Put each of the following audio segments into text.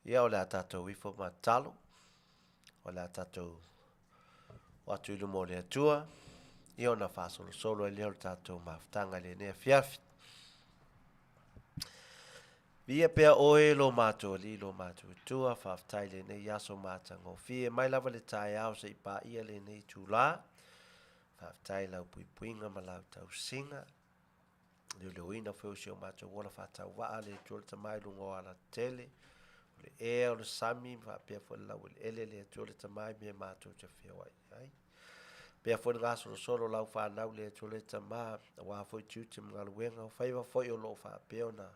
Ia o le atatou ifo matalo, o le atatou watu ilu mo le atua, ia o na whasolo solo e leo le tatou mafutanga le nea Afiafi. Via pea oe lo mātua li lo mātua tua, whaftai le nei aso mātanga o fie, mai lava le tae au se ipa ia le nei tūlā, whaftai lau puipuinga ma lau tausinga, leo ina wheu si o mātua wala whatauvaa le tuole tamai lungo ala tele, le ea o le sami, whapea fo lau le ele le tuole tamai me mātua te whiawai, ai. Pea fo ngaso lo solo lau whanau le tuole tamai, wa fo tiuti mga luenga, o whaiva fo i o lo whapea na,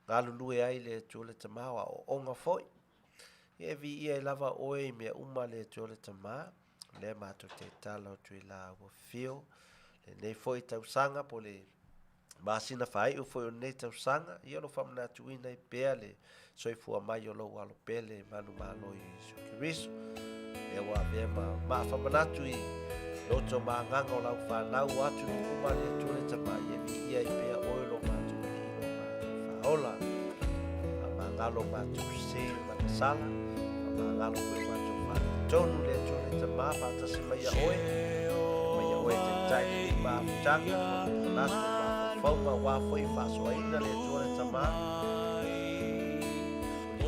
Galu lue ai le tuole tamawa o onga foi. E vi ia lava oe mea uma le tuole tama. Le mato te tala o tui la ua fio. Le nei foi tausanga po le masina fai o foi o nei tausanga. Ia lo whamna tuina i pea le soifua mai o lo alo pele manu malo i sukiriso. E wa vea ma whamanatu i loto ma nganga o lau whanau atu ni uma le tuole tama. E vi ia i pea oe lo mato. Hola, mangalo matu se makasala, mangalo ko matu fa. Tonu le tonu te mapa ta se mai oe te tai ni ba tanga, nasu fa fa wa foi fa so ainda le tonu te ma.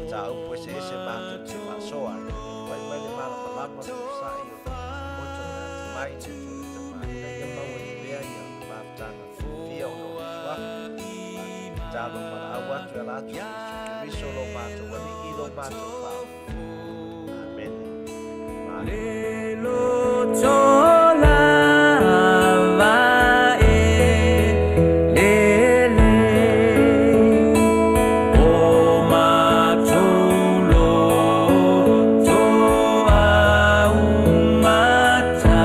Ta u pues ese matu te fa so ai. Vai vai le mala palapa sa io. Oto mai te ma ia pa o ia ia ma tanga fia o wa. Talo para agua tu alato, Keriso lo mato, wani lo mato fa. Amen. Lelo tola va lele o mato lo toa umata.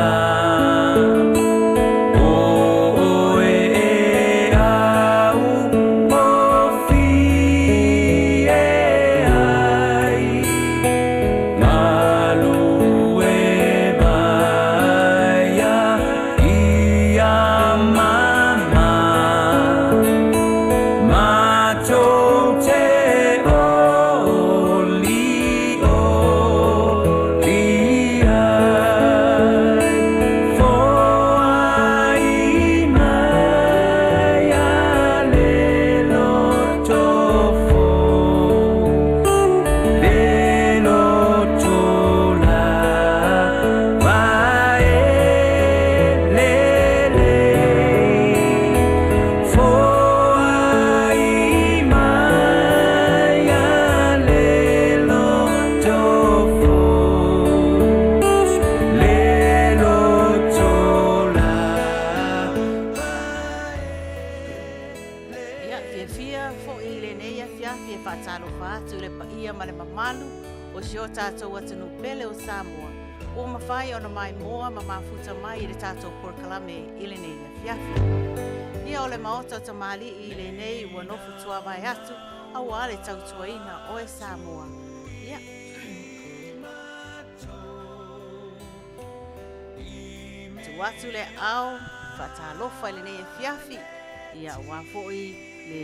Tātou atanu pele o Samoa. O mawhai ona mai moa ma mafuta mai I le tātou porkalame I le nei Afiafi. Ia o le Maota O Tamalii I le nei ua nofu tua vai atu au ale tautuaina o e Samoa. Ia. Tu atu le au whatalofa I le nei Afiafi. Ia wafoi le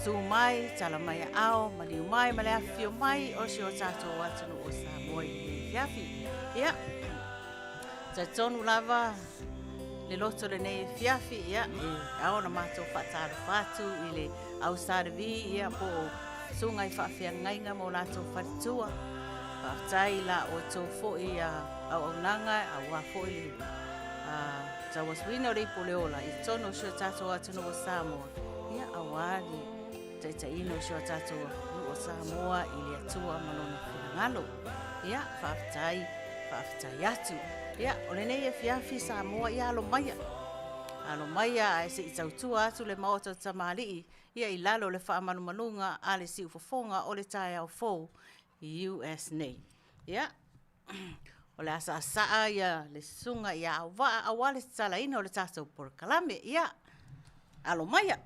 su mai, tala mai ao, maliu mai, male afio mai, o si o tātou atunu o Samoa I Afiafi. Ia, ta tonu lava le loto le nei Afiafi, ia, ao na mātou whataro whatu I le au saravi, ia, po sunga I whawhia ngainga mo lātou wharitua. Whaftai la o tō fōi au nanga, au wafoi le tawaswina o reipo leola, I tono si o tātou atunu o Samoa. Ia, awari. Taita ino si o tātou o Samoa I le atua malona whingalo. Ia, whaftai atu. Ia, o le nei Afiafi Samoa ia alo maia. Alo maia e se I tautua atu le Maota O Tamalii. Ia I lalo le whaamanumanunga a le si ufofonga o le tae au fōu I US nei. Ia, o le asa asaa ia le sunga ia Auvaa awale tala ina o le tātou porkalame. Ia, alo maia.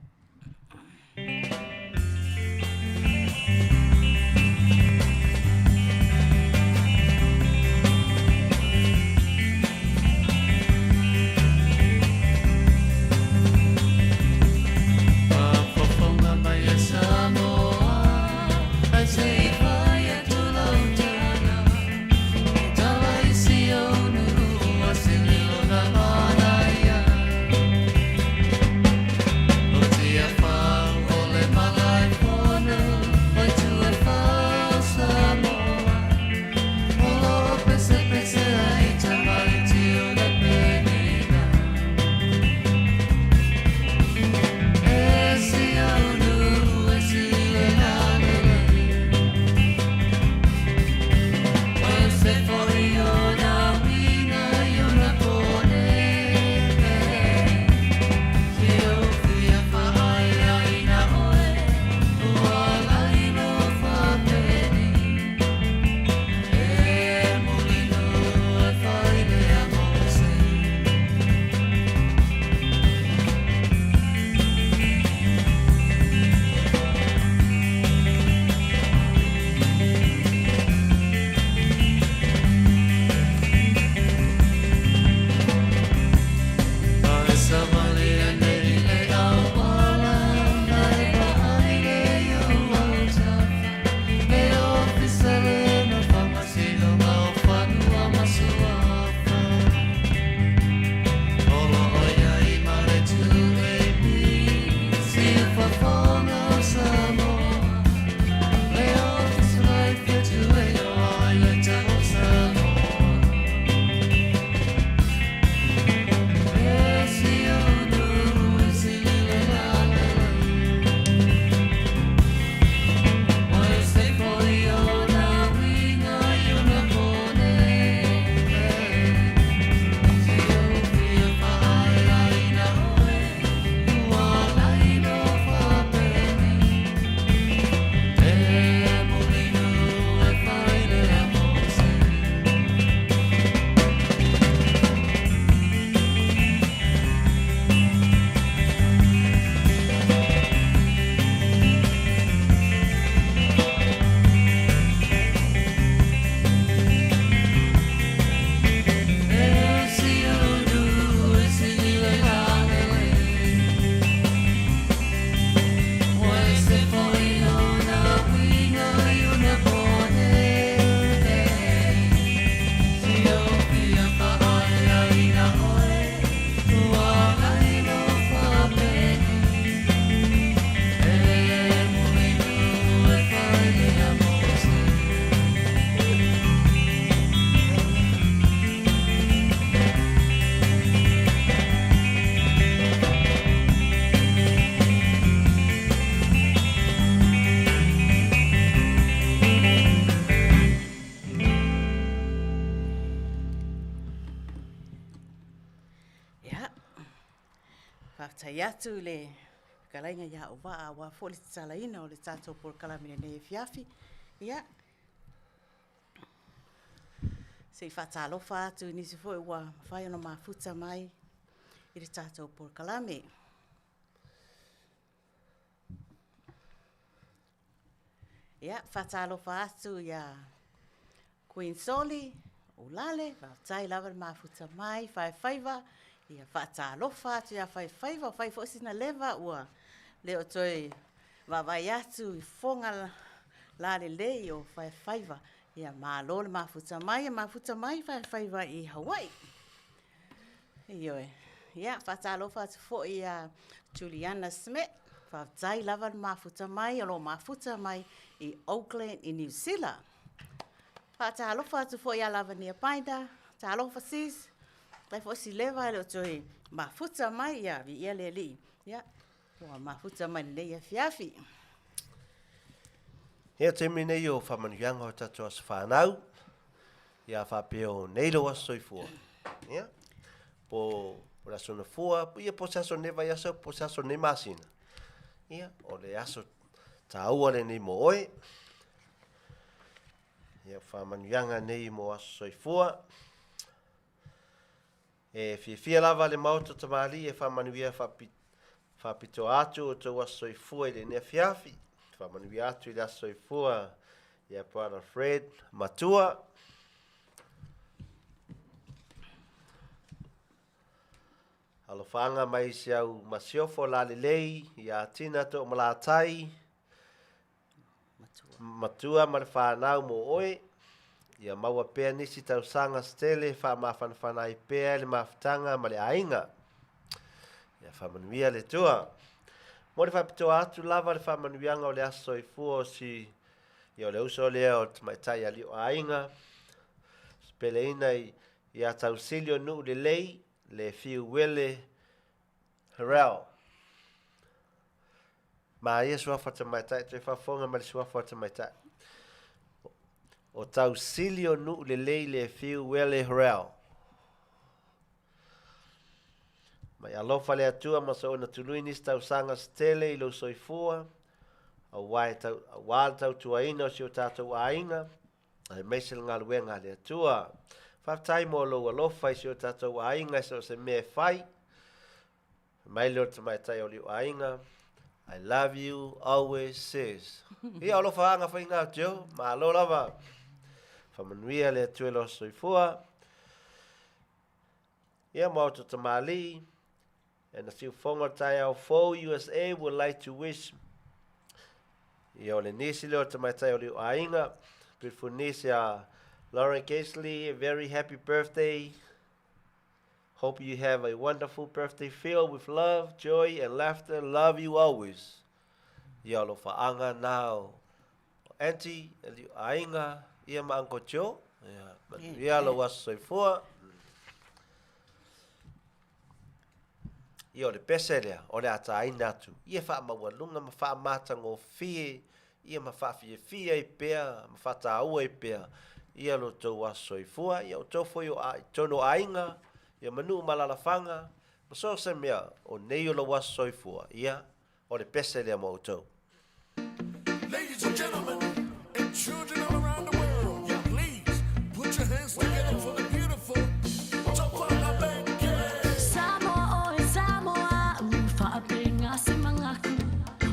Samoa, I say Whaatai atu le kalainga ia Auvaa wa fo le talaina o le tātou por kalamine nei Afiafi. Ia. Se whaatalofa atu nisi fo ua whai ona mafuta mai i le tātou por kalame. Ia, whaatalofa atu ia Queen Soli, ulale, whaatai lava le mafuta mai, whaiwhaiva, ia whaatalofa atu ia whaiwhaiva, whaifosina leva ua leo toi wawai atu i whonga la le lei o whaiwhaiva. Ia mālo le mafuta mai whaiwhaiva i Hawaii. Ioe, ia whaatalofa atu fo ia Juliana Smith, whaatai lava le mafuta mai, alo mafuta mai i Auckland i New Zealand. Whaatalofa atu fo ia lava nia paida, talofa sis, lai fo si leva leo toi mafuta mai ia vi ia le li. Ia, ua mafuta mai nei Afiafi. Hea te mine i o whamanuianga o tatua sa whanau. Ia whapeo nei lo aso i fua. Ia. Po raso na fua. Ia po saso ne vai aso, po saso ne masina. Ia. O le aso ta ua le nei mo oe. Ia whamanuianga nei mo aso i fua. E fia lava le Maota O Tamalii e whamanuia whapito atu o tau aso i fua i le ne Afiafi. Manuia atu i le aso i fua ia brother Fred Matua. Alofanga mai si au masiofo la lelei ia tina to malatai. Matua ma le whanau mo oe. Ia maua pea nisi Tausaga stele whamawhanawhanai pea le mawhitanga ma le ainga. Ia whamanuia le tua. Mo le whapito atu lava le whamanuianga o le aso i fua o si ia o le uso lea o Tamaitai Aliioaiga. Spele ina i a tausilio nuu le lei le fiu wele Harel. Ma ia suafa Tamaitai, te whafonga ma le suafa Tamaitai. O tausilio nuu le lei le fiu wele Harel. Mai alofa le atua ma sa ona tului nis Tausaga stele i lo soifua. Awal tau tuaina o si o tātou ainga. Ai meisel ngā luenga le atua. Whaftai mo lo alofa i si o tātou ainga sa o se mea whai. Mai leo Tamaitai o liu ainga. I love you always sis. Ia alofa anga whai ngā teo. Ma alo lava. Whamanuia le atua lo soifua. Ia Maota O Tamalii. And the Faatautaia for USA would like to wish Ia le nisi leo Tamaitai o Aliioaiga. Beautiful nisi Lauren Casely, a very happy birthday. Hope you have a wonderful birthday filled with love, joy, and laughter. Love you always. Ia lo faanga now. Auntie Aliioaiga, ia ma Uncle Joe. Ia lo waso soifua. Ia o le pese lea, o le ataina atu. Ia wha mawalunga, ma wha matango fie, ia ma wha fie i pea, ma wha taua i pea. Ia lo tau aso i fua, ia o tau foi o tono ainga, ia manu malalafanga, ma so se mea, o nei o lo aso i fua. Ia, o le pese lea mo tau. Ladies and gentlemen, and children all around the world, yeah, please, put your hands together for the beautiful Tausaga. Samoa, Samoa, whaapinga se mangaku.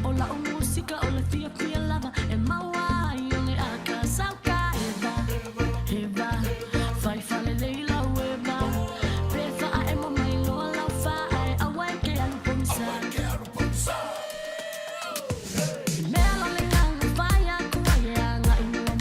Ola o musika, ola fia pia lava, e maua, ione aka sauka, eva, fai fale leila weba, prefa a emo mai loa lau fae, awai ke alu pomsa. Mela le nganga fai aku, ai anga inua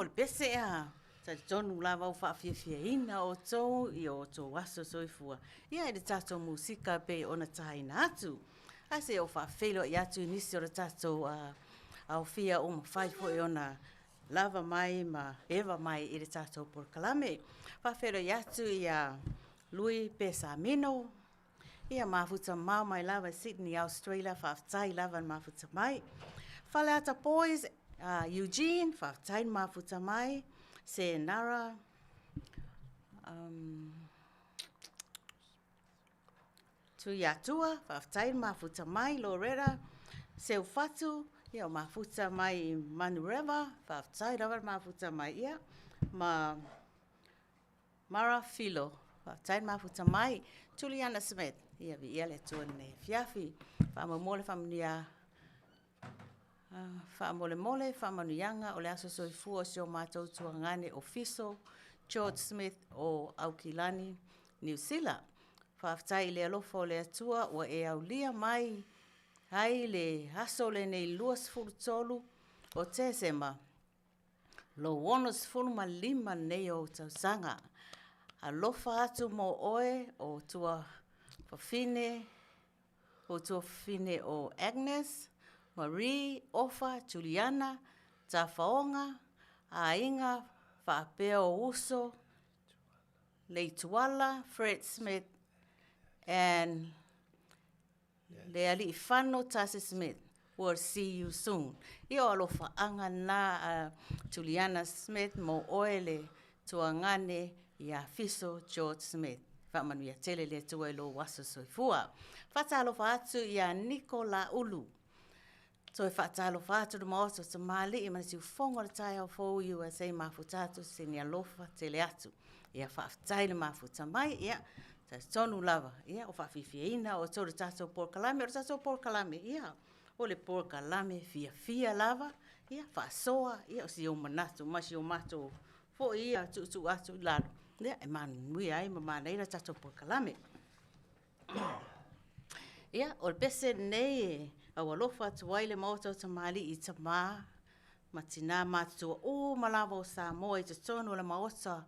le pese ta tonu lava o whaafiafiaina o tō I o tō waso soifua. Ia le tātou musika pe ona taina atu. A se o whaafelo I atu nisi o le tātou au fia o mawhai fo e ona lava mai ma eva mai I le tātou porkalame. Whaafelo I atu I a lui pe Samino. Ia mafuta mau mai lava Sydney, Australia, whaaftai lava mafuta mai. Whaleata Boys, Eugene, whaaftai mafuta mai. Se Nara, Tuiatua, whaaftai mafuta mai, Loretta, Seu Fatu, ia mafuta mai Manuia, whaaftai lava mafuta mai ia, Mara Filo, whaaftai mafuta mai, Juliana Smith, ia vi ia le tuane Afiafi, whaamamole whamanuia, whaamole whamanuianga o le aso soifua si o Matautu angane ofiso, George Smith o Aukilani, New Zealand. Whaaftai le alofa o le atua o e au lia mai, hai le aso le nei luas furutolu o Tesema. Lo wonos fulma lima nei o Tausaga. Alofa atu mo oe o tua fafine o Agnes, Marie, Ofa, Juliana, Tafaonga, Ainga, Whaapea o Uso, Leituala, Fred Smith, and Leali Ifano Tasi Smith. We'll see you soon. Io alofa anga na Juliana Smith mo oele tuangane ia fiso George Smith. Whamanuia tele le tuelo waso soifua. Whata alofa atu ia Nicola Ulu. So e whaatalo whāturu Maota O Tamalii I manasi ufonga le tai au fōu USA mafutatu se ni alofa tele atu. Ia whaafitai le mafuta mai, ia ta tonu lava, ia o whaafifiaina o tō le tātou porkalame, o le tātou porkalame, ia o le porkalame fia lava, ia whaasoa, ia o si o manatu, masi o mato fo ia tu atu I lalo. Ia e Manuia ai mamana ira tātou porkalame. Ia o le pese nei au alofa tuai le Maota O Tamalii I tamā, matina mātua o malawa o Samoa I te tonu o le Maota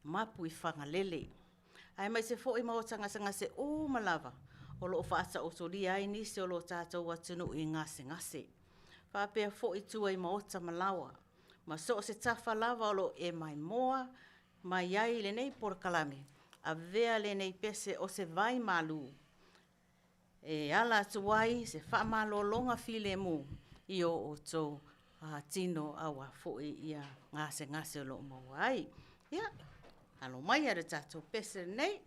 mapu I whangalele. Ai mai se fo I Maota ngase o malawa, o lo whaata o tolia ai nisi o lo tātou atunu I ngase. Whapea fo I tua I Maota malawa, ma so se tafa lava o lo e mai moa, mai ai le nei porkalame, a vea le nei pese o se vai malu. E ala tuai se whaamalolonga file mu I o tō tino awa fōi ia ngase o lo mawai. Ia, alo mai ara tātou pese nei.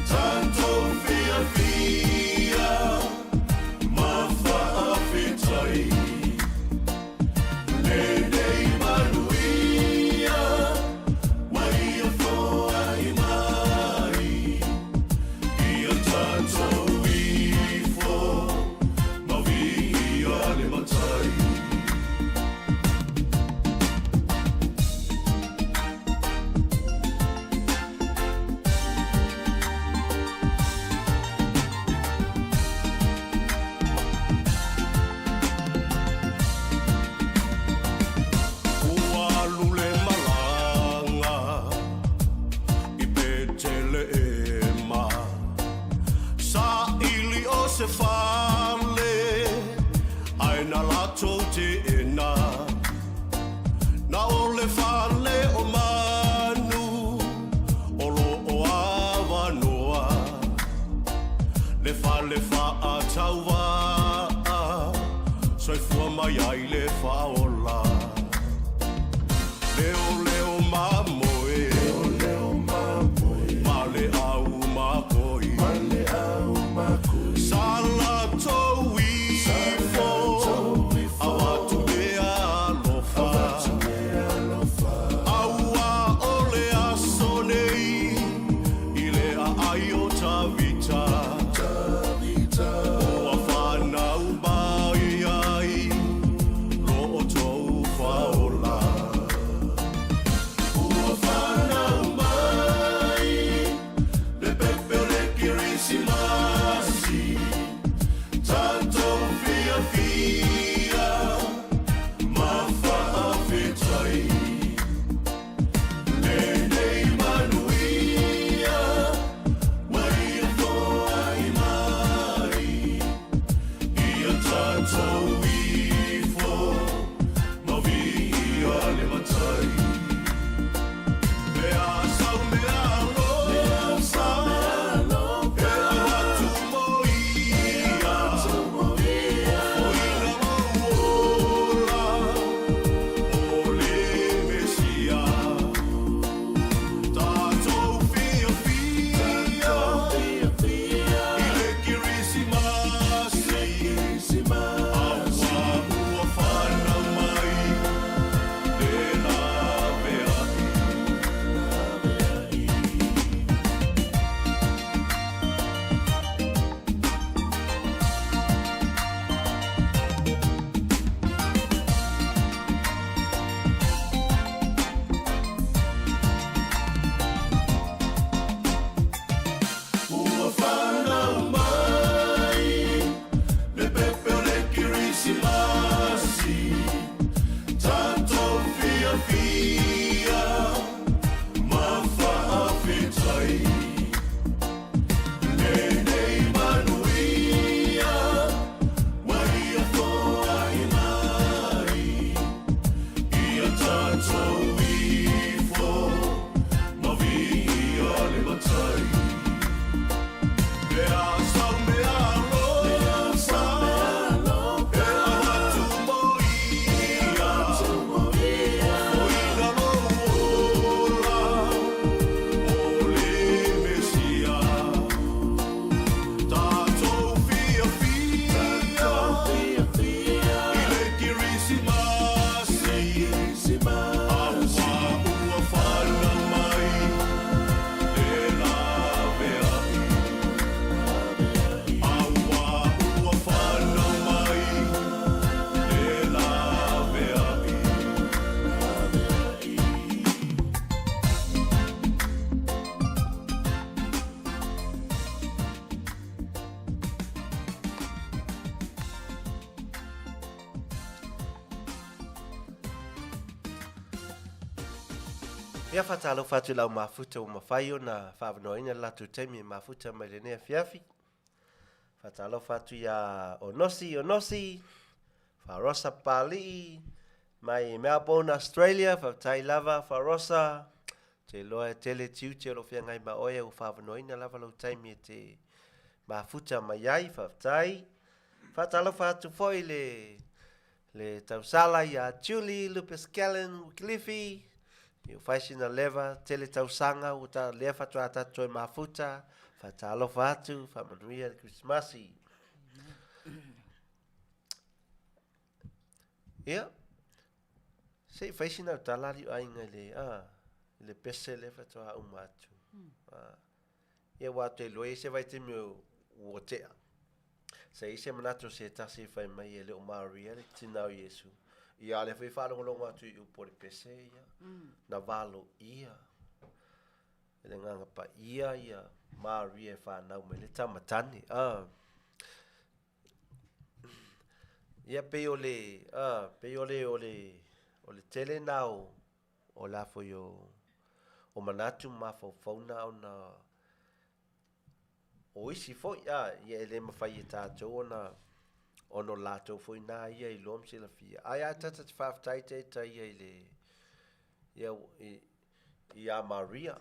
Tanto le Faatautaia soifua mai ai le faola leo leo mamoe ma le au makoi sala toui fo awatu mea alofa aua ole asonei ile a ai o tavita o afana ubai ai lo o tou faola o afana ubai le pepe le Kerisimasi tanto fia fia ma Faatautaiai Nei Manuia Waia foa I mai Ia tātou ifo Ma via le matai Mea sau mea lo E atu moia O ina mauola O le mesia Tātou fia fia I le Kerisimasi Aua ua whanau mai Le lawe ai Ua whanau mai Le pepe o le Kerisimasi Tātou fia fia Ma Faatautaiai Nei Manuia Waia foa I mai Ia tātou ifo Ma via le matai Mea sau mea rosa E atu moia O ina mauola O le mesia Tātou fia fia I le Kerisimasi Aua ua whanau mai Le lawe ai Aua ua whanau mai Le lawe ai Ia whatalo whatu lau mafuta o mawhai o na whawanoina latu teimi mafuta mai le nea Afiafi. Whatalo whatu ia onosi, wharosa pali, mai Melbourne, Australia, whautai lava, wharosa, te loa tele tiu te rofia ngai maoia o whawanoina lava lau teimi e te mafuta mai ai, whautai. Whatalo whatu foi le Tausaga ia Julie, Lupus Callan, Cliffy, Iu faisina leva, tele Tausaga, uta lea whatu atatu e mafuta, whatalo whatu, Manuia, Kerisimasi. Ia, sei faisina utalari o ainga le pese le whatu a umatu. Ia watu e loe se vai te meu uotea. Se ise manato se tasi fai mai e leo Maria le tinau Yesu. Ia le fai whanongo longa atu i upore pese ia. Na valo ia. Le nganga pa ia Maria e whanau me le tamatani. Ia pe o le tele nao o lafo o manatu mafaufau o na o isi foi ia ele mafai e tātou ono lato foi na ia I lom se la fia ai tata te whaftai te tai ia ia Maria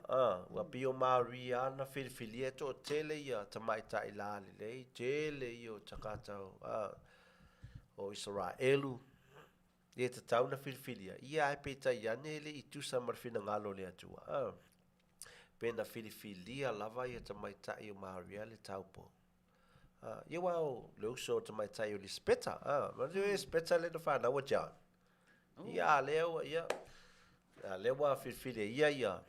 ua pio Maria na filifilia to tele ia tamaitai la le tele io takatau o Israelu ia tatau na filifilia ia ai pe tai ane le itusa marfina ngalo le atua pena filifilia lava ia tamaitai o Maria le taupo ia wao le uso tamaitai o Lispeta ma le Lispeta le no fana wa John ia leo ia lewa filifilia ia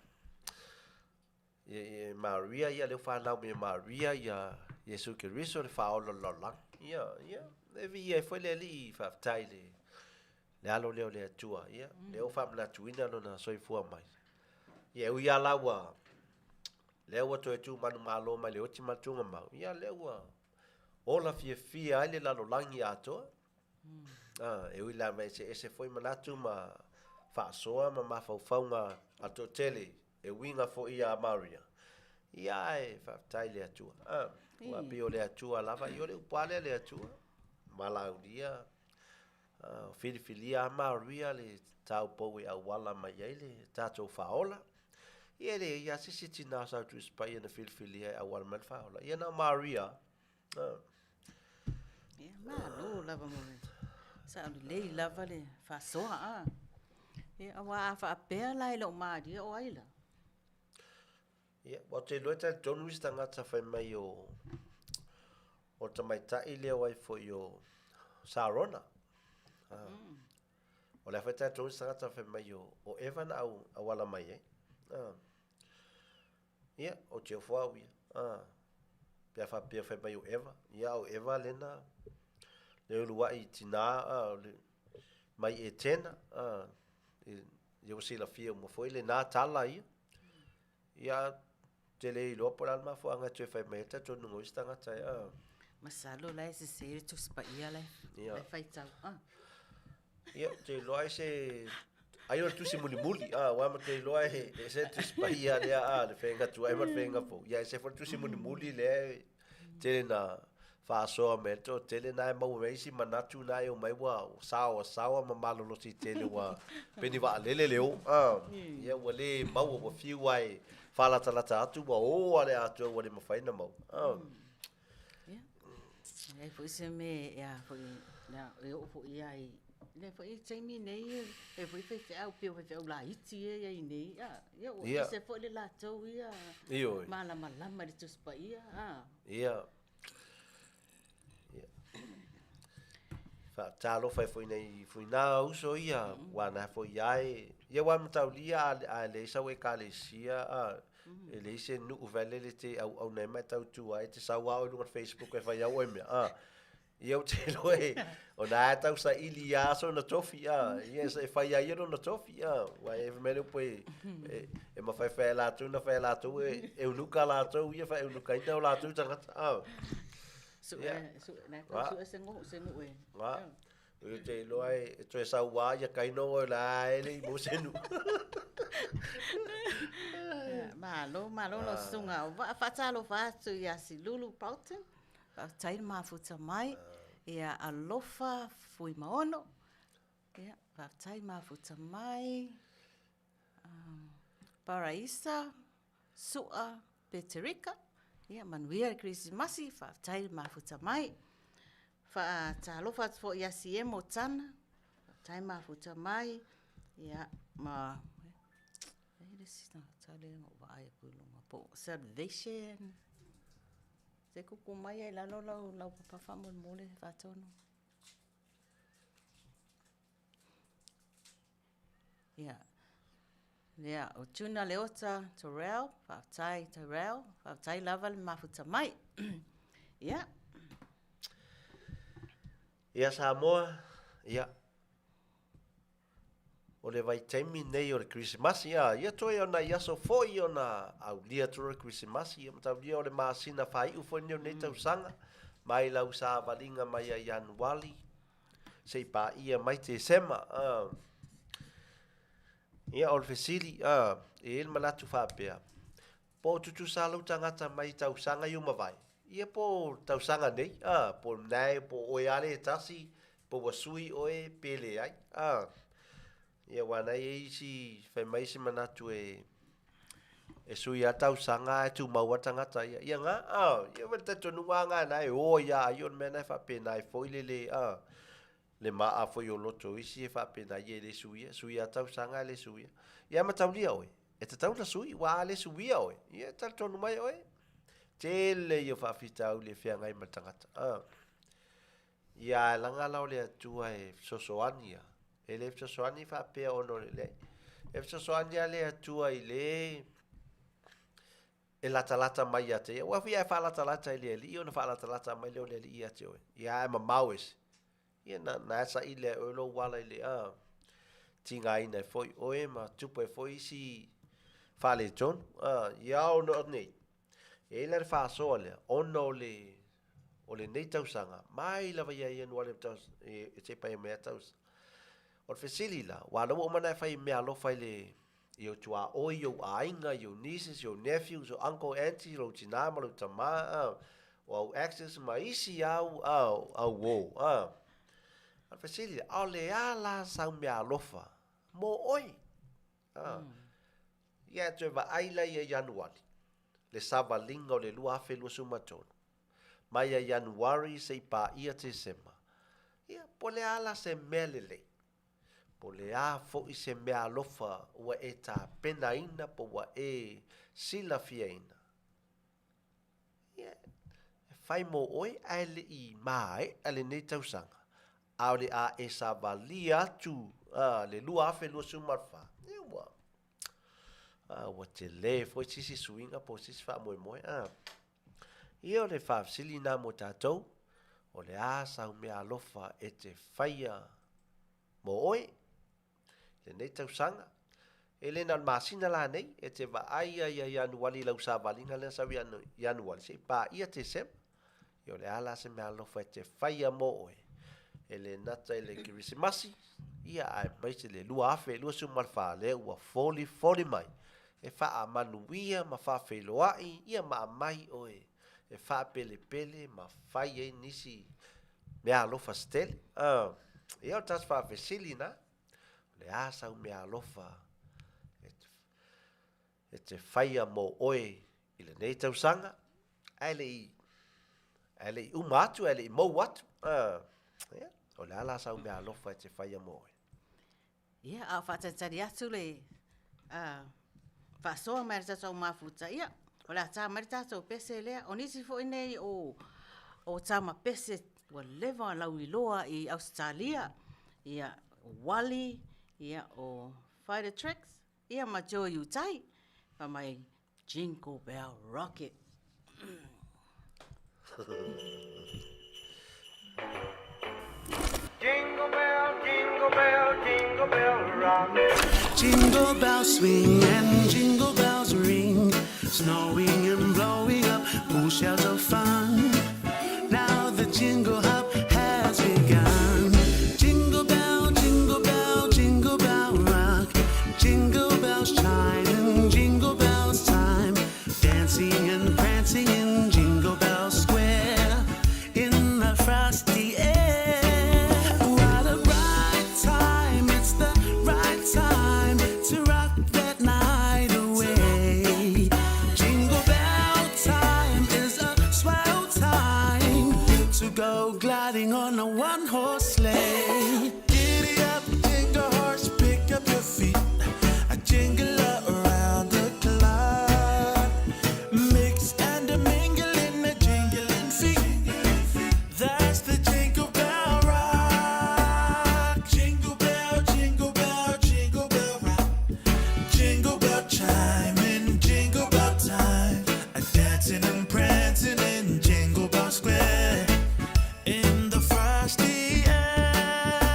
Maria ia le whanau me Maria ia Yesu Keriso le whaolo lolang ia le vi foi le li whaftai le alo leo le atua ia leo whamna tuina no na soifua mai ia uia lawa lewa to tu manu malo mai le oti matunga mau ia lewa ola fia ai le lalolangi ato uila mai se foi manatu ma whaasoa ma mawhauwhaunga ato tele winga fo ia Maria ia whaftai le atua ua pio le atua lava i o le upale le atua malaudia filifilia Maria le tau pou e awala mai ai le tatou whaola ia le ia sisi na sa tu spai na filifilia awala mai whaola ia na Maria ia malo lava mo sa le lava le whasoa ia awa whaapea lai lo Maria o aila ia wa te loita John Wis tangata whai mai o tamaitai leo ai fo yo Sarona o le whaita John Wis tangata whai mai o Evan au awala mai ia o te whau ia pia whai mai o Eva ia o Eva lena le ulua i tina mai e tena ia sila fia mo foi le na tala ia te le ilo por alma fo anga te fai meta to no istanga tai masalo lai se tu spa ia lai fai tau ia te loi se ai o tu si muli wa ma te loi se tu spa ia le fenga tu ai ma fenga fo ia se for tu si muli le te na fa so meto tele na mo reisi manatu na yo mai wa sawa ma malo si tele wa peni va lele leo ia wale mau wa fiu wai fala tala atu wa o ale atu wa le mafaina mau ia ai foi se me ia foi na eu foi ai le foi temi nei e foi fe au pio fe la iti ia nei ia se foi le la to ia mala le tu spa ia talo foi na uso ia wana foi ai ia wa Mataulia a le sa we kalesia ele se nu vele le te au nei Matautu ai te sa wa o Facebook e vai au me ia te loe o na tau sa ilia so na tofia ia se fai ai no na tofia wa e me po e ma fai la tu e nuka la tu ia fai nuka ina la tu tanga na ko sengu e eu te loai e sa wa ia kai no la ele mo senu malo lo sunga va fatalo fatu ia si lulu pauten tai mafuta mai ia alofa fui maono ia tai mafuta mai paraisa sua peterika ia Manuia Kerisimasi tai mafuta mai talo fat fo ia si emo tana tai mafuta mai ia ma sita tale mo vai kuluma po salvation se kuku mai ai la papa famo mole fatono ia o tuna leota Terrell tai lava le mafuta mai ia Samoa ia o le vai taimi nei o le Kerisimasi ia toi ona ia so foi ona au lia tro Kerisimasi ia Mataulia o le masina fai u foi nei Tausaga mai lau sa valinga mai a Januari sei pa ia mai te sema ia o le fesili e il manatu fapea po tutu salau tangata mai Tausaga iu mavai ia po Tausaga nei po nai po oiale tasi po wasui oe pele ai ia wana e isi fai mai si manatu e sui a Tausaga e tu maua tangata ia ngā, ia wata tonu ngā nai, ia, ion mena e whapena e foi le maa foi o loto isi e whapena ia le sui a Tausaga le sui. Ia mataulia oe, e te taula sui, wā le sui oe, ia tal tonu mai oe. Tele ia whawhitau le whiangai matangata. Ia langa lau le atua e sosoania, e le sosoani whapea ono le. E sosoania le atua i le e lata mai ate. Wa fia fa lata i le li, ona fa lata mai le li ia te oe. Ia e mamaues. Ia na sa i le olo wala i le tinga ina foi oe ma tupu e foi si fa le ton. Ia ono nei. E le fa so le ono le o le nei Tausaga mai lava ia ia no le taus e te pai me taus o fesili la wa lo o mana fai me alo fai le io tua o io ainga io nieces io nephews o uncle auntie lo tina ma lo tama o access mai si au wo o fesili o le ala sa me alo fa mo oi ia te va aila ia januari le savalinga o le lua fe lo sumatonu mai a Januari se pa ia te sema. Ia, po le ala se melele. Po le a fo i se mea lofa ua e ta pena ina po ua e sila fia ina. Ia, fai mo oi ale i mai ale nei Tausaga. Au le a e sa vali atu le lua afe lua sumarfa. Ia ua. Ua te le fo i sisi suinga po sisi fa moe moe. Ia o le whaafsili nā mo tātou, o le āsa o mea alofa e te whaia mo oe, le nei Tausaga. E le nal māsina la nei, e te wa aia ia Januari lau sa walinga le sa Januari, se pā ia te sem, i o le ala se mea alofa e te whaia mo oe. E le nata e le Kerisimasi, ia ai maise le lua afe, lua sumarwha le ua foli mai, e wha a Manuia ma wha wheloai, ia ma mai oe. E fa pele ma fai e nisi me alofa steli e au tas fa vesili na le asa me alofa e te fai mo oe i le nei Tausaga ele i umatu ele i mo watu o le ala sa me alofa e te fai mo oe ia a whatatari atu le fa soa mai tata o mafuta ia o la tā maritato pese lea, o nisi fo inei o tama pese wa leva lau iloa i Australia, ia Wally, ia o Fighter Tricks, ia ma Joe Utai, pa mai Jingle Bell Rocket. Jingle bell, jingle bell, jingle bell rock. Jingle bells swing and jingle bells ring, snowing and blowing up bushels of fun. Now the jingle hop has begun. Jingle bell, jingle bell, jingle bell rock. Jingle bells chime and jingle bells time, dancing and prancing in Jingle Bell Square in the frosty air. Go gliding on a one-horse sleigh. Giddy up, jingle horse, pick up your feet. A jingle around the clock. Mix and a mingle in the jingling feet. That's the Jingle Bell rock. Jingle bell, jingle bell, jingle bell rock. Jingle bell chime in Jingle Bell time. A dancing and prancing in Jingle Bell Square. In the frosty air.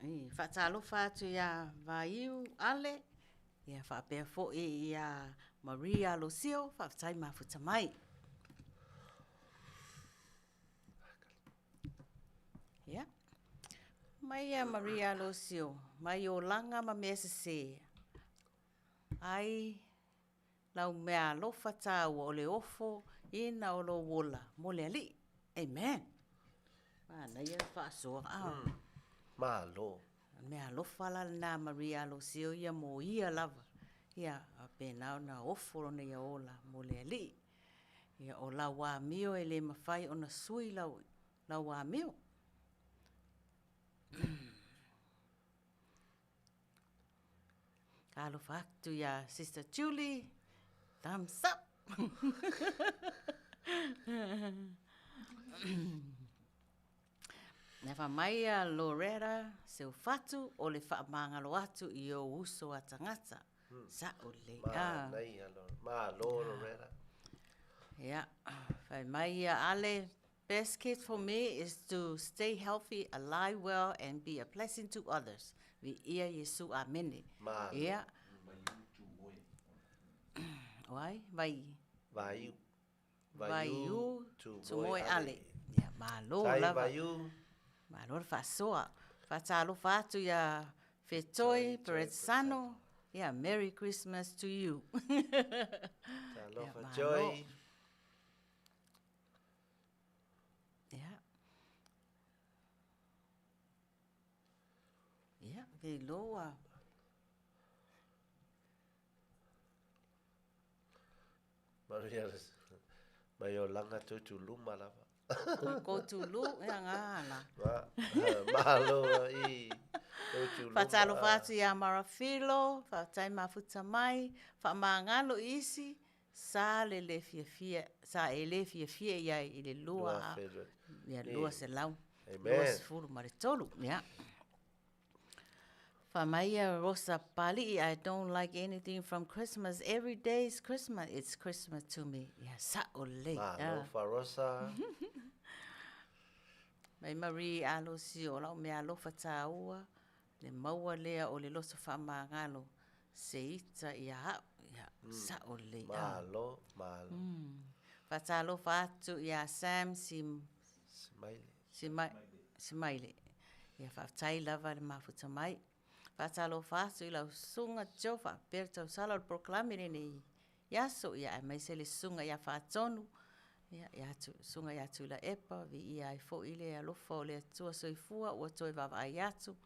Ai, whaatalofa atu ia vaiu ale, ia whaapea fo'i ia Maria Lucio, whaatai mafuta mai. Ia. Mai ia Maria Lucio, mai o langa ma mea se. Ai, lau mea lofa tāua o le ofo, ina o lo wola, mo le ali. Amen. Ana ia whaasoa au. Malo. Mea lofa la na Maria Lucio ia mo ia lava. Ia a penao na ofo na ia ola mo le ali. Ia o la wa mio e le mawhai o na sui la wa mio. Kalo faktu ia Sister Julie. Thumbs up. Nefa mai a Loretta seu fatu o le whaamangalo atu i o uso a tangata. Sa o le a. Malo, Loretta. Yeah. Whai mai a Ale, best kid for me is to stay healthy, alive well, and be a blessing to others. Vi ia Yesu amene. Malo. Yeah. Wai, vai. Vaiu tu moe ale. Yeah, malo Tai lava. vaiu. Malo fasoa. Fatalo fatu ya fetoi peretsano. Yeah, Merry Christmas to you. Talofa joy. Yeah. Yeah, ve loa. Maria, mai o langa tu luma lava. Ko tulu ya ngala. Malo i. Fatalo fatu ya marafilo, fatai mafuta mai, famangalo isi, sa le fia ya ile lua. Ya lua se lau. Amen. Lua se fulu maritolu, ya. Famaya Rosa Pali, I don't like anything from Christmas. Every day is Christmas. It's Christmas to me. Ya sa ole. Malo Farosa. Mai Marie alosi o lau me alofa tāua. Le maua lea o le loso whamangalo. Se ita ia hau. Ya sa ole. Malo. Fatalo fatu ia Sam Simaile. Ia whaftai lava le mafuta mai. Fatalo fatu i lau sunga jofa. Per Tausaga o proclamire ni yaso ia mai se le sunga ia whatonu. Ia tu sunga ia tu la epa vi ia I fo ile alofa o le atua soifua ua toi vavai atu.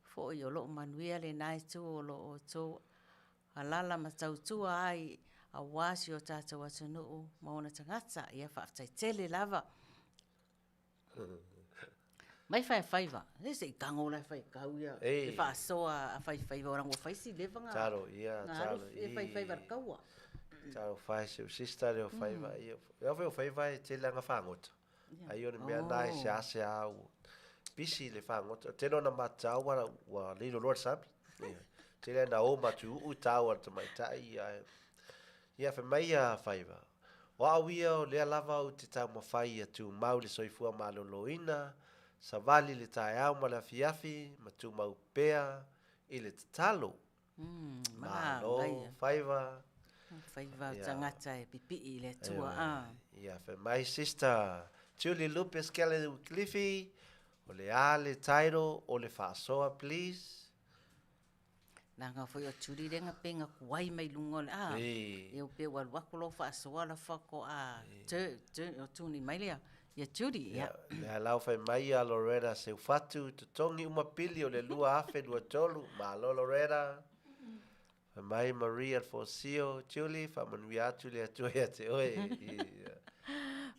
Fo I o lo Manuia le nai tu o lo o to halala Matautu ai a wasi o tātou atunuu maona tangata ia whaftai tele lava. Mai whaiva. Nese I kango lai whai kau ia. E whaasoa a whaiva orang o whaisi levanga. Taro, ia, taro. E whaiva kaua. Taro whaisi o sista leo whaiva. Ia whai o whaiva e te langa whangota. Ai o ne mea nai se ase au. Bisi le whangota. Teno na matau wa lilo Lord Sami. Te lea na o matu u tau ar te mai tai. Ia whai mai a whaiva. Wa awia o lea lava o te tau mawhai atu maule soifua maloloina. Sa vali le tae au ma le Afiafi, ma tu mau pea, I le tatalo. Malo, whaiva. Whaiva tangata e pipi I le tua. Ia, whai mai sister, Julie Lupes Kelly Cliffy, o le a le tairo, o le whaasoa, please. Nanga foi o turi renga penga kuai mai lungo le e o pe wal wakolo whaasoa la whako o tuni mai lea. Ia turi, ia. Nea lau whai mai a Loretta seu fatu, tu tongi umapili o le lua afe lua tolu, malo Loretta. Whai mai Maria Alfosio, Julie, wha Manuia atu le atua ia te oe.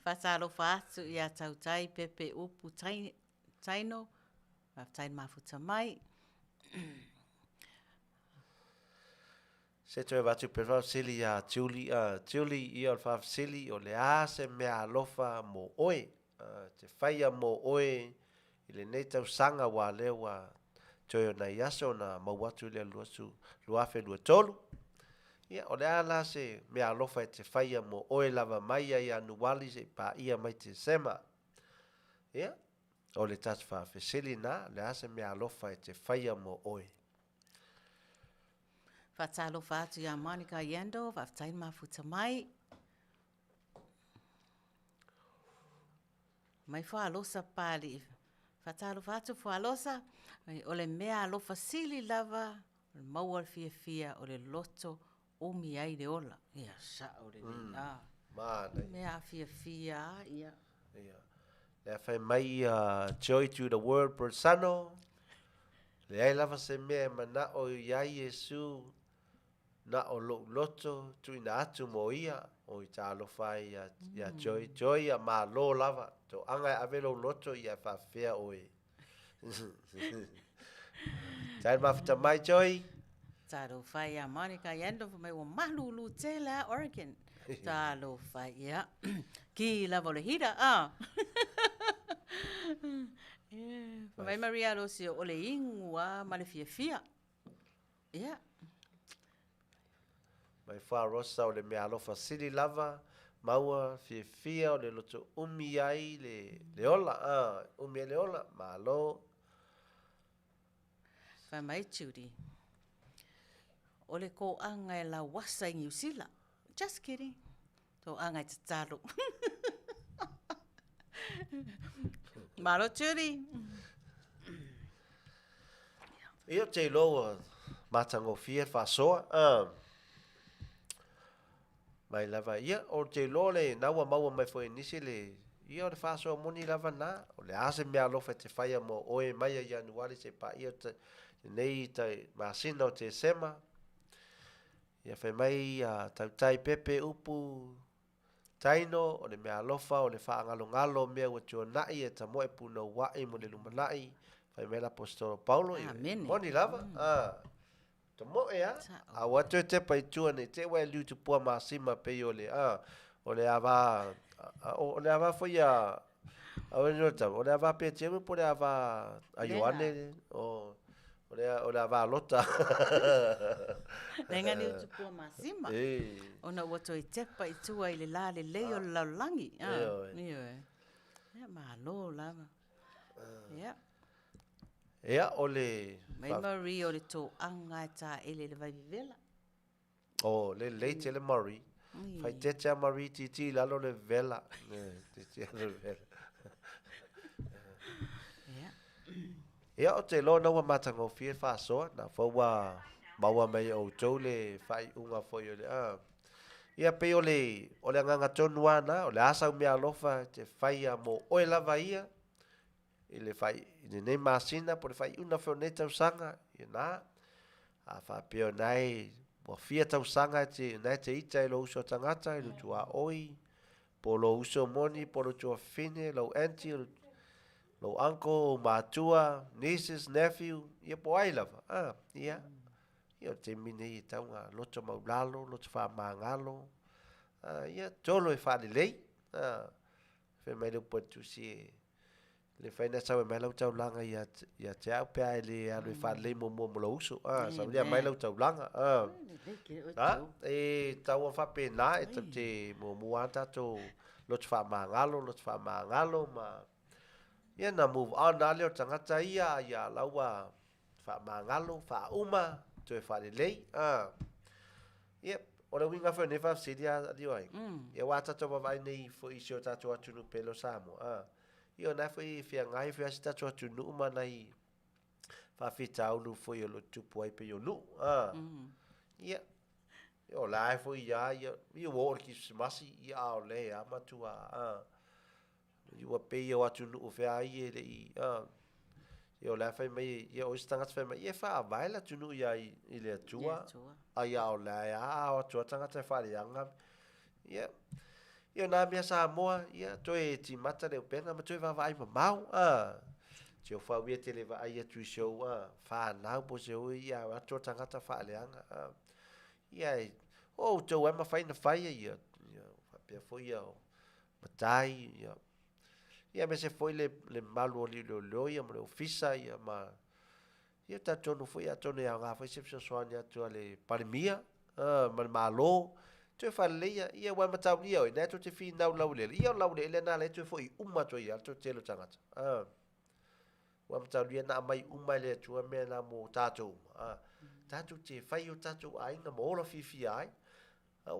Whatalo whaatu ia tautai pepe upu taino, whaftain mafuta mai. Se toi watu pe whafsili a Julie I o whafsili o le a se mea alofa mo oe. Te whaia mo oe I le nei Tausaga wa leo wa toi o nei aso na mauatu le luafe lua tolu. Ia, o le a la se mea alofa e te whaia mo oe lava mai ai anuali se pa ia mai te sema. Ia, o le tatu faafesili na le ase mea alofa e te faia mo oe. Faatalofa atu ia Monica Yendo, faafetai mafuta mai. Mai whaalosa pāli. Faatalofa atu whaalosa, o le mea alofa sili lava, o le maua fia o le loto umi ai le ola. Ia sa o le lina. Mana. Mea fia ia. Ia. Le fai mai joy to the world persano. Le ai lava se mea mana o iai Yesu na o loto tu ina atu mo ia o i ta alofa ia joy a ma lo lava. To anga avelo loto ia whawhea oe. Tai mafta mai joy. Talo fai a Monica Yendo mai o malulu tela Oregon. Talo fai ia. Ki lava le hira Mai Maria Lucy o le ingua ma le fia. Ia. Mai wha rosa o le mea alofa siri lava. Maua fia o le loto umi ai le ola. Umi ai le ola. Malo. Fa mai Judy. O le ko anga e la wasa i New Zealand. Just kidding. To anga i te talo. Malo Judy. Ia te loa matango fia whasoa. Mai lava ia o te loa le naua maua mai fo inisi le ia o le whasoa moni lava na. O le ase mea lofa te whaia mo oe mai a Januari se pa ia te nei te masina o te sema. Ia whai mai tautai pepe upu taino o le mea lofa o le whaangalo mea ua tua nai e ta moe puna wai mo le lumanai. Whai mea la Apostolo Paulo. Moni lava. To moe a watu e te pai tua ne te wai liu tu pua masima pe o le ava o le ava foi a o le ava pe te mo po le ava a Ioane o le ava lota. Lenga ni tu pua masima. Ona watu e te pai tua i le la le leo laulangi. Ia malo lava. Ia. Ea o le Mai Marie o le tō anga ta ele le vai vivela. O le leite le Marie. Fai te Marie titi lalo le vela. Titi le vela. Ea o te lo na wa matango fie whasoa. Na whaua maua mai o tau le fai unga foi o le Ia pe o le anganga tonu ana. O le asau mea lofa te fai a mo oe lava ia. Ile fai nei masina por fai una fioneta usanga e na a fa pio nai mo fia usanga te nai te ita lo uso tangata lo tua oi po lo uso moni po lo tua fine lo auntie lo uncle matua nieces nephew ia po ai lava ia ia te mine i taunga loto maulalo loto fa mangalo ia tolo e fa lei fe mai lo potu si le faina sa mai lau tau langa ia te au pe ai le alu fa le mo lo uso sa le mai lau tau langa e tau fa pe na e te mo anta to lo fa mangalo ma ia na move on na le tangata ia laua fa mangalo fa uma to fa le ia ora winga fa ne fa sidia Aliioaiga ia wata to vai nei fo isio tatu atu no pelo Samoa Io na foi fia ngai fia sta to tu nu manai fa fita ulu foi lo tu poi pe yo nu ia io la foi ya io wo Kerisimasi ia o le a matua io pe yo atu nu fia ia le io la fai mai io stanga fai mai ia fa vai la tu nu ia ile tua ia o la ia o tu tanga te fa anga ia Io na mea Samoa, ia toi ti mata le penga ma toi va vai mau Tio fa wia te le va ia tu show fa na po se o ia wa to tangata fa le anga ia o to e ma fai na fai ia fa pe foi ia matai ia me se foi le malu li lo ia mo ofisa ia ma ia ta tonu foi a tonu ia nga foi se so nia to le pandemia ma malo tu fa leia ia wa matau ia o neto te fi nau lau le ia lau le na le tu foi uma to ia to te lo tangata wa mtaulia na mai umai le tua me na mo tatou tatou te fai o tatou ai na mo la fifi ai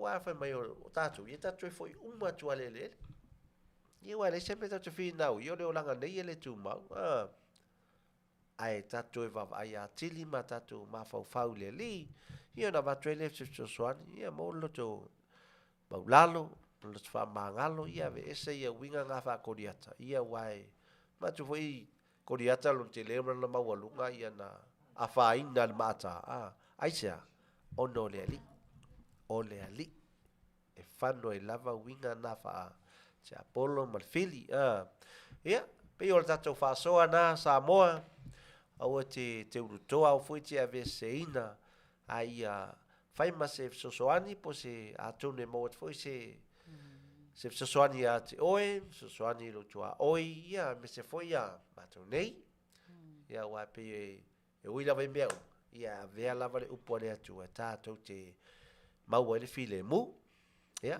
wa fa mai o tatou ia tatou foi uma tua le ia wa le sempre tatou fi nau io le olanga nei le tu mau ai tatou va ai a tili ma tatou ma fau le li ia na va trele se soani ia mo lo to maulalo lo fa mangalo ia ve ese ia winga nga fa koriata ia wai ma tu foi koriata lo te lembra na mawalunga ia na afaina le mata aisia ono le ali e fano e lava winga na fa se apolo malfili ia pe o tatou fa soa na Samoa au te urutoa au foi te ave seina ai fai ma se sosoani po se atune mo foi se sosoani a te oe sosoani lo tua oi ia me se foi ia matonei ia wa pe e uila vai meu ia vea lava le upo le atu e tātou te maua ele file mu ia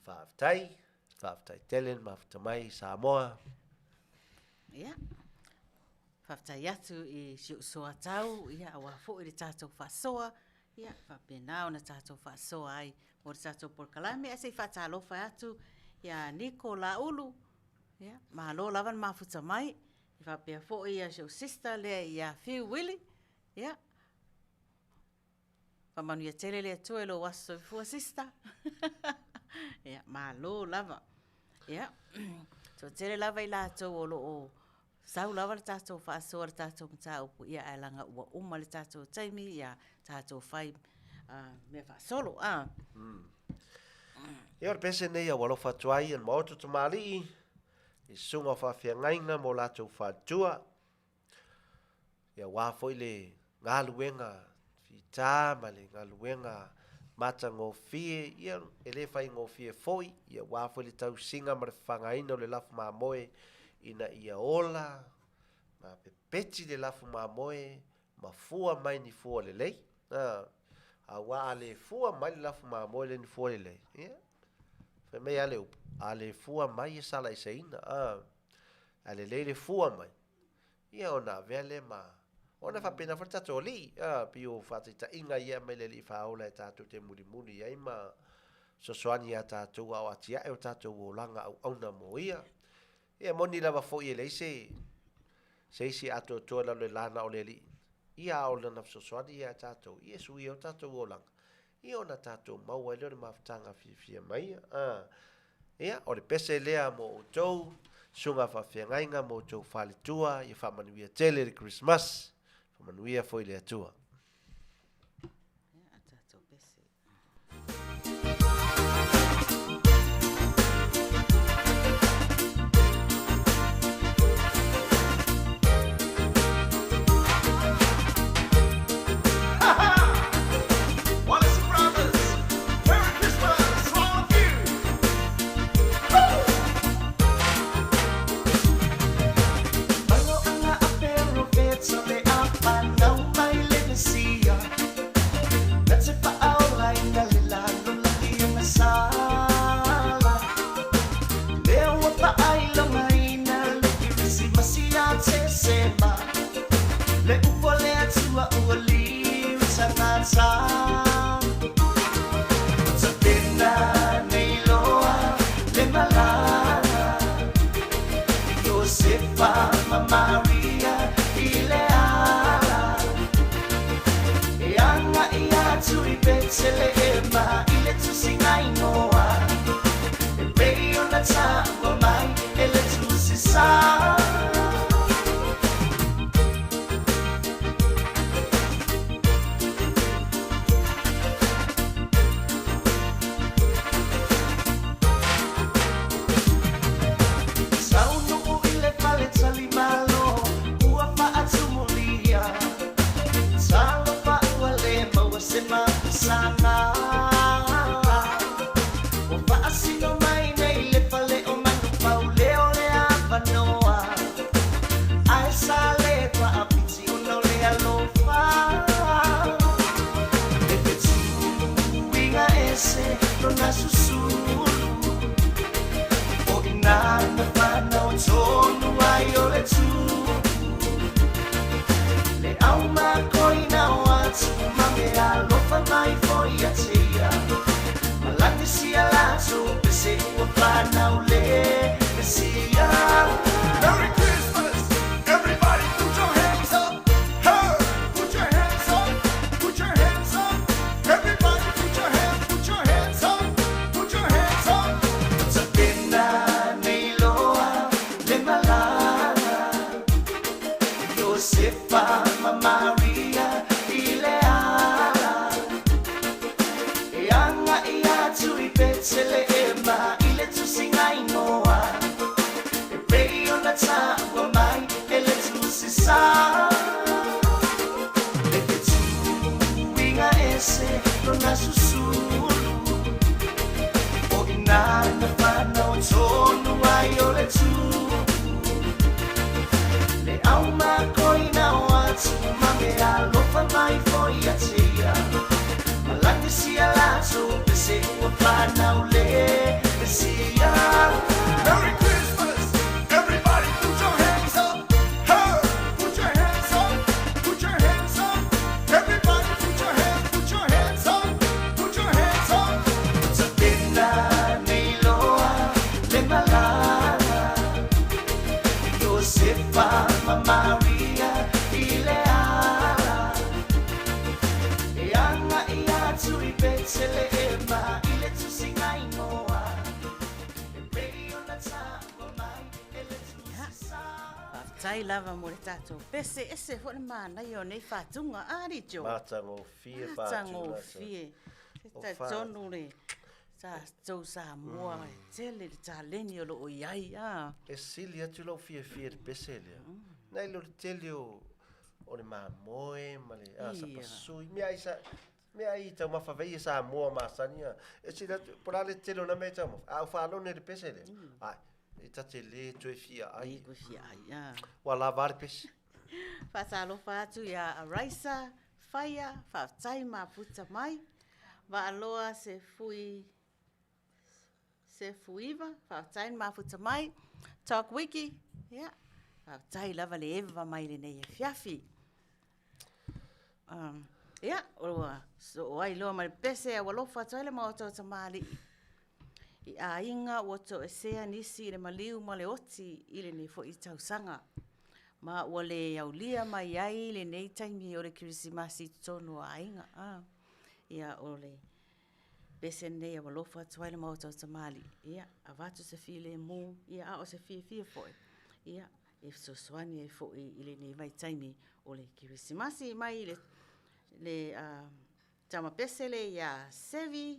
whaaftai telen mawhatamai Samoa ia whaftai atu i soa tau ia awa fo i le tātou whasoa ia whapenao na tātou whasoa ai mo le tātou porkalame a se whatalofa atu ia Niko la ulu ia mahalo lavan mawhatamai i whapea fo i a show sister le ia Fiu Willi ia Manuia tele le tu lo waso fu sister ia mahalo lava ia so tele lava i la to o sau lava le tātou whaasoa le tātou mtau ia alanga ua uma le tātou taimi ia tātou whai me whaasolo ia o pese nei a walo whatuai an Maota O Tamalii i sunga whawhiangainga mo lātou whatua ia wafo i le ngā luenga whita ma le ngā luenga mata ngō fie ia ele whai ngō fie foi ia wafo i le tau singa ma le whangaina o le lafu mā moe ina ia ola ma pepeti le lafu mā moe ma fua mai ni fua le lei a wa ale fua mai le lafu mā moe le ni fua le lei ia fe mei ale fua mai e sala i seina ale lei le fua mai ia ona vele ma ona fa pena fa tato li pio fa ta inga ia me le li fa ola tato te muri ia ma sosoani ya tato au atia e tato o langa au na mo ia moni lava fo ia le se ato to la le lana o le li ia o na sosoani ya tato ia su ia tato o langa ia ona tato mau ele le maftanga fia mai ia o le pese lea mo tou sunga fa fiangainga mo tou falitua ia fa manuia tele le Kerisimasi fa manuia foi le atua ia tātou pese Mama Maria Ileala Yanga Iatu Ipetselema Ile Tusingainoa Pray on the top of my Ele Tusisa Leke Tuinga Ese Lona Susulu O Inana Fano Tonu Ayole Tu Le Auma Koina Watu Mamea Lofa Mai Foi Atea Malanga Sia Lato Pese Wapana Ule Sia Merry Christmas! Everybody put your hands up! Hey! Put your hands up! Put your hands up! Everybody put your hands up! Put your hands up! Sabina Niloa Le Malala Josefa Mama Maria Ileala Yanga Iatu Ipetselema Ile Tusingainoa Pray on the top of my Ele Tusisa Tai lava mo le tatou pese ese fo le mana yo nei fatunga ari jo. Matango fie Tango whātuna. fie. O Ta whā. tonu le sa tau Samoa tele le ta leni o lo o iai a. E sili atu lau fie de peselia. Nei lo tele o le mamoe, ma le sa Ia. pasui. Mea i tau mawhawei sa moa masania. E sili atu, pora le tele o na mea tau maw. Au whālone le peselia. Ai, e ta te le tue fia Ai ai. ko fia ai a. Wala vare pese. Fatalo fatu ya Araisa, Faya, Faatautaia ma puta mai. Va aloa se fuiva, Faatautaia ma puta mai. Talk wiki, ya. Faatautaia lava le eva mai le nei Afiafi. Ya, so ai loa mai pese a walofa toile Maota O Tamalii. I a inga wato e sea nisi le maliu ma le oti ile ne fo i Tausaga. Ma ua le aulia mai ai le nei taimi o le Kerisimasi tonu a inga. Ia o le bese nei a walofa tuai le Maota O Tamalii. Ia, a vatu se fi le mu, ia a o se fi foi. Ia, e sosoani e fo i ile nei mai taimi o le Kerisimasi mai le tama pese le ia sevi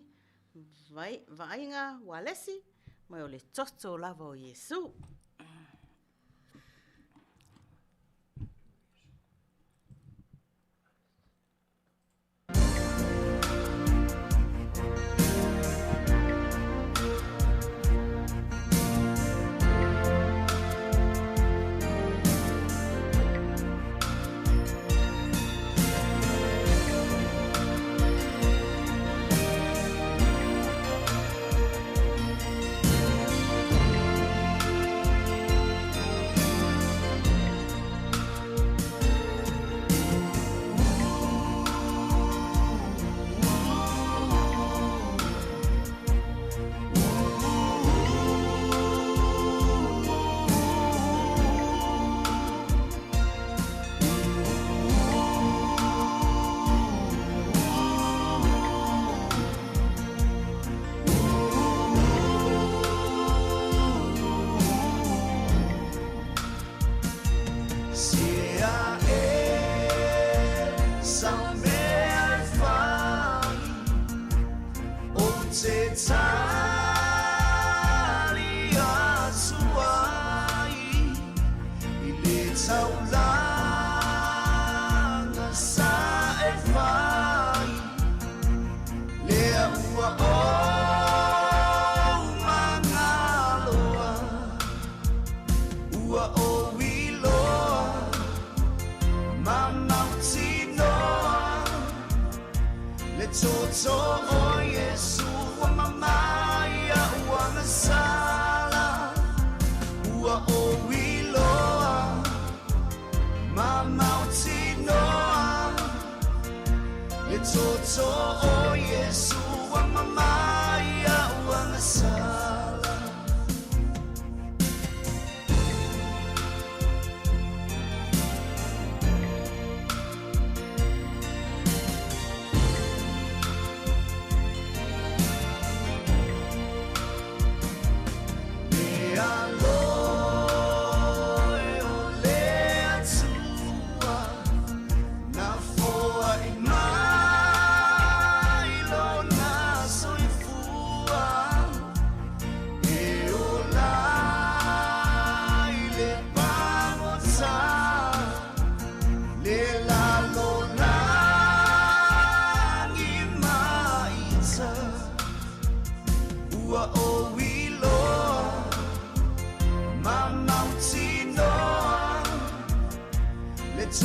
vainga walesi mai o le toto lava o Yesu.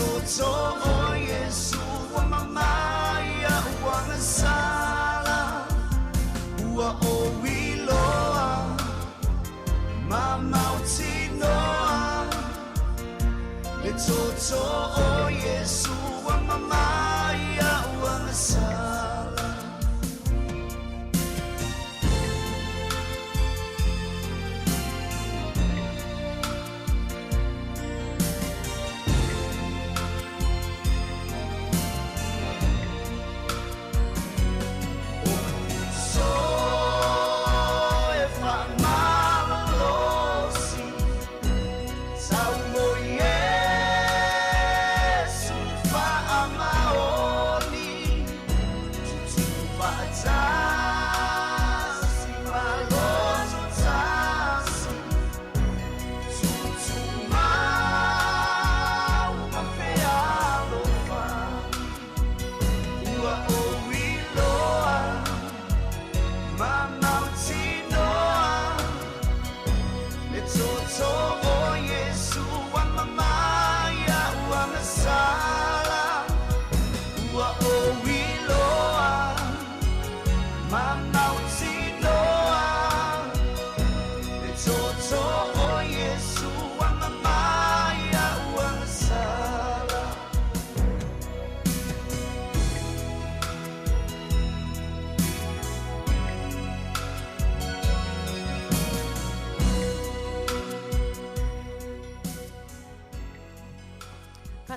toto o Yesu wa mamaya wa ngasala wa o wiloa mama utinoa le toto o Yesu wa mamaya wa ngasala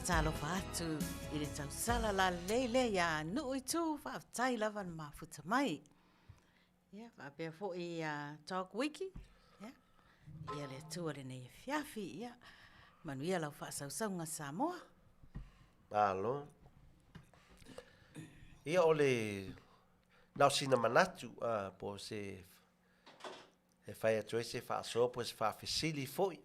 Talo fatu i le tausala la leile ya nui tu whaatai lava na mafuta mai. Ia, whapea fo i Talk Wiki. Ia le tua le nei Afiafi. Ia, Manuia lau whaasausau Samoa. Alo. Ia ole nau sina manatu po se whai atu se whaasoa po se whaafisili foi.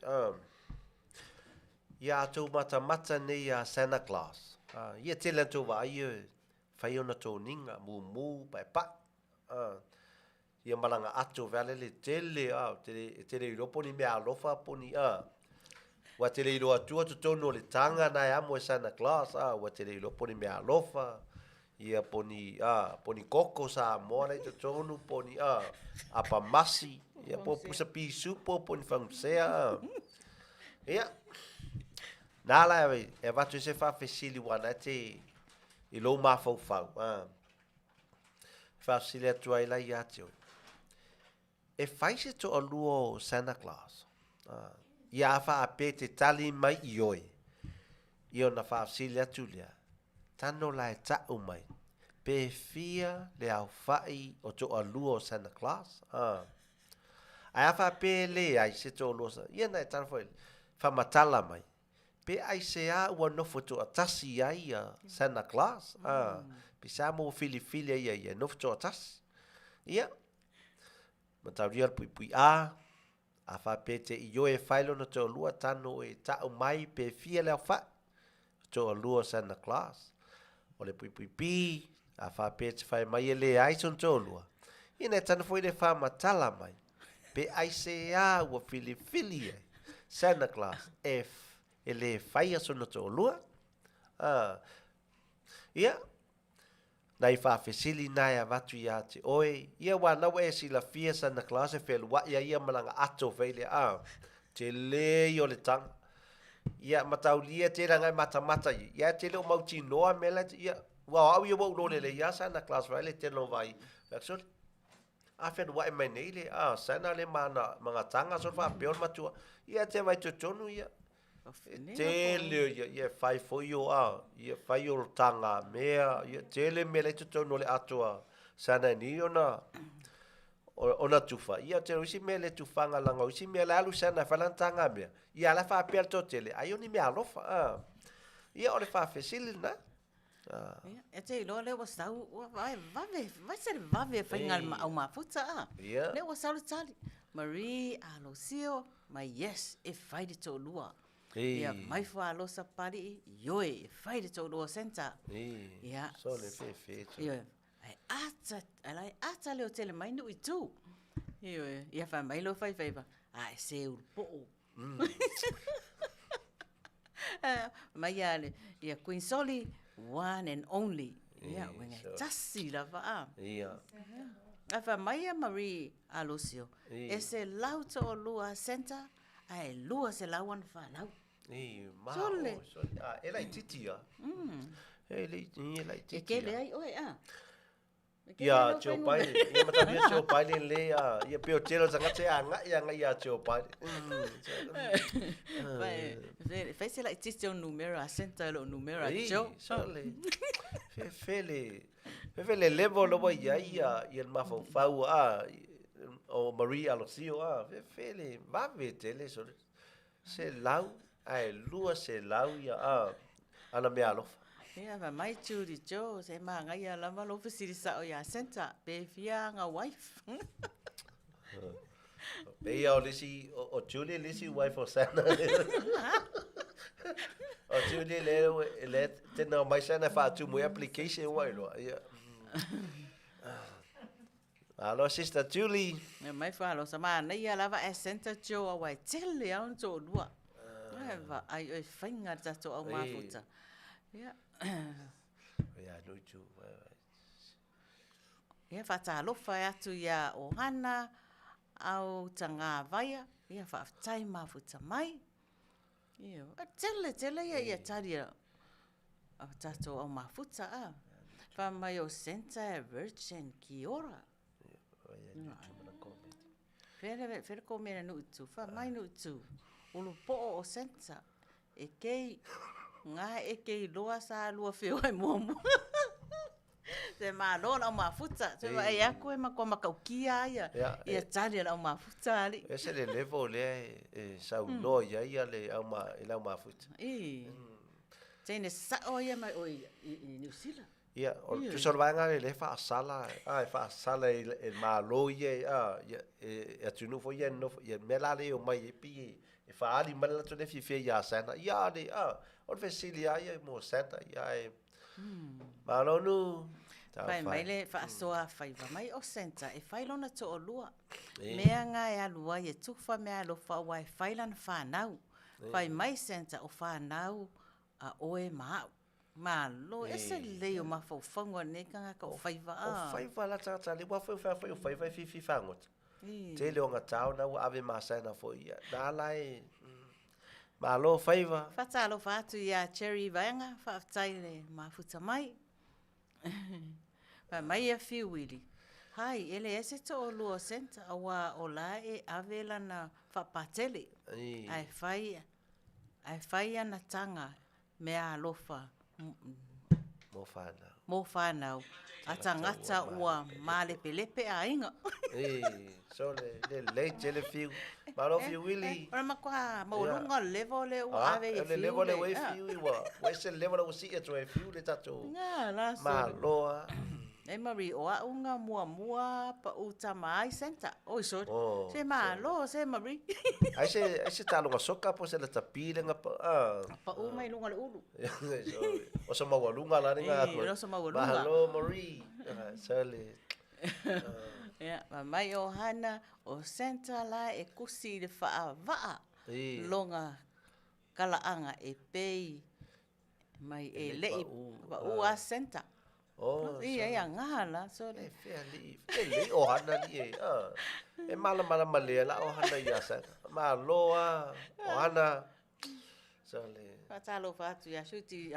Ia tau mata nei Santa Claus. Ia tele tau wa ia whai ona tau ninga mu pai pa. Ia malanga atu vale le tele tele iropo ni mea alofa poni wa tele iro atua tutono le tanga na ya mo Santa Claus wa tele iropo ni mea alofa. Ia poni koko sa mo na tutono poni apa masi ia po pusa pisu po poni famsea. Ia nala e vatu se fa fesili wana te I lo mafau fa sili atu ai lai atu e fai se to aluo Santa Claus ia fa ape te tali mai ioi io na fa sili atu lia tano la ta umai pe fia le au fai o to aluo Santa Claus ai fa pe le ai se to lo ia na tan foi fa matala mai pe ai se a ua no foto atasi ai Santa Claus pe sa mo fili ia no foto atasi ia Matautu pui a fa pe te io e failo no to lua tano e ta mai pe fia le fa to lua Santa Claus o le pui a fa pe te fai mai le ai son to lua ina tano foi le fa matala mai pe ai se a ua fili Santa Claus ele fai aso no to lua ia nai fa fesili nai avatu ia te oi ia wa na we si la fia Santa Claus e fel wa ia malanga ato vele te le yo le tang ia mataulia te ranga mata ia te lo mauti noa mela ia wa au ia wo lo le ia Santa Claus vele te lo vai actually a fel wa mai nei le sana le mana manga tanga so fa peor matua ia te vai to tonu ia tele ia fai fo yo ia fai yo tanga mea ia tele me le to no le atua sana ni ona tufa ia te usi me le tufanga langa usi me la lu sana falan tanga mea ia la fa per to tele ai oni me alofa ia ole fa fesili na e te lo le wasau vai ser vave fingal ma au mafuta le wasau tali Marie Alosio my yes e fai de to lua ia mai fa lo sapari yoe fai de to lua senta ia so le fe ia ai ata le hotel mai no itu ia fa mai lo fai va ai se un po Mai ia Queen Soli, one and only. Ia, wenga so- tasi lava a. Ia. Afa mai Marie Alosio. E se lau to o lua center, ai lua se lau an whanau. Ma. Sole. E lai titi a. E lai titi. E kele ai oe a. Ia tio pai. Ia mata ia tio pai le a. Ia peo telo sanga te anga ia tio pai. Fai se lai titi o numero a center lo numero a Ei, jo. sole. Fele level lo ia ia mafau a o Maria Alosio a. Fele va vetele so se lau ai lua se lau ia a ana me alofa. Ia va mai turi jo se ma ngai a lava lo fisiri sa o ia center pe fia nga wife. Be o lisi o Julie lisi wife o Sana. O Julie le tena mai sana fa tu mo application wai lo. Ia. Alo sister Julie. Me mai fa lo sama nei a lava e center jo a wai tele a on to lua. Va ai o finga ta to o ma futa. Ia. Ia no tu. Ia fa ta lo fa atu ia o hana au tanga vaia. Ia fa tai ma futa mai. Ia. Tele ia taria. A tato o ma futa a. Fa mai o center virgin ki ora. Fere ko mena no tu fa mai no tu. Ulu po o sensa e kei nga e kei loa sa lua feo ai momo. Se ma lona o mafuta, se va e ako e mako makaukia ia tali la o mafuta ali. Ese le level le sa no ia le au ma ela mafuta. Tene sa o ia mai o New Zealand. Ia, o tu solo vai ngare le fa sala el malo ia e tu no foi no ia melale o mai pi e fa ali mala tu le fi ia sana ia de o fesilia ia mo santa ia malo nu Fai mai le fa soa fai va mai o senta e fai lona to o lua. Mea nga e alua e tufa mea lo fa wai fai lan fa nau. Fai mai senta o fa nau a oe mau. Ma lo ese leo ma fo fango ne kanga ka fai va a. O fai va la tata le wa fai fi fangot. Te le nga tau na ave ma sana fo ia. Da lai ma lo fai va. Fa ta lo fa tu ia cherry vanga fa tai le ma futa mai. Pa mai a fiu wili. Hai, ele ese to o lua senta awa o la e avela na fa patele. Ai fai ana tanga mea alofa. Mo whanau. A tangata ua malepe a inga. So le tele fiu. Malo fiu wili. Ora makua maulunga level le ua ave e fiu. Le level le we fiu iwa. We se level o si e to e fiu le tato. Nga, la so. Maloa. E mari o a unga mua pa utamai senta. Oi so. Se malo, se mari. Ai se talo soka po se la tapile nga pa. Pa uma ilunga le ulu. O sa mawalunga la nga. O sa mawalunga. Mahalo Marie. Sale. Ya, mai o hana o senta la e kusi le faa longa kalaanga e pei mai e lei pa ua senta. Ia ngala so le fairly o hana ni e mala male la o hana ia sa maloa o hana so le fatalo fatu ya shuti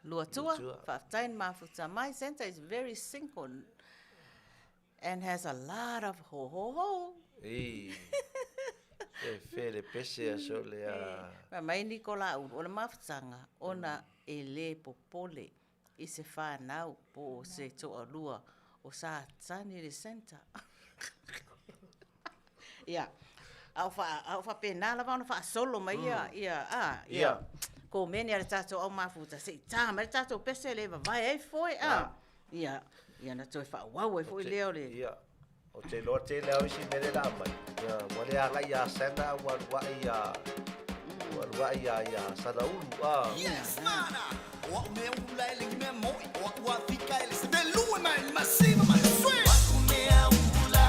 luatua fa tain mafuta my center is very simple and has a lot of ho fele pese so le mai Nicola o mafutanga ona ele popole i se whanau po se toa lua o sa tani le senta. Ia. Au fa pena la vana fa solo mai ia. Ko meni ala tato au mafuta se tama ala tato pese le vai ai foi Ia. Ia na toi fa wau ai foi leo le. Ia. O te leo si mele la mai. Ia, wale anga ia senda wa ia sana ulu. Yes, mana! Wa me ula ele me moi, wa fica ele se de lua mais massiva mais sweet. Wa me ula.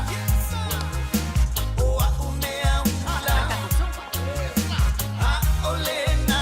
O wa me ula. Ole na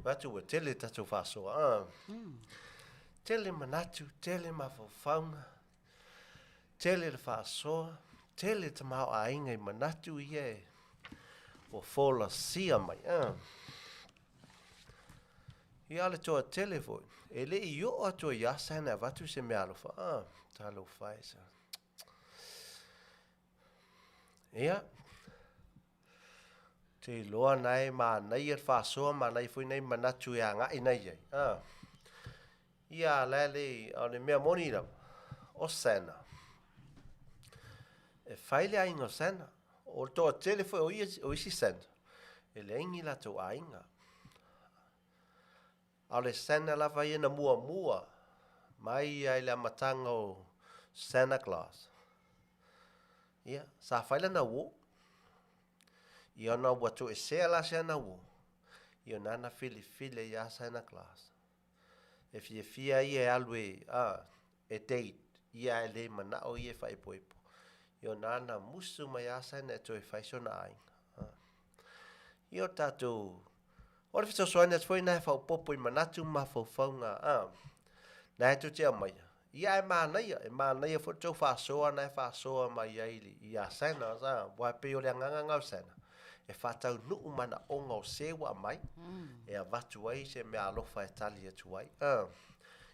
Watu wa tele tatu whasoa. Tele manatu, tele mawhawhaunga. Tele le whasoa. Tele te Maoaiga I manatu ia o fola sia mai. Ia le toa tele foi. E le I o atua ia sana watu se mea alofa. Talo whai sa. Ia. Te loa nai ma nei e whasoa ma nei foi nei manatu ia ngai nei ai. Ia lele o le mea moni rau. O sana. E whaile ainga o sana. O toa tele foi o isi sana. E le ingi la tau ainga. Au le sana lava ia na mua mua. Mai ai le matanga o Santa Claus. Ia, sa whaile na wo. Ia na watu e sea la sea na wo. Ia nana fili ia Santa Claus. E fia ia e alwe, e date. Ia e le manao ia whai poipo. Ia nana musu mai a sana e toi whaiso na ainga. Ia tatu. Ora fito soana foi na fa popo I manatu ma fo faunga na tu te mai ia e mana fo to fa so na fa so mai ai ia sana sa wa pe o le nganga sana e fa tau nu mana onga se wa mai e a vatu ai se me alofa Italia tu ai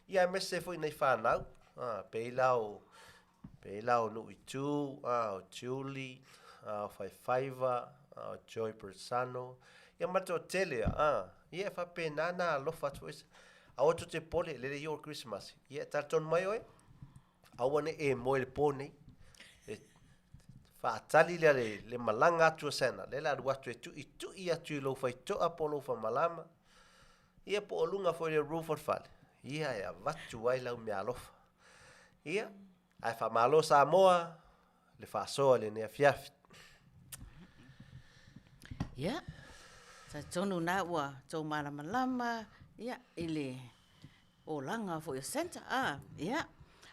ia me se foi nei fa nau pe lao nu itu Julie Faiva Joy Persano ia mato tele ia fa penana alofa tu Awa tu te pole le yo Kerisimasi. Ia tarton mai oi. Awa ne e mo le pone. Fa tali le malanga tu sana. Le la watu tu ia tu lo fai to apolo fa malama. Ia po olunga foi le roof of fale. Ia ia watu ai lau me alofa. Ia ai fa malo Samoa le fa so le ne Afiafi. Ia. Sa tonu na wa to malama. Ia, ele o langa fo yo senta. Ia.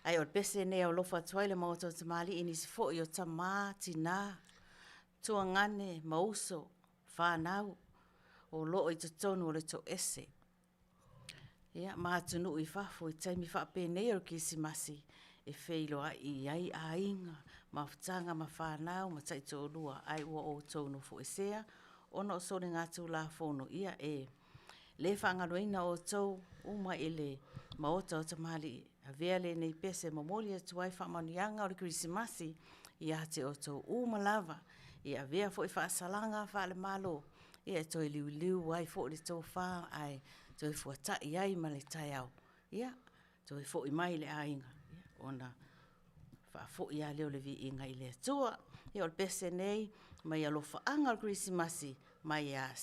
Ai o pese ne o lofa tuai le Maota O Tamalii ini se fo yo tama tina. Tuangane mauso whanau o loo I tonu o le to ese. Ia, mahatunu I fafo I taimi whape ne o Kerisimasi e feilo ai ainga mawhtanga ma whanau ma taito lua ai ua o tonu fo esea. Ona o sone ngatu la fono ia le whangaroina o tau uma ele Maota O Tamalii avea le nei pese mamoli atuai whamanianga o le Kerisimasi ia te o tau uma lava ia avea fo I whaasalanga whaale malo ia to I liu ai fo le tau wha ai to I fuatai ai ma le tai au ia to I fo I mai le ainga ona wha fo ia leo le vi inga I le atua ia o le pese nei mai alofa anga o Kerisimasi mai a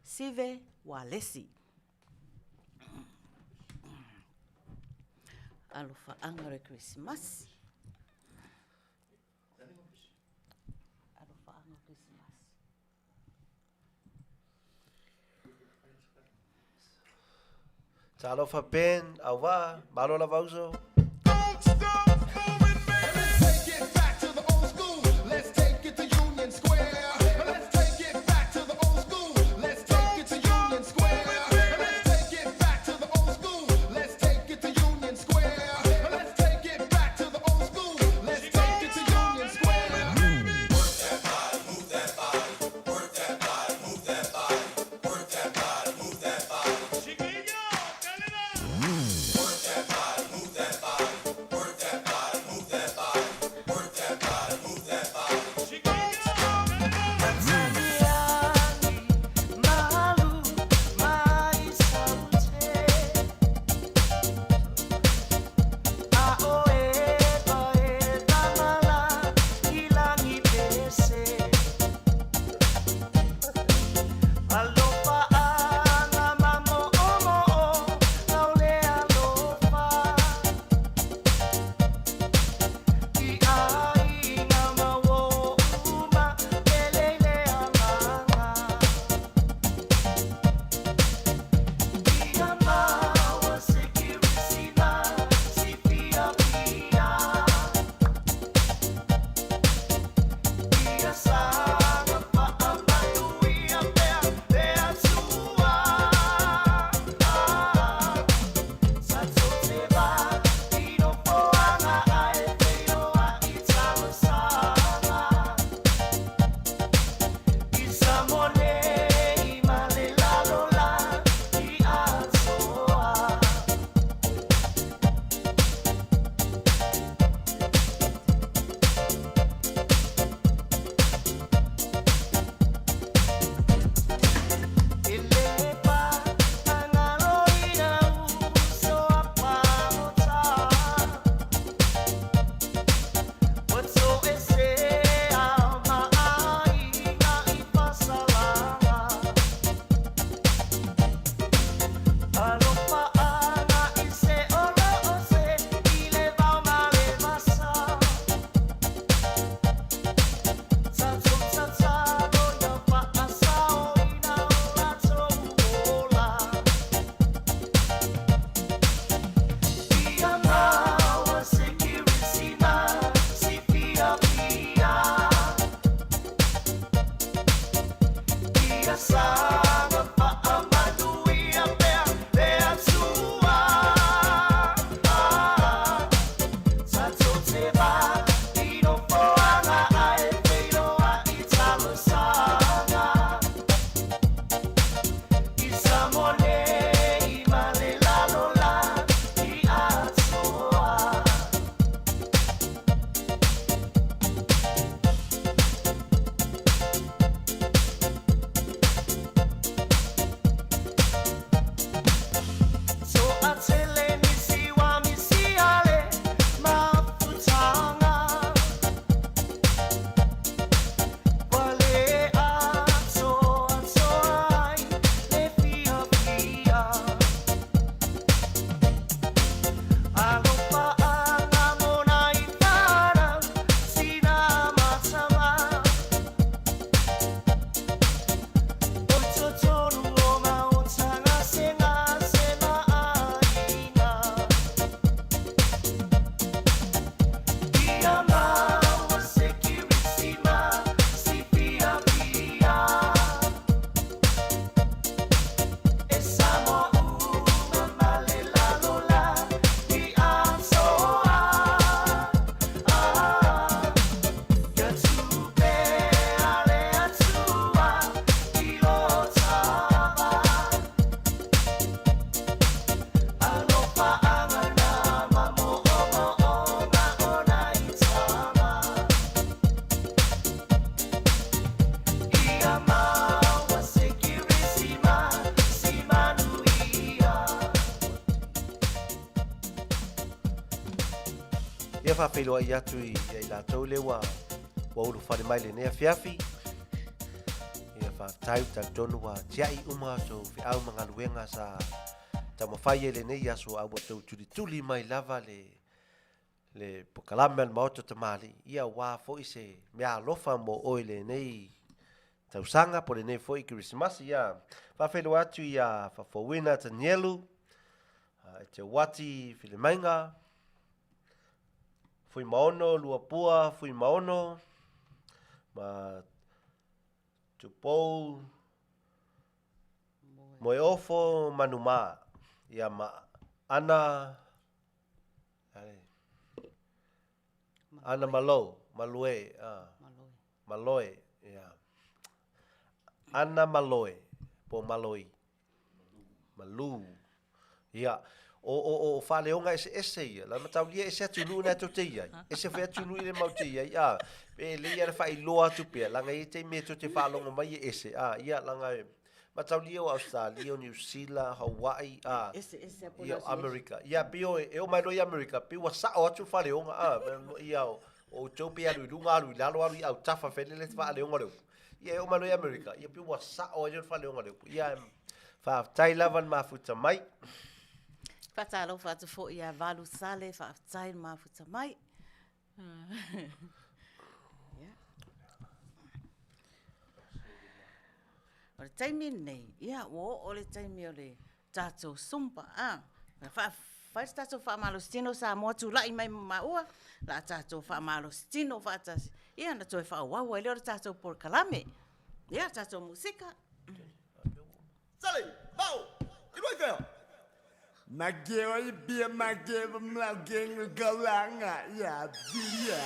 sive wa lesi. Alofa anga o Kerisimasi. Alofa anga o Kerisimasi. Talofa pen, Auvaa, malo la vauso. Don't stop moving, baby. Let's take it back to the old school. Let's take it to Union Square. Let's take it back to the old school. Let's take it to Union Square. Let's take it back to the old school. Let's take it to Union Square. Let's take it back to the old school. Let's take it to Union Square. Work that body, move that body. Work that body, move that body. Work that body, move that body. Work that body, move that body. ia whawhiloa atu i la tau lewa wa ulu whare mai le nea Afiafi. Ia whawtau tau tonu wa tiai uma so fi au mga luenga sa tamawhai le nei aso au tau tuli mai lava le pokalame al Maota O Tamalii. Ia wā foi se mea alofa mo oi le nei Tausaga po le nei foi Kerisimasi. Ia whawhiloa atu ia whawhawina ta nielu te wati Filemainga. Fui maono, luapua, fui maono, ma tupou, moe ofo, manuma, ia ma ana malo, malue, maloe, ia, ana maloe, po maloi, malu, ia, o whaleonga ese ia, la mataulia ese atulu na tote ia, ese whea atulu ile maute ia, pe le ia wha iloa tupea, langa i te me to te whalonga mai ese, ia langa mataulia o Australia, o New Zealand, Hawaii, ia America, ia pio e o mai roi America, pio wa sao atu whaleonga, ia o tope alu lunga alu lalo alu au tafa whele le whaleonga leu, ia o mai roi America, ia pio wa sao atu whaleonga leu, ia whaatai lavan mafuta mai, Whatalo whatu fo ia valu sale, whaatai mafuta mai. O le taimi nei, ia o le taimi o le tātou sumpa. Whai tātou whaamalo stino sa moa tūlai mai maua, la tātou whaamalo stino whaatasi. Ia na toi whaawau, ele o le tātou por kalame. Ia tātou musika. Sally, Bo, you right there? Mageo i bia mageo mlageng galanga ya dia.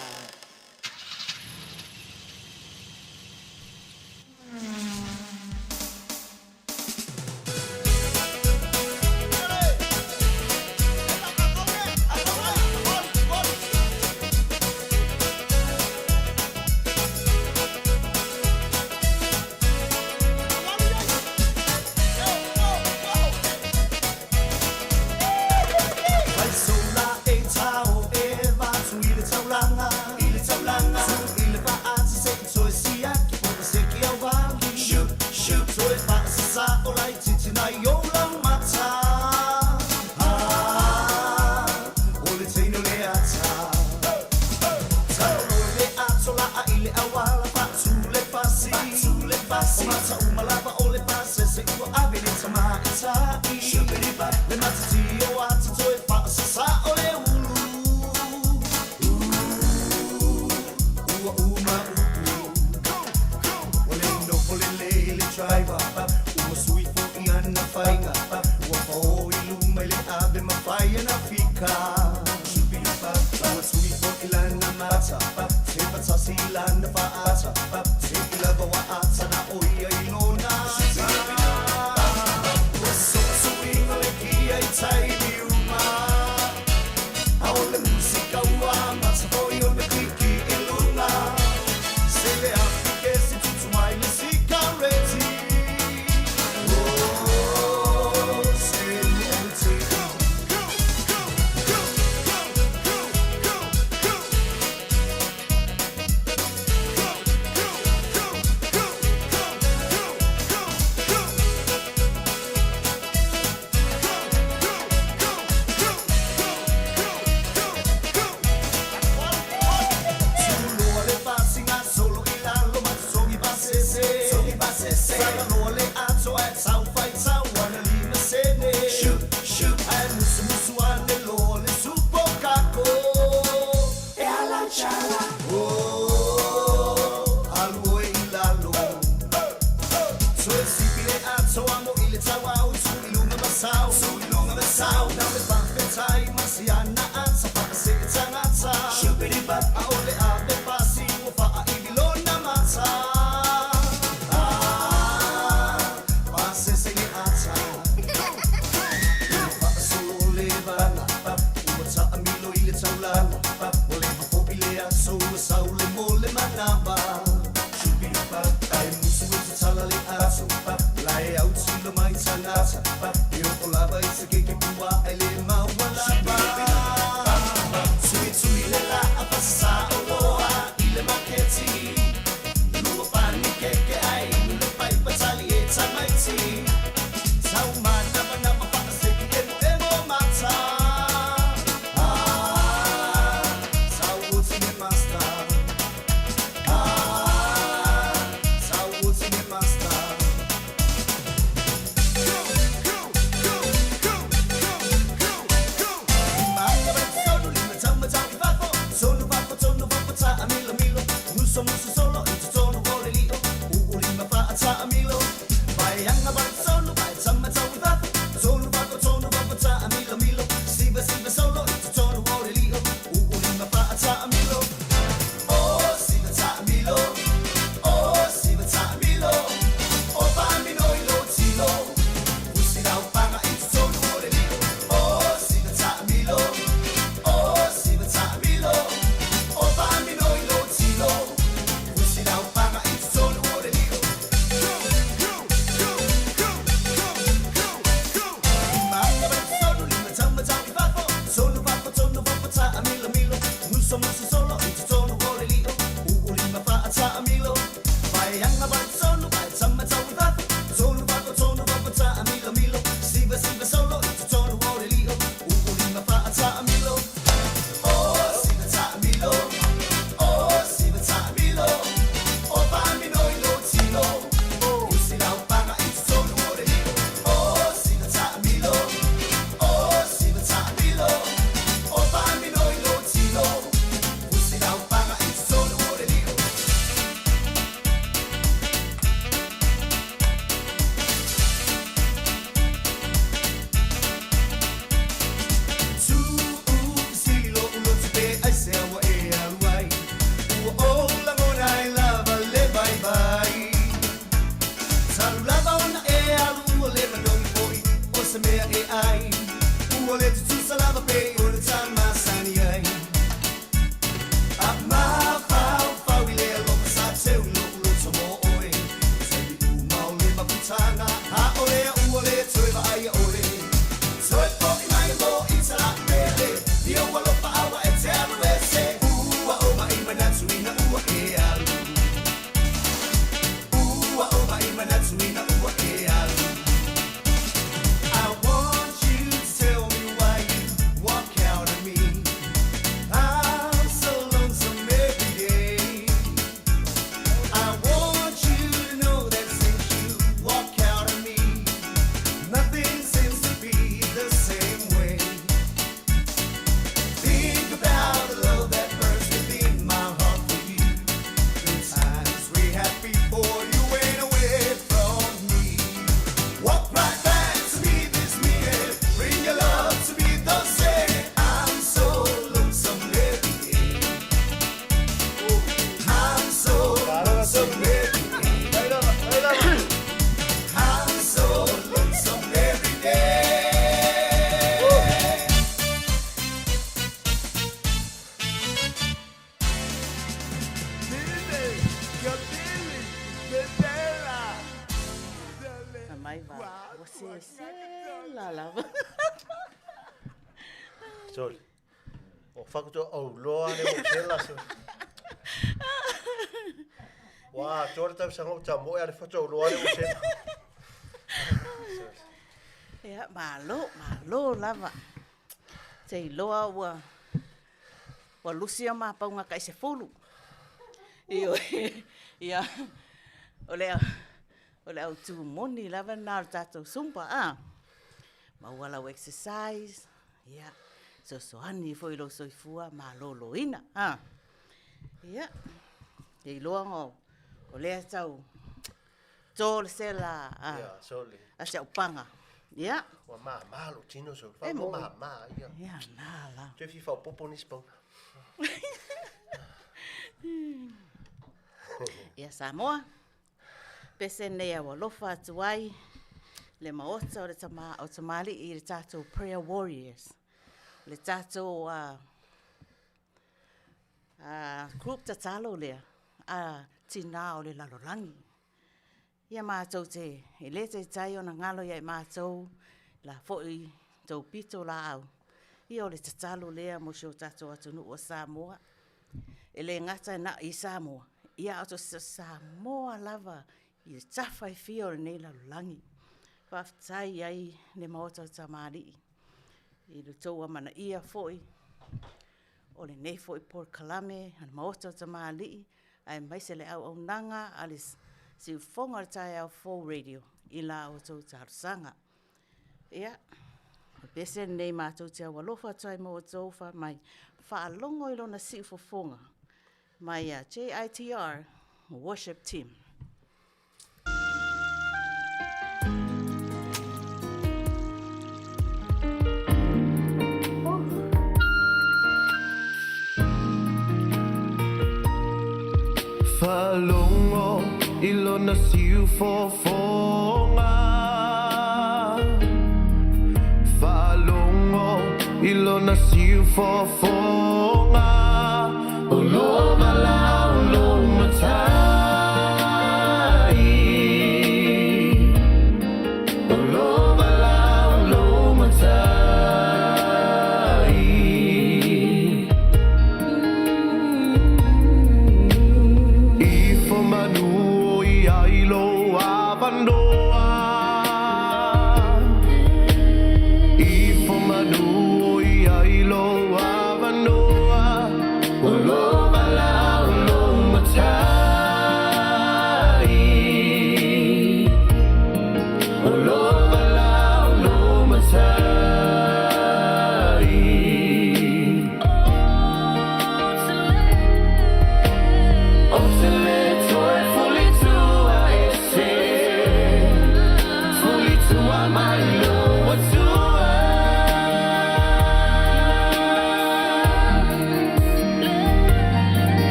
la lava. Sorry. O whakuto au loa le o sela so. Wa, tōre tau sanga o Samoa le whato au loa le o sela. Ia, malo lava. Te loa wa lusia ma paunga kai se fulu. Ia, ole au tu moni lava na tato sumpa ma wala o exercise. Ia, so ani foi lo soifua ma loloina. Ia, e loa ngo ole tau tol sela Ia, soli. asa upanga. Ia. Wa ma lo tino so. Fa mo ma ia. Ia nala. Te fi fa popo ni spong. Ia Samoa. Pese nei wa lofa atu ai. Le Maota O Tamalii I le tātou prayer warriors. Le tātou group tatalo lea. Tina o le lalolangi. Ia mātou te, e le te tai o na ngalo ia I mātou, la foi tau pito la au. Ia o le tatalo lea mo sio tātou atunu o Samoa. E le ngata na I Samoa. Ia ato Samoa lava, I tawhai fia o le nei lalolangi. Faatautaia ai le Maota O Tamalii. I le tau mana ia foi. O le nei foi por kalame, le Maota O Tamalii. Ai mai se le au nanga, ale si fonga le tai au full radio. I la o tau Tausaga. Ia. Pese nei mātou te awalofa tai mo o tauwha mai. Whaalongo I lona si fonga. Mai JITR worship team. Whalongo I lona siu fofonga. Whalongo I lona siu fofonga. O loa malau lo matai. O loa malau lo matai. Ifo manu I ailo avanoa. Ifo manu I ailo avanoa.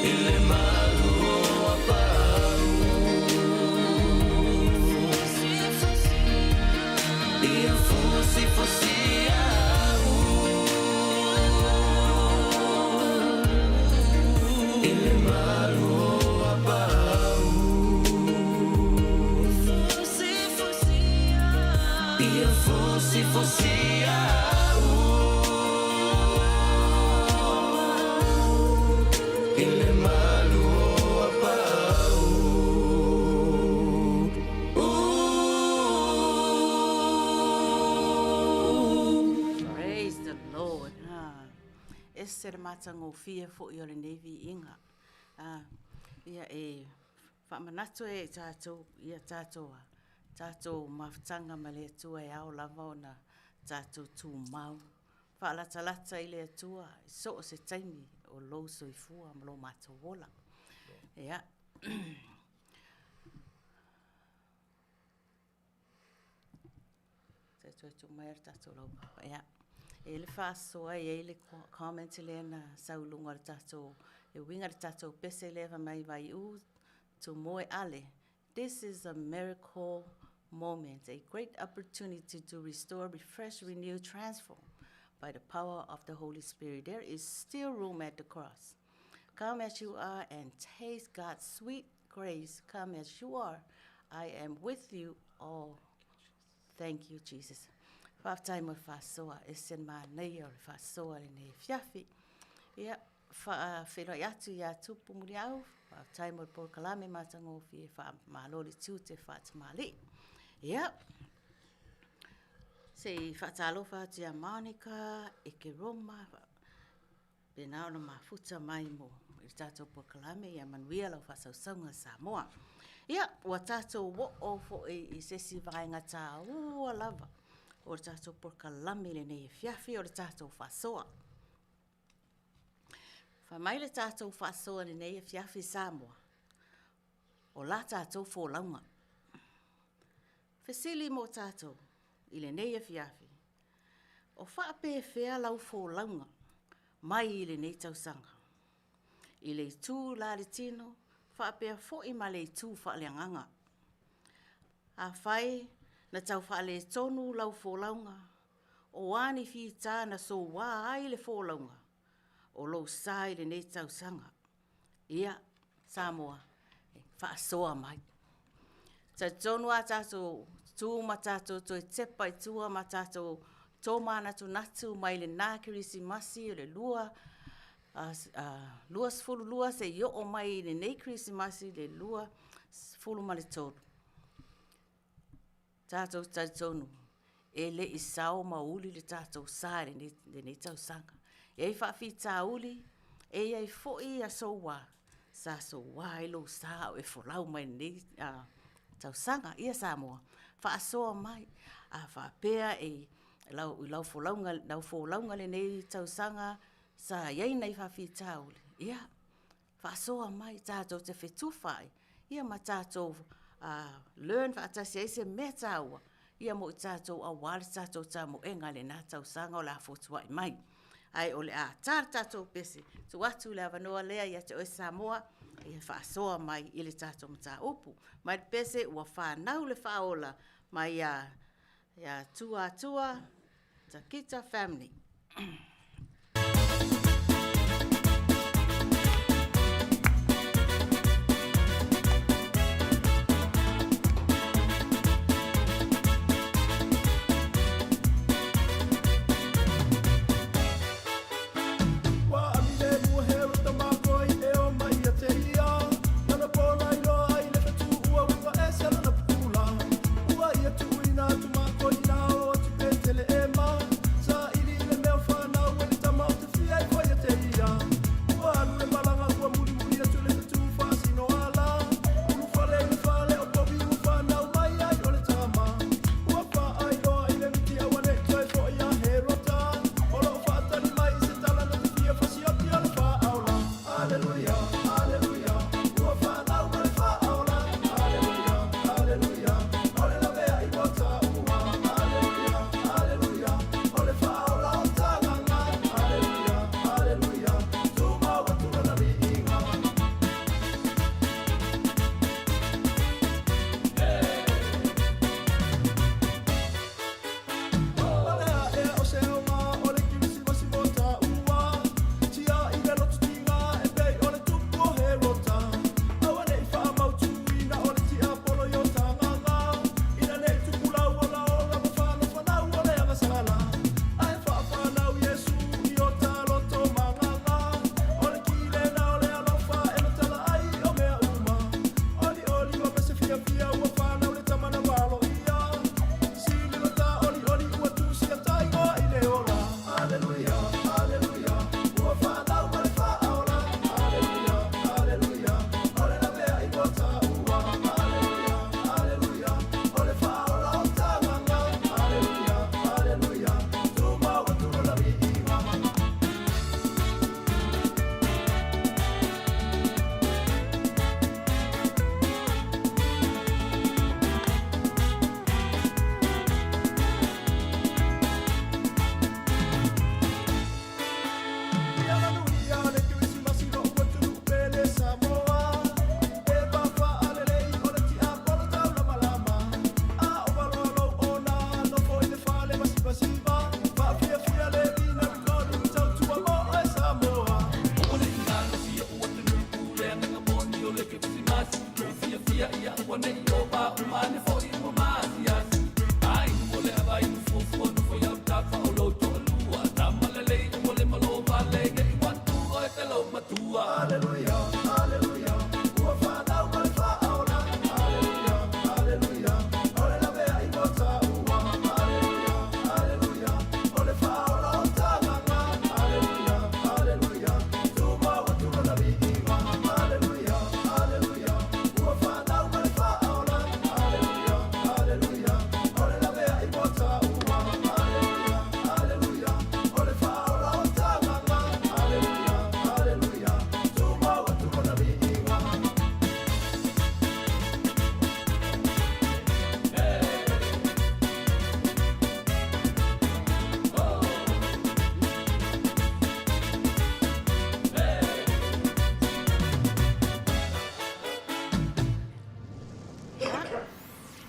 Ile malu o apau. Ia fusi fusi au. Ile malu o apau. Ia fusi fusi au. Ile malu o apau. Praise the Lord. E sere matango fia fo i ole nevi inga. Ia e whamanatu e tātou, ia tātou tātou mawhtanga ma le atua e ao lava o na tātou tū mau. Whaalatalata i le atua, so o se taimi o lou soifua ma lo mātou wola. Ia. Tātou e tū mai ar tātou lau. Ia. E le whaasoa e le comment le na saulunga le tātou, e winga le tātou pese lewa mai vai u, to moe ale. This is a miracle moment, a great opportunity to restore, refresh, renew, transform by the power of the Holy Spirit. There is still room at the cross. Come as you are and taste God's sweet grace. Come as you are. I am with you all. Thank you, Jesus. Whaftai mo whasoa, e sen mā nei o le whasoa le nei Afiafi. Ia, whenoi atu ia tupu muri au, whaftai mo le pōkalame mātango fi e whamāloli tū te Faatamalii. Ia, se whaatalofa atu ia Monica, e ke Roma, pena ona mafuta mai mo, i tātou pōkalame ia Manuia lau whasausaunga Samoa. Ia, ua tātou wo o fo i sesi vaenga tā ua lava. O le tātou pōkalame le nei Afiafi o le tātou whasoa. Whamai le tātou whasoa le nei Afiafi Samoa. O la tātou whōlaunga. Fesili mo tātou i le nei Afiafi. O whaape whea lau whōlaunga mai i le nei Tausaga. I le tū la le tino, whaape fo i ma le tū whaaleanganga. A whai na tau whaale tonu lau whōlaunga, o wāni whi tā na so wā ai le whōlaunga, o lau sāi le nei Tausaga. Ia, Samoa, whaasoa mai. Ta tonu a tātou tū ma tātou toi tepa i tua ma tātou tō mana tu natu mai le nā Kerisimasi o le lua, lua sfulu lua se yo o mai le nei Kerisimasi le lua sfulu ma le tōru. Tātou tautonu, e le i sao mauli le tātou sāre le nei Tausaga. E i whaafi tā uli, e ai fo'i a soua, sa soua e lo sā o e wholau mai nei Tausaga, ia Samoa. Whaasoa mai, a whaapea e lau wholaunga le nei Tausaga, sa iei nei whaafi tā uli. Ia, whaasoa mai, tātou te whetufai, ia ma tātou learn whaatasi eise me tāua. Ia mo i tātou a wale tātou tā mo enga le nā Tausaga o la fotua i mai. Ai o le a tār tātou pese. Tu atu le avanoa lea ia te oe Samoa, ia whaasoa mai i le tātou mta upu. Mai pese ua whanau le whaola mai ia tua Takita family.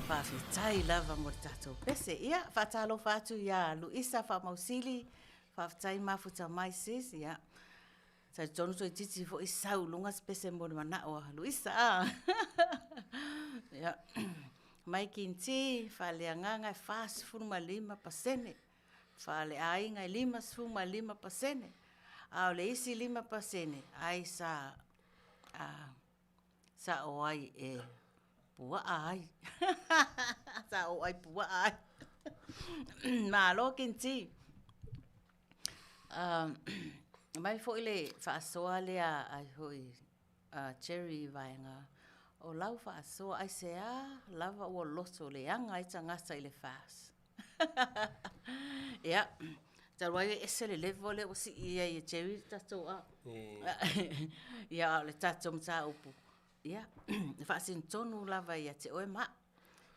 Whawhitai lava mo tātou pese. Ia, whatalo whātu ia Luisa whamausili, whawhitai mafuta mai sis, ia. Sai tonu toi titi fo i sau lungas pese mo ni mana o Luisa. Ia, mai kinti, whaleanganga e whas furuma 5%. Whale ainga e 5.5%. Au le isi 5%. Ai sa o ai e pua ai. Sa o ai pua ai. Malo kinti. Mai fo ile whaasoa lea ai hoi cherry vaenga. O lau whaasoa ai sea lava ua loto le anga i tangata ile fast. Ia. Tarwai ese le levo le wasi ia i cherry tatou a. Ia le tatou mta upu. Ia, whaasin tonu lava ia te oe maa.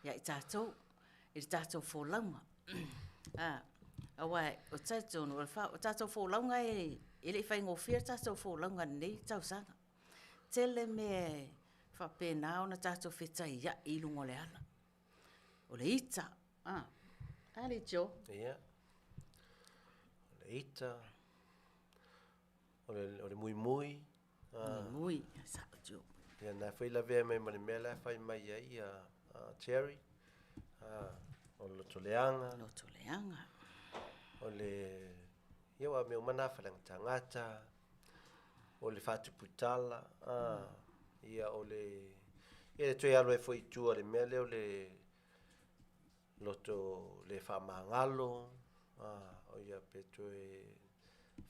Ia i tātou whōlaunga. Awai, o tātou, o tātou whōlaunga e le whai ngōwhia tātou whōlaunga nei Tausaga. Tele me whapena o na tātou whetai ia i lungo le ala. O le ita. Ali jo. Ia. O le ita. O le mui mui. Mui, sa jo. Ia nā whai la vea mai mani mea whai mai ai cherry. O loto leanga. Loto leanga. O le... Ia wa mea mana whalang tangata. O le whatu putala. Ia o le... Ia le toi alo e whai tua le mea leo le... Loto le whamangalo. O ia pe toi...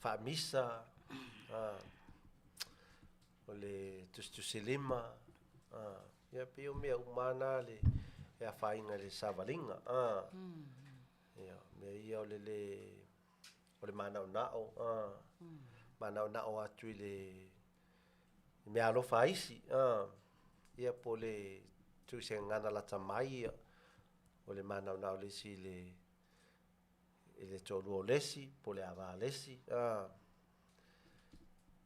Whamisa. O le tusilima. Ia pe o mea umana le... Ia whainga le savalinga. Ia, mea ia o le manao nao. Manao nao atu i le... Mea alofa isi. Ia po le... Tu se ngana la tamai. O le manao nao lesi le... Le tolu o lesi. Po le Auvaa lesi.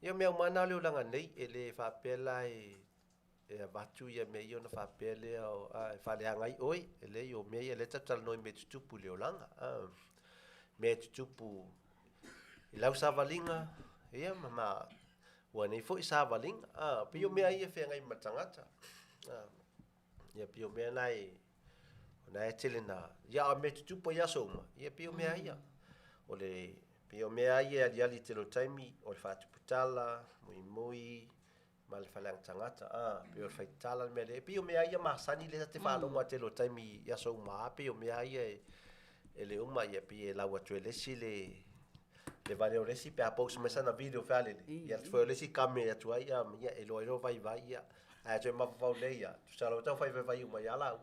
Ia mea umana le ulanga nei. E le whapela e... E watu ia mea i ona whapele o... E whaleangai oi. E le i o mea ia le tatala noi me tutupu le olanga. Me tutupu... I lau savalinga. Ia ma... Ua nei fo i savalinga. Pio mea ia whengai matangata. Ia pio mea nai... Ona e tele na... Ia a me tutupu ia soma. Ia pio mea ia. O le... Pio mea ia ali telo taimi. O le whatu putala. Mui mui... Ma le whalang tangata. Pio le whaitala mea le... Pio mea ia masani le te whalonga telo taimi ia soma. Pio mea ia e le uma ia pi e lau atu e lesi le... Le vale o lesi pe a post mesa na video whale le. Ia te whao lesi kame atu ai ia e loero vai vai ia. Ai atu e mawhau le ia. Tu salo tau whai vai uma ia lau.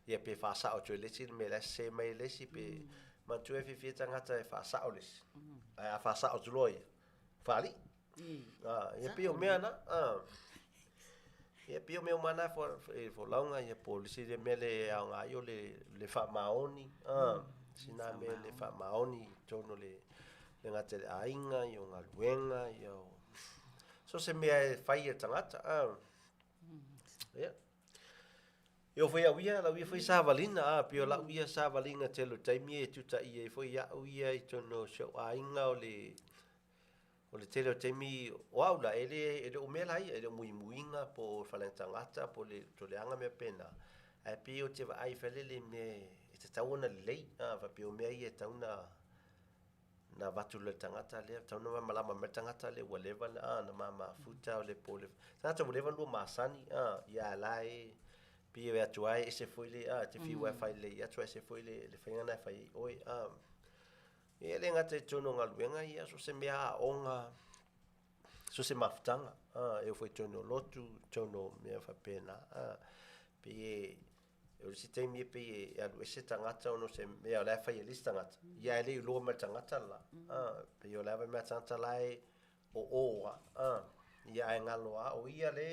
Ia pe whasa o tu e lesi me le se mai lesi pe... Ma tu e whiwhia tangata e whasa o lesi. Ai a whasa o tu loi. Whali? Ia pio mea na. Ia pio mea mana fo launga ia po lesi le mele au ngai o le wha maoni. Sina me le wha maoni tono le ngate le ainga, i o ngā luenga, i o... So se mea e whai e tangata. Ia. Io foi awia, la wia foi savalina, pio la wia savalina telo taimi e tuta i e foi ia wia i tono show ainga o le telo taimi o aula, ele o mela ia, ele mui muinga po whalentangata, po le toleanga mea pena. E pio te wa ai whalele me, e te tauna lei, wa pio mea i e tauna na watu le tangata le tauna malama me tangata le whatever na mama futa le pole tangata whatever lu masani ya lai pia ya tuai se foi le te fi wifi le ya tuai se foi le fenga na fai oi e le ngate tono ngaluenga ia so se mea onga so se maftanga e foi tono lotu tono me fa pena pe o si te mi pe ya lo se tangata ono se me la fa ye lista ngata ya le lo me tangata la pe yo la me tangata lai o ya ngaloa o ia le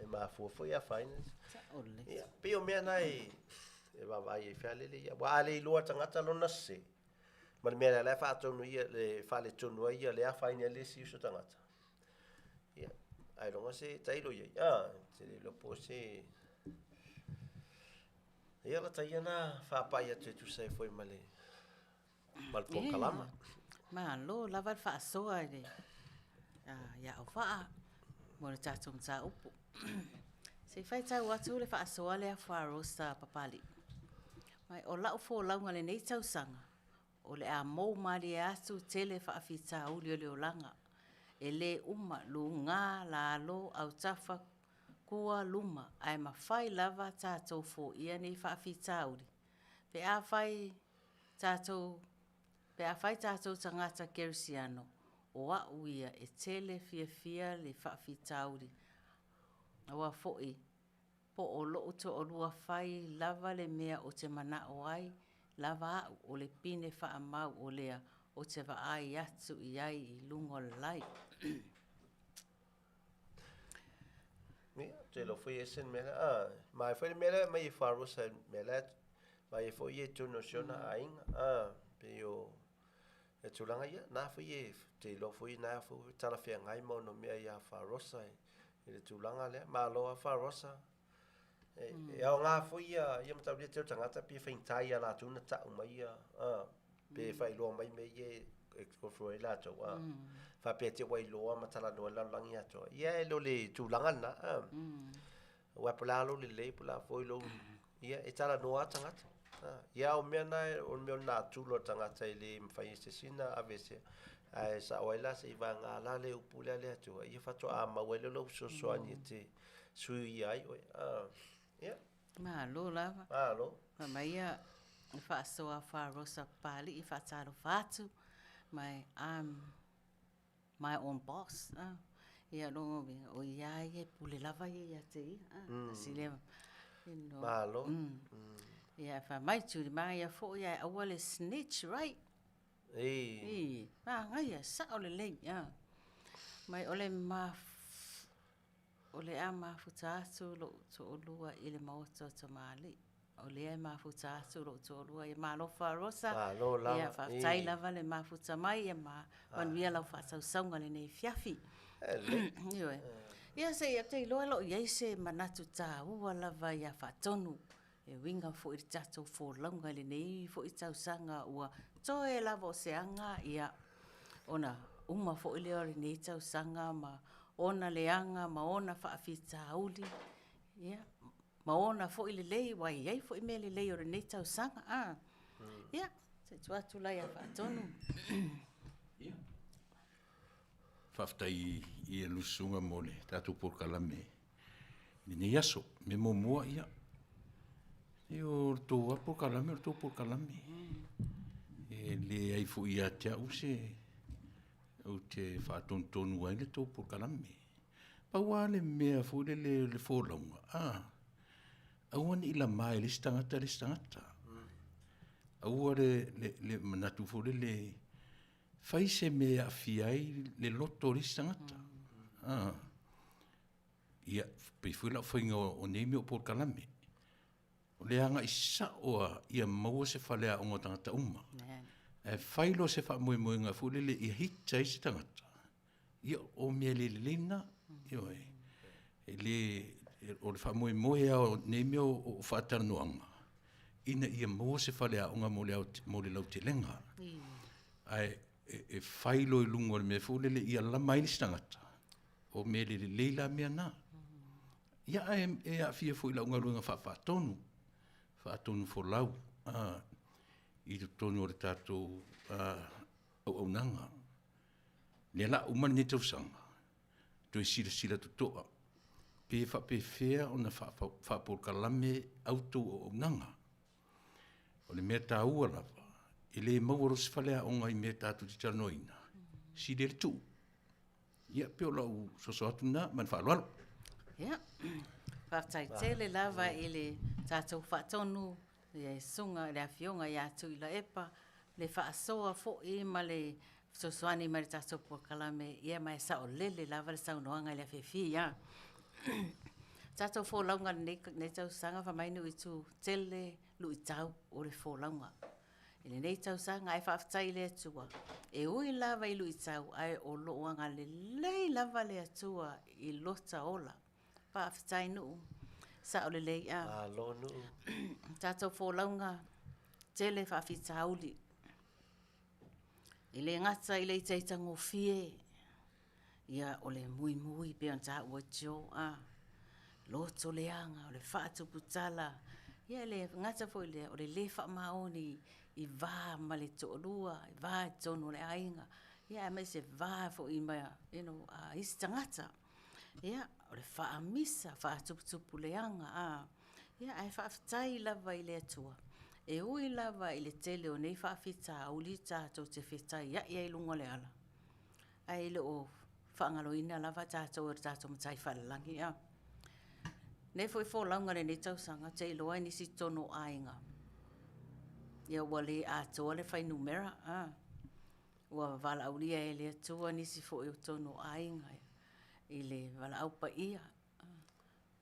ma fu ya finance ya pe o me nai e va vai fa le ya wa le lo tangata lo na se ma me la fa tonu ia le fa le tonu ia le fa ina le si so tangata ya ai lo se tai lo ia se lo pose ia la tai na fa pa ia tu sai foi male mal po kalama ma lo la va fa so ai ya Auvaa mo le tatu mta upu se fai tau atu le fa so le fa rosta papali mai o la fo la ngale nei Tausaga o le a mo mari atu tele fa afita u le olanga ele uma lunga la lo au tafa kua luma ai ma fai lava tatou fo ia nei fa afita u pe a fai tatou tangata Kerisimasi o a uia e tele fia le fa afita u awa foi po o lo to o lua fai lava le mea o te mana o ai lava o le pine fa amau o lea o te va ai atu i ai i lungo lai me te lo foi esen mela mai foi mela mai faro sa mela mai foi e tu no siona ainga pe yo e tulanga ia na foi te lo foi na foi tala fe ngai mo no me ia faro sa e tulanga le ma lo faro sa e au nga foi ia mta le te tangata pe fe ntai ala tu na ta mai pe fai lo mai me ye ko foi la to fa pe te wai lo ma tala no la langi ato ia lo le tulanga na wa pula lo le pula foi lo ia e tala no atangata ia o mena o me na tu lo tangata ile mfai se sina avese ai sa oila se va ngala le upula le ato ia fa to ama wele lo so so ani te sui ai ia ma lo lava lo ma ia fa so a fa rosa pali i fa taro fatu I'm my own boss ia no o ia e pule lava ia te si le no malo ia fa mai tu mai ia fo ia awale snitch right ngai sa ole le mai ole ama futatu lo to lua ile Maota O Tamalii ole mafuta suro tolu e malofa rosa ia fa tai lava le mafuta mai e Manuia la fa Tausaga le nei Afiafi ia se ia te lo ia se manatu ta ua lava ia fa tonu e winga fo i tatou fo longa le nei fo i Tausaga ua toe lava se anga ia ona uma fo i le nei Tausaga ma ona leanga ma ona fa afita uli ia ma ona fo ile lei wai ai fo i mele lei o nei Tausaga ia se tuatu lai a fatonu ia faftai i e lusunga mole tatu por kalame ni yaso me momoa ia io to por kalame e le ai fo ia te use o te fatontonu ai le to por kalame pa wale me fo le fo longa awan ila mai le stangata awore le manatu fo le fai se me afiai le loto le stangata ia pe fu la foi o nemi o por kalame o le anga isa o ia mau se fale a o tangata uma e fai lo se fa moi nga fu le ia hitai stangata ia o me le lina io e le o le fa moi o nemi o faatanoanga ina ia mau se fale a o mo le lauti lenga ai e failo i lungo me fulele ia la mai stangata o me le leila me na ia e afia foi la unga lunga fa tonu fo lau i tonu o tato au nanga. Le la umani ni tausanga. Tui sila tutoa. Pe fea o na whapor kalame auto o nanga. O le mea tā ua lava. I le mauaro se whalea o ngai mea tātu ti tanoina. Si le tu. Ia peo lau soso atu na man whaalualo. Ia. Whaatai tele lava i le tātou whaatonu. Le sunga, le Afioga i atu i la epa. Le whaasoa fo i ma le sosoani ma le tātou pua kalame. Ia mai sa o lele lava le saunoanga i le Afiafi. Ia. Tātou fō launga nei Tausaga whamainu i tū tele lu i tau o le fō launga. I le nei Tausaga ai whaafatai le atua. E ui lava i lu i tau ai o loanga le lei lava le atua i lota ola. Whaafatai nuu. Sa o le lei a. Lo nu. Tātou fō launga tele whaafitauli. I le ngata i le teitango fie. Ia o le mui pe on ta ua jo a loto leanga o le whaatu putala. Ia le ngata fo le o le wha maoni i vā ma le to'orua, i vā tono le ainga. Ia me se vā fo i mai, isi tangata. Ia o le wha misa, wha tuputupu leanga a. Ia ai whaafitai lava i le atua. E ui lava i le tele o nei whaafita au li tātou te whitai ia i lunga le ala. Ai le o whaangaloina lava tātou e tātou matai whalalangi a. Nei foi fō launga ne nei Tausaga te iloa nisi tono ainga. Ia wale atoa le whai numera a. Ua wala aulia e le atua nisi fo i tono ainga. I le wala aupa ia.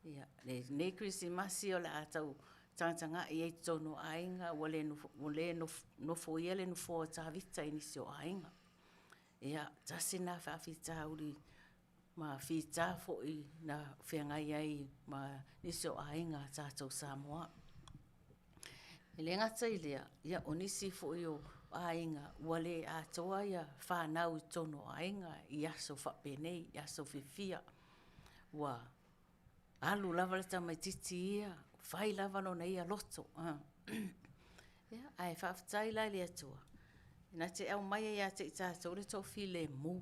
Ia nei Kerisimasi o le atau tangtanga i e tono ainga. Wale no fo ia le no fo ta vita i nisi o ainga. Ia tasina whaafita uri ma whita fo i na whiangai ai ma nisi o ainga tātou Samoa. I le ngata i lea, ia o nisi fo i o ainga, wale atoa ia whanau i tono ainga i aso whapenei, i aso whiwhia. Wa alu lava le tamaititi ia, whai lava no nei a loto. Ia, ai whaafitai lai le atua. Nā te au mai ia te i tātou le tofi le mu.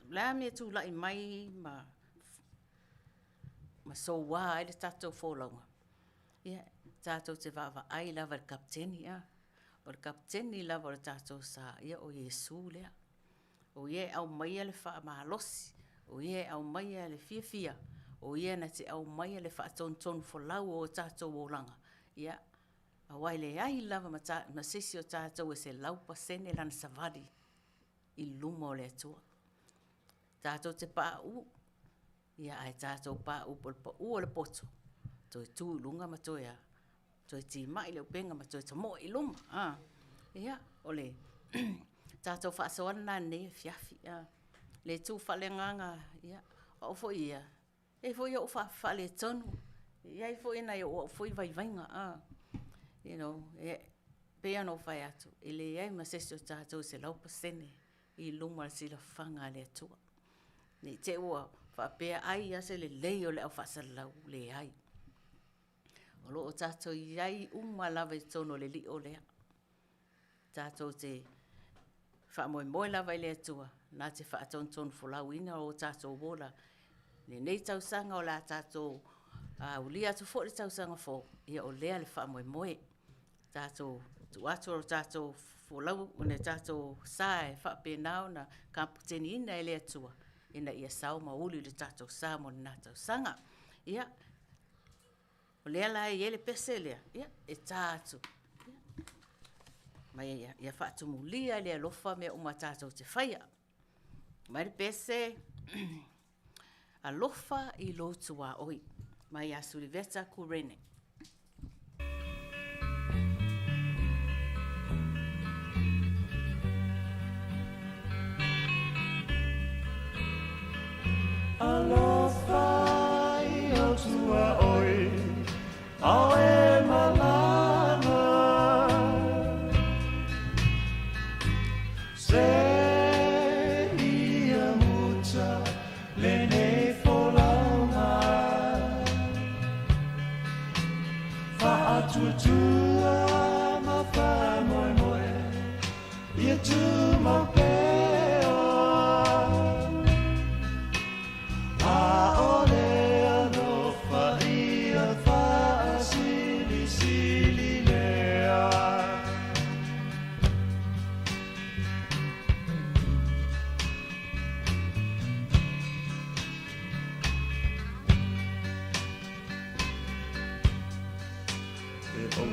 Lea mea tū lai mai ma so wā ai le tātou fōlaunga. Ia, tātou te vāwa ai lava le kapteni ia. O le kapteni lava le tātou sa ia o Iesu lea. O ie au mai le wha mahalosi. O ie au mai le fia. O ie na te au mai le wha ton folau o tātou wōlanga. Ia, a wai le ai lava ma sisi o tātou e se laupa sene lana savadi i luma o le atua. Tātou te pā u, ia ai tātou pā u o le poto. Toi tū lunga ma toi a, toi ti mai leo penga ma toi ta mo i luma. Ia, o le tātou whaasoana ne Afiafi. Le tū whalenganga, ia, o fo ia. E fo ia o whale tonu. Ia i fo ina i o fo i vaivainga. Pea no whai atu. I le ai ma sesi o tātou se laupa sene i luma sila whanga le atua. Ni te ua whapea ai ase le lei o le au whasalau le ai. O lo o tātou i ai lava i tono le li o lea. Tātou te whamoe lava i le atua. Nā te whaatonton folau ina o tātou wola. Le nei Tausaga o la tātou ulia atu fo le Tausaga fo. Ia o lea le whamoe. Tātou tu atu o tātou folau o ne tātou sae whapenao na kamputeni ina e le atua. Ina ia sau mauli le tātou sa mo na Tausaga. Ia, o lea lai ele pese lea. Ia, e tātou. Mai ia whaatumulia lea lofa mea uma tātou te whaia. Mai le pese, a lofa i lotu a oi. Mai a suriveta kurene. Alofa i lotu a oi. Ao e malama. Se ia muta le nei folaunga.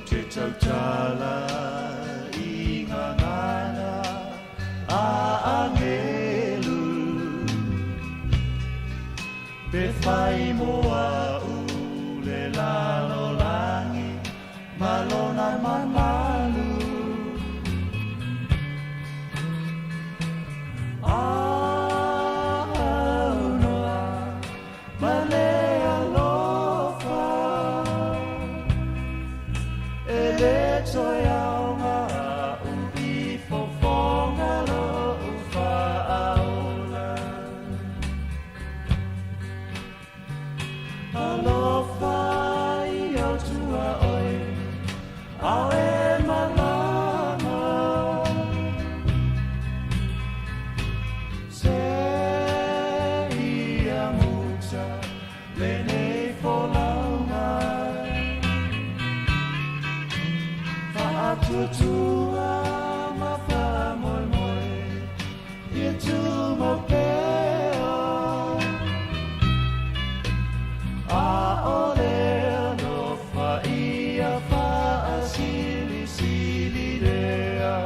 te tautala I ngā ngana a angelu Pe whai moa u le lalo langi malona mamalu Aunoa male alofa E le toi aunga upi fofonga lo ufa aula Alofa I au tua oi Au e malama Se ia muta Lene folaunga Faatutua ma fa moi moi Ia tu mo peo A ole no fa ia fa asili sili lea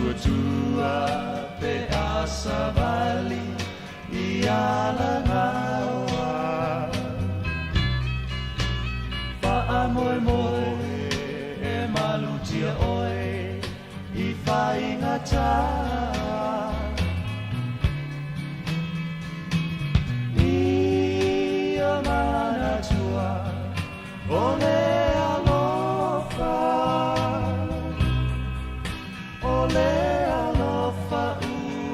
Faatutua pe asavali ia la ngawa Faamoe moe e malutia oe I whaingata Ia mana tua o le alofa O le alofa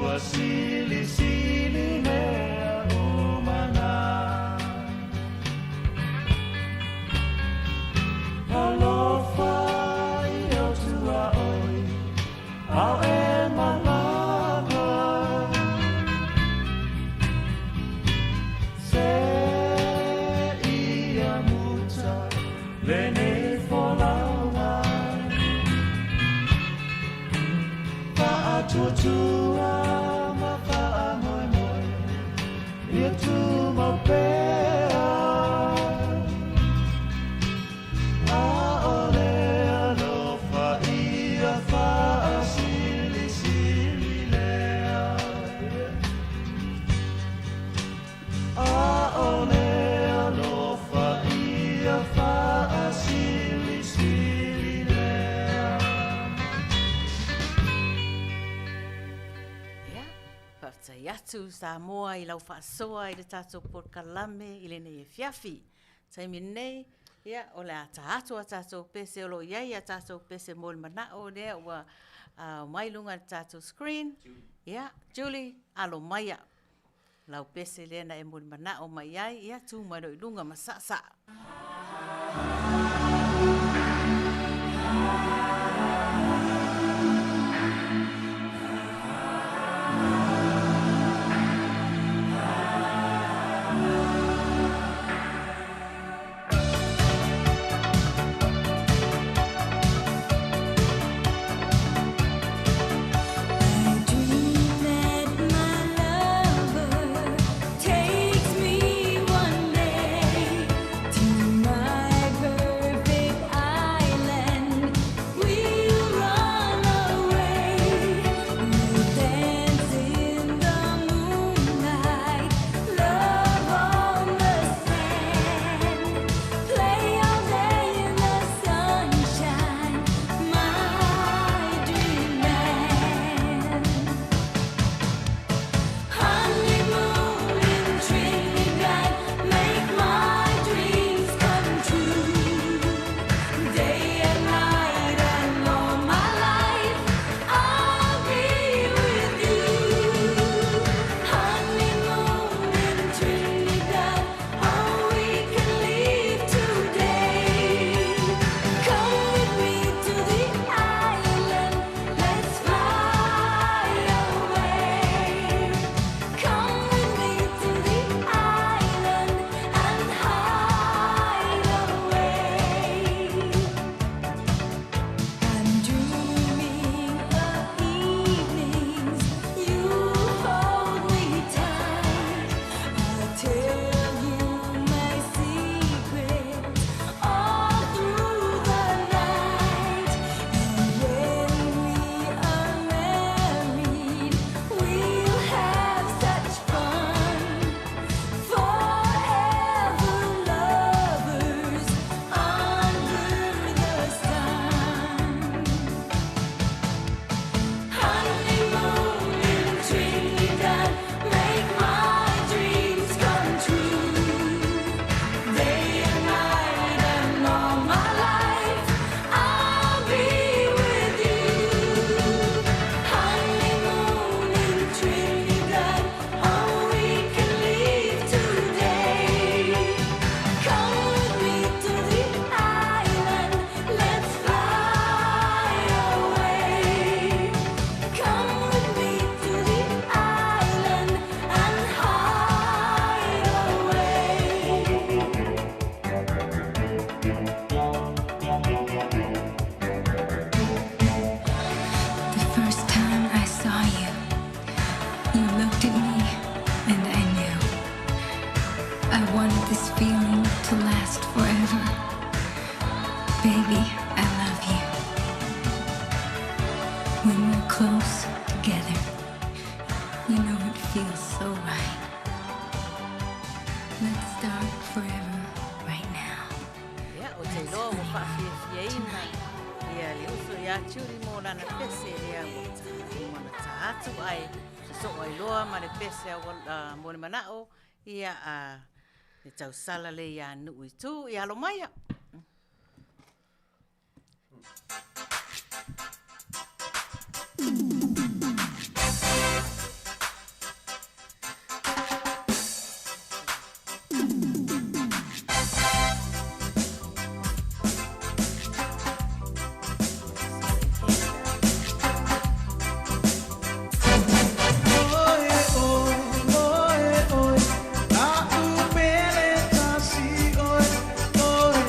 ua sili sili mea o mana Alofa I au tua oi Au e malama Se ia muta Lene folaunga Faatutua ma faa moi moi Ia tu ma pea A ole alofa ia faa sili sili lea A ole alofa ia faa sili sili lea Ia, whaftai atu Samoa I lau whaasoa I le tātou porkalame I le nei Afiafi. Taimi nei, ia, o le ata atu a tātou pese olo iai a tātou pese mol manao lea ua mai lunga le tātou screen. Ia, Julie, alo maia. Lau pese lea na e mol manao mai iai, ia tu mai roi lunga masasa. Takes me one day to wanted this feeling to last forever. Baby, I love you. When we're close together, you know it feels so right. Let's start forever right now. Ia o te loa mo whaafiafiaina. Ia li uso ia tūri mō lana pese rea o mana tā atu ai. So ai loa ma le pese mo le manao. Ia le tausala le ia nui tū. Ia alo mai a. Oi, oi, oi, a tu pele tasi, oi, oi,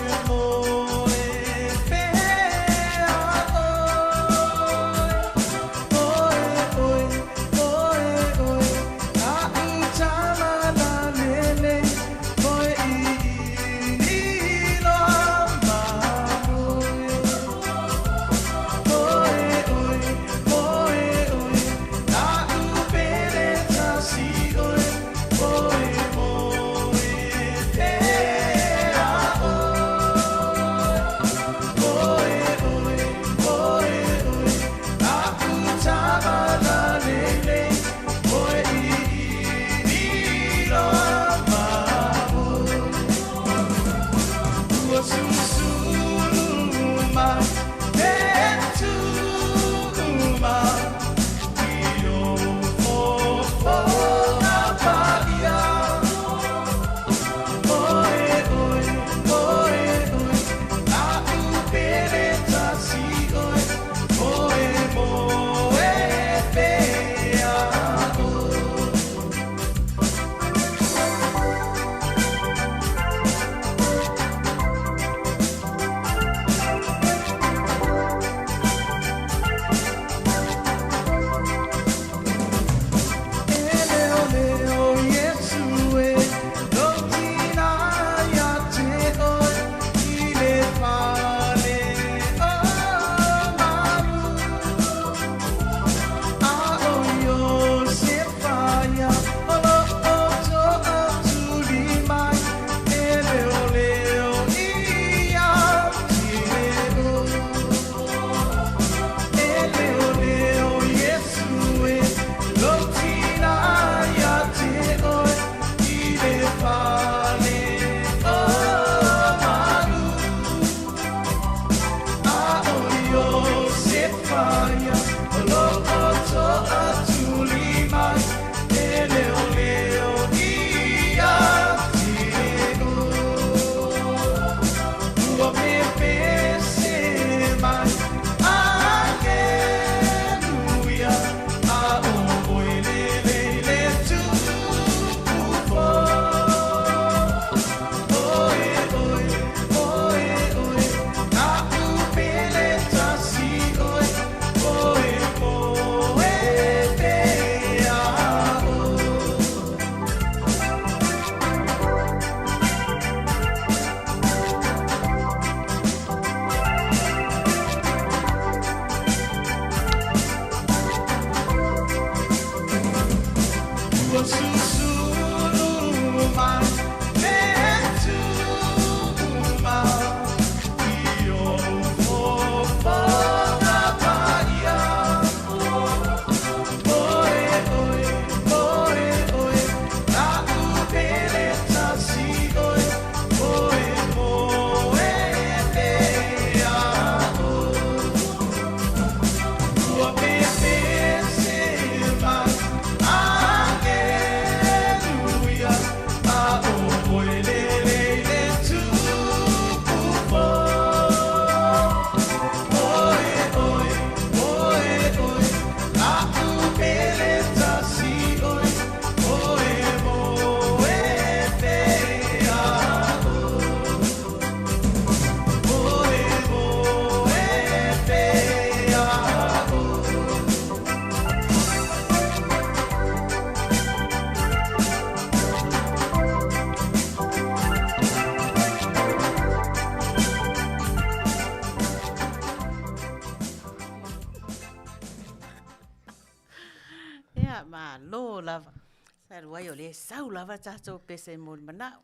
Ruai o le sau lava tatou pese mo le manao.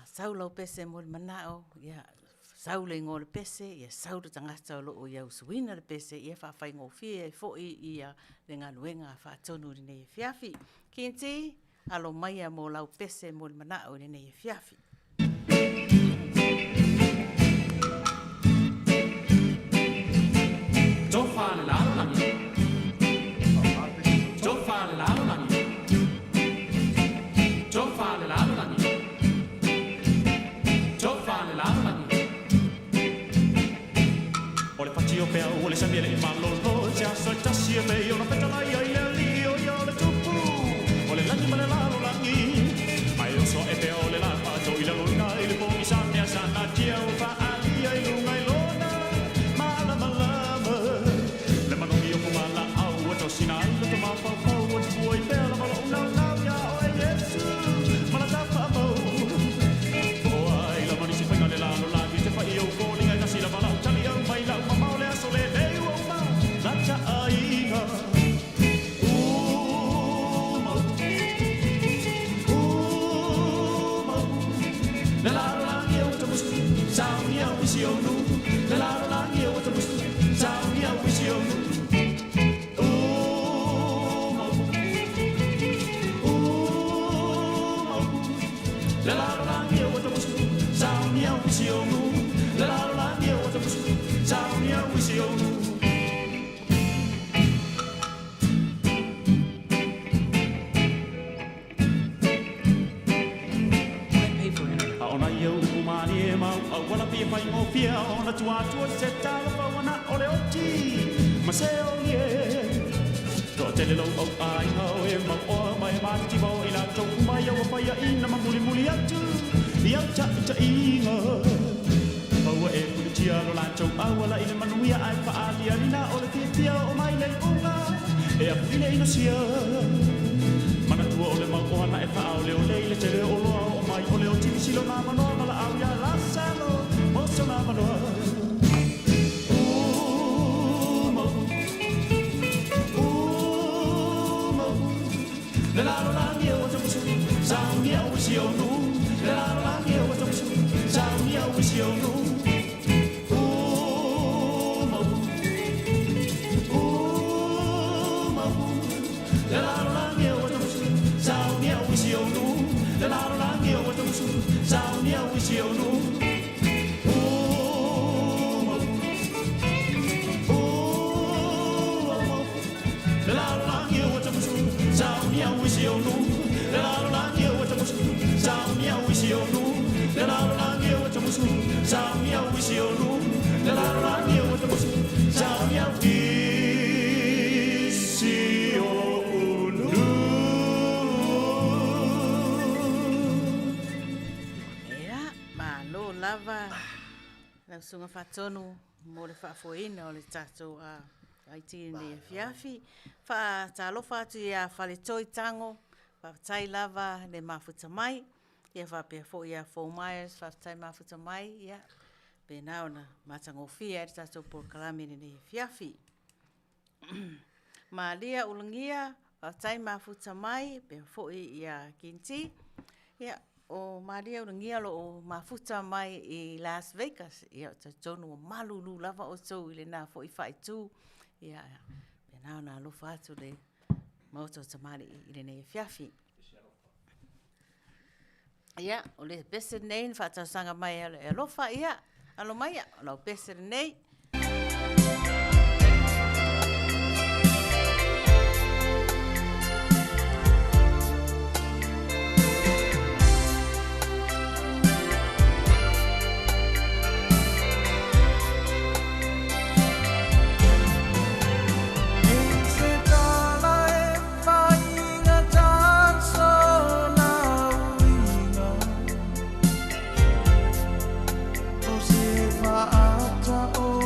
Sau lau pese mo le manao, ia sau le ngō le pese, ia sau le tangata o loo ia usuina le pese, ia whawhai ngō fia, fōi ia le ngā nuenga whaatonu le nei Afiafi. Kinti, alo maia mo lau pese mo le manao le nei Afiafi. Tofa le lalo langi. Tofa le lalo langi. Tofa le lalo langi. Tofa le lalo langi. O le patio pea o le samele I malolo, se aso e tasi e mei o na petalai ai le lio I o le tupu. O le langi ma le lalo langi. Ai o so e pea o le lapa to I le luna I le pongi sa mea sa na tia o fa ali ai lunga I lona. Mala malama. Le manuia o kumala au e to sina I lo to mawhau pau o te bua I pea la malo unau nau ia o e Yesu. Mala tapa mau. O ai la manisi whainga le lalo langi te whai o kōlinga kasi la malau tali au mai lau mamau le aso le leu o ma. Nata ainga. Le lalo langi o te musu, sauni au isi o nu. Le lalo langi o te musu, sauni au isi o nu. Le lalo langi o te musu, sauni au isi o nu. Le lalo langi o te musu, sauni au isi o nu. Ona eu kumani e mau au wala pia pai mo pia ona tua se tala pa wana ole oti ma se o ye to te le lo au ai hau e ma o mai ma ti bo ila to mai o pa ia ina ma muli muli atu ia cha inga au e ku ti alo la to au wala ina manuia ai pa ali alina ole pia o mai le unga e a pile ina sia mana tua ole ma o na e pa ole ole le te o lo o mai ole o timi silo na mano mala au ya la salo mo so na mano le la la ni o te musu sa ni o si o nu le la la ni o te musu sa ni o si o nu le la la ni o te musu sa ni o si o nu le la la ni o te musu sa ni o si o nu le la la ni o te musu sa ni o si o nu le la la ni o te musu sa ni o si o nu le la la ni o te musu sa ni o si o nu le la la ni o te musu sa ni o si o nu Ia, malo lava. Lau sunga whatonu mo le whaafoina o le tatou a aiti nei Afiafi. Whaatalofa atu ia whale toi tango, whaatai lava le mafuta mai. Ia whapea fo ia 4 miles, whaatai mafuta mai, ia. Pena ona matangofia e tatou porkalami nei Afiafi. Malia ulangia, whaatai mafuta mai, pea fo ia kinti. Ia, o Maria ulangia lo o mafuta mai I Las Vegas. Ia o tonu o malulu lava o tau I le nā fo I whaitu. Ia, pena ona alofa atu le Maota O Tamalii I le nei Afiafi. Ia, o le pese nei, Faatautaia mai e alofa, ia, alo mai, alo pese nei. Faatautaia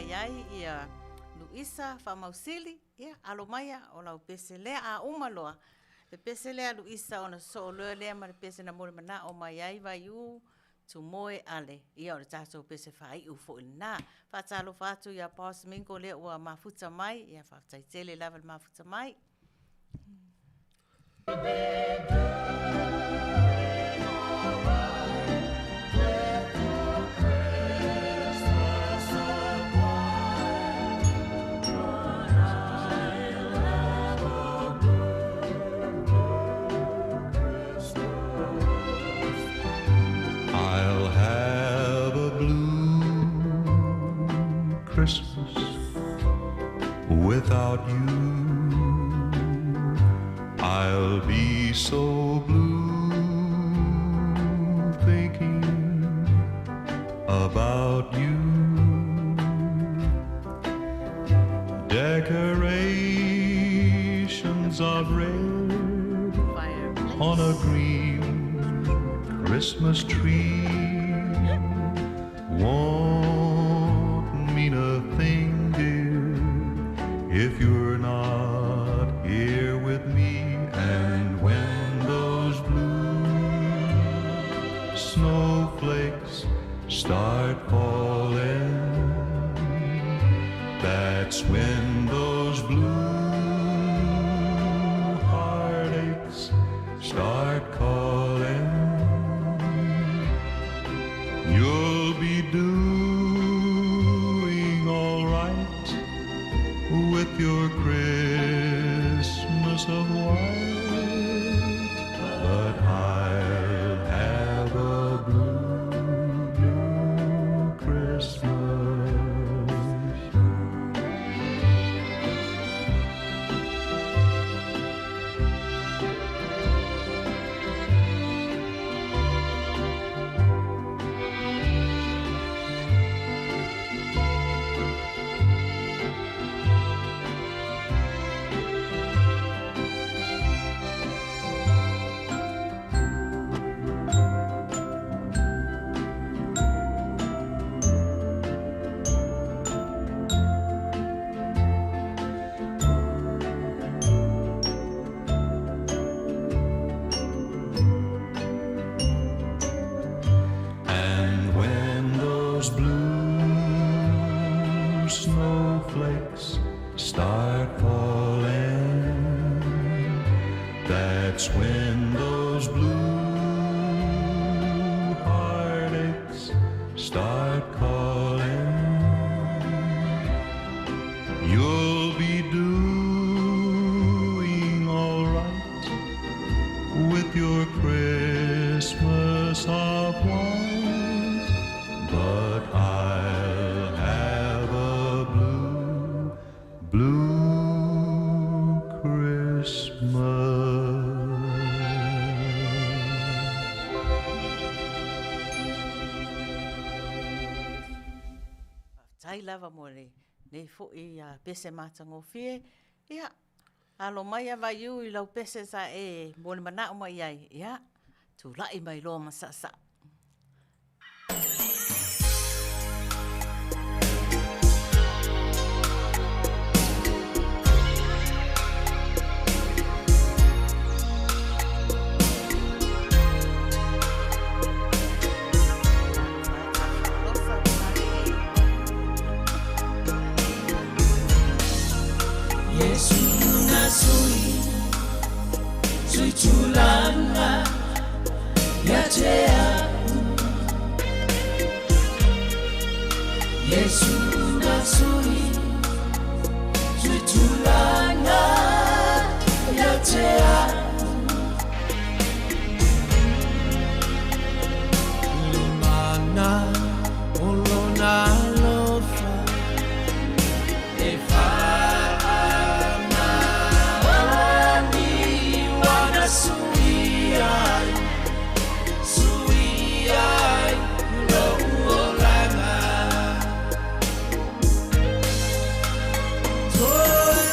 mai ai ia Luisa Famausili ia alomaya o lau pese lea a umaloa. Le pese lea Luisa ona so lea lea ma le pese na mole mana o mai ai vai u tu moe ale. Ia o le tato pese fai u fo ina. Fatalo fatu ia paus mingo lea ua mafuta mai. Ia fatai tele lava le mafuta mai. I'll have a blue Christmas without you. I'll be so blue thinking about you. Decorations of red on a green Christmas tree won't mean a thing, dear, if you're not here with me. And when those blue snowflakes start falling, that's when those blue heartaches start calling. You'll be doing all right with your Christmas of white, but I'll have a blue, blue Christmas. Lava mole ne fo ia pese matango fie ia alo mai ava yu I lau pese sa e mole mana o mai ai ia tu lai mai lo masasa Sui tulanga ya tea Yesu nasui Sui tulanga ya tea Lumana olona lofa Efa Suiai, lo uolanga. Toi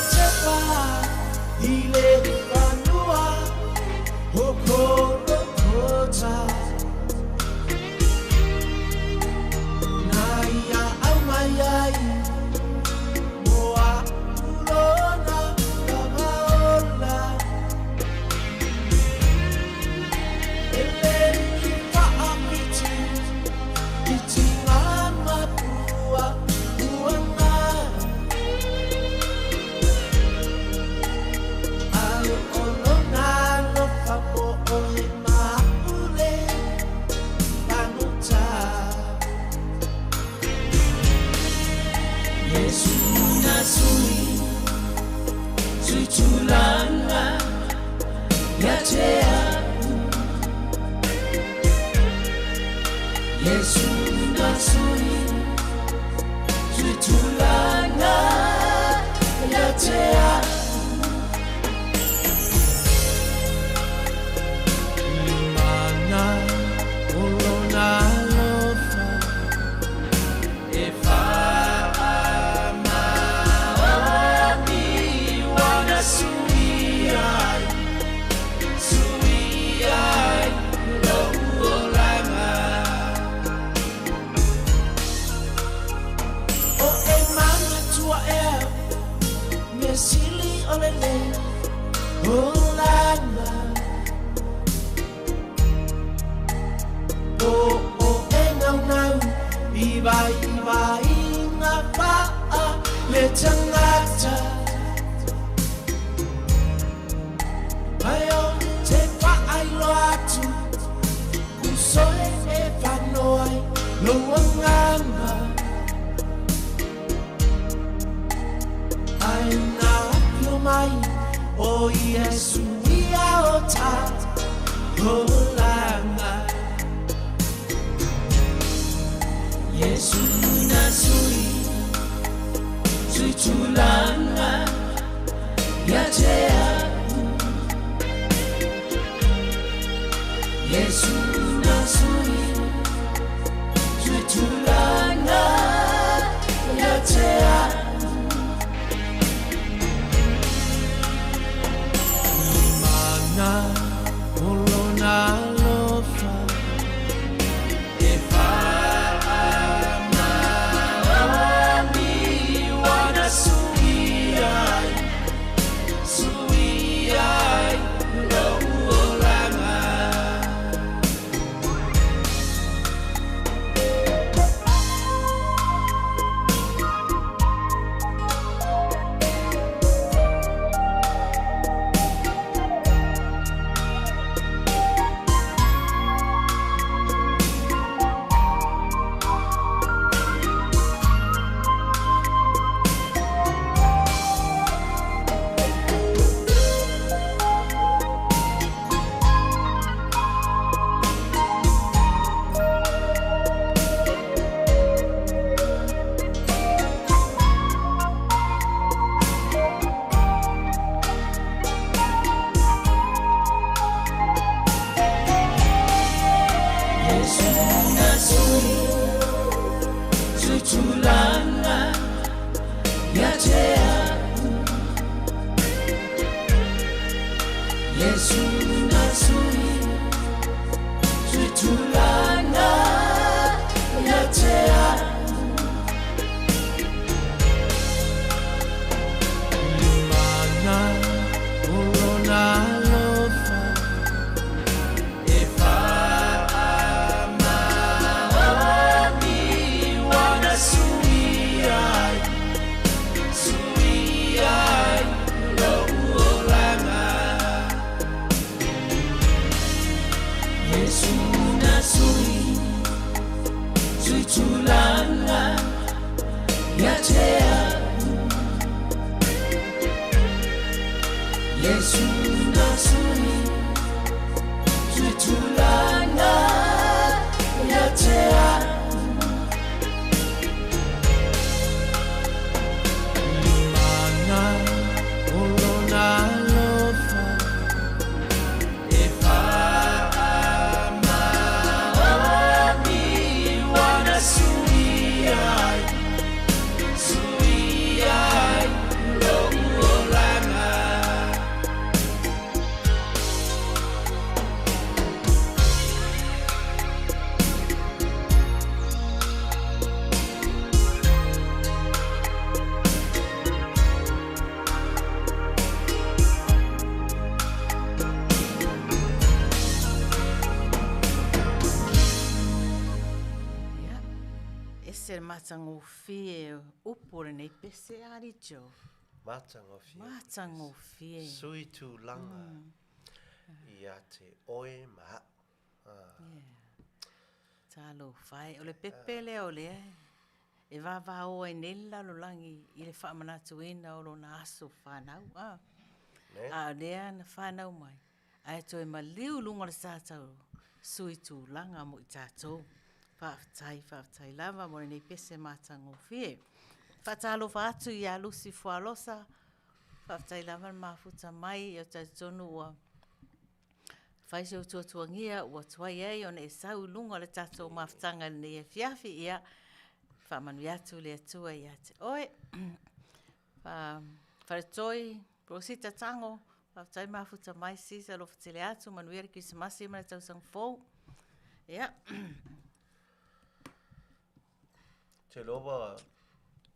ese matangofie upo nei pese ari jo. Matangofie. Matangofie. Sui tu langa. Ia te oe ma. Talo fai, o le pepe le o le e va o e nela lo langi i le whaamanatuina o lo na aso whanau. A lea na whanau mai. Ai toi ma liu lunga le tātou sui tu langa mo i tātou. Whaafatai lava mo nei pese mātango fie. Whaatalo whaatu i a lusi whaalosa. Whaafatai lava mafuta mai o tātonu ua whaise o tuatuangia ua tuai ei o ne sau lunga le tātou mafutanga ne Afiafi ia whaamanuia atu le atua ia te oe. Wharetoi, prosita tango, whaafatai mafuta mai sisa lo whatele atu Manuia le Kerisimasi mana Tausaga fou. Ia. Te loa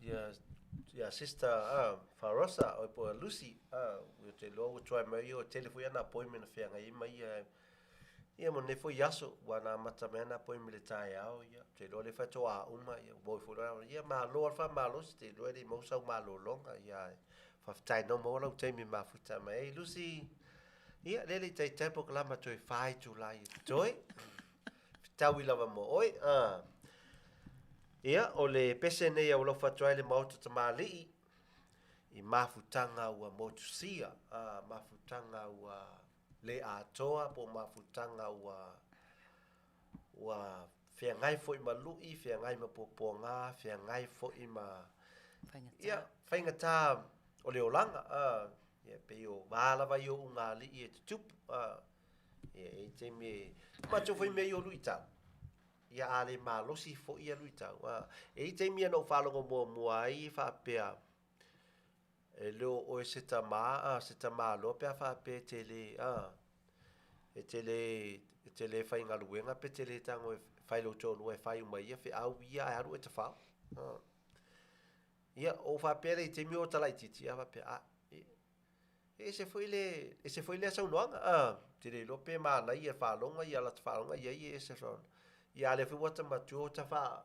ia sister Farosa o po Lucy te loa tuai mai o telefoni ana appointment fia ngai mai ia mo ne foi yaso wana mata mena appointment le tai ao ia te loa le fato a uma ia boy fora ia ma lo fa ma lo te loa di mo sa ma lo longa ia fa tai no mo lo te mi ma futa mai Lucy ia le tai tempo kala ma toi fai tu lai toi tawi lava mo oi ia o le pese nei au lo fatoai le Maota O Tamalii i mafutanga ua motusia mafutanga ua le atoa po mafutanga ua whiangai fo i malui whiangai ma poponga whiangai fo i ma ia whaingata o le olanga ia pe o wālawa i o ungali i e tutupu ia e te me macho foi me i o luitau ia ale malosi fo ia luitau e te me no whalongo mua ai whapea e leo o se tama lo pe fa pe tele e tele fa inga luenga pe tele tango fai lo tonu e fai mai fe au ia aru e te fa ia o fa pe le te mi o tala titi fa pe e se foi le sa unanga tele lo pe ma na ia fa longa ia la fa longa ia e se son ia le fu wata matu ta fa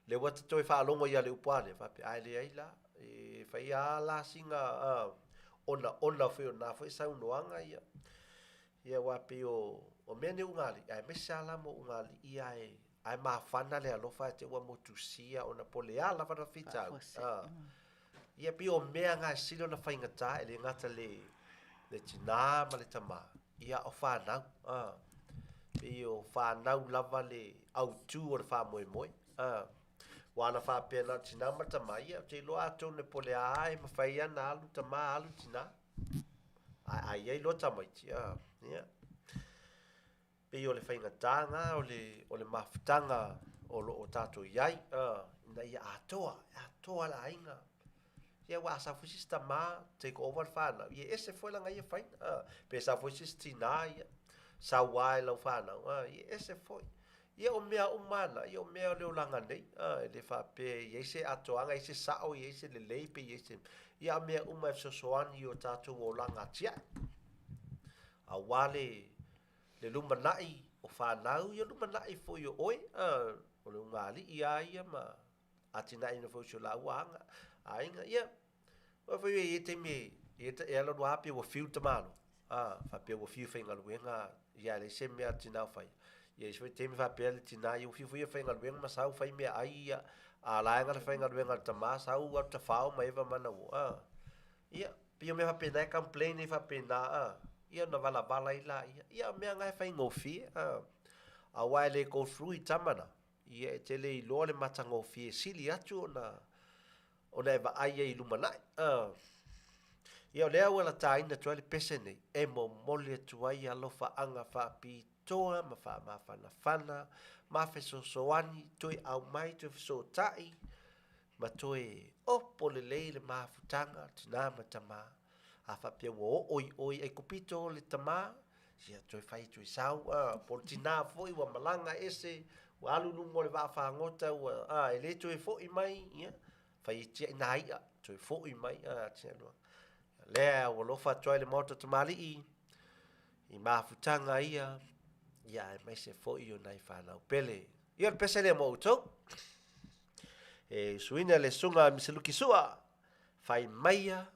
le wata toi fa longa ia le upale fa pe ai le ai la e fai ala singa ona foi na foi sa unoanga ia wa pe o mene ungali ai me sala mo ungali ia ai ma fana le alofa te wa motusia ona pole ala fa fita ia pe o mea nga silo na fai ngata ele ngata le tina ma le tama ia o fa na pe o fa na lava le au tu o fa moi wana fa pena tina mata mai te lo ato ne pole ai ma fai ana alu tama alu tina ai lo tama tia ia pe o le fai ngatanga o le mafutanga o tato iai na ia atoa la inga ia wa sa fu sistema take over fa na ia ese foi la ngai fai pe sa fu sistina ia sa wai lo fa na ia ese foi ia o mea umana ia o mea leo langa nei le fa pe ia se atoanga ia se sao ia se le leipe ia se ia mea uma so soan i o tatu o langa tia a wale le lumanai o fa nau ia lumanai fo yo oi o le ngali ia ma atina ina fo so la wanga ainga ia o fa ia te me ia te elo do api o fiu tamalo fa pe o fiu fenga luenga ia le se me atina fai ia se te me fa pe tina ia fiu fiu fenga luenga ma sau fai me ai a la nga fenga luenga tama sau wa ta fao mai va mana o ia pe me fa pe na complain fa pe na ia na vala ila ia me nga fai ngofi a wale go through tamana ia te le lo le matango fi sili atu ona va ai e lumana ia le wala tai na tole pesene e mo mole tuai alo fa anga fa pi toa ma fa fana ma fe so ani toi au mai to so tai ma toi o pole le ma futanga tina matama a fa pe wo oi e kupito le tama ia toi fai toi sau por tina foi wa malanga ese wa alu lu mo le va fa ngota wa ele toi foi mai ia fai ti na ia toi foi mai tino le wa lo fa toi le Maota O Tamalii i ma futanga ia mai se foi o nai fa na pele ia pese le mo to e suina le sunga miseluki sua fai maia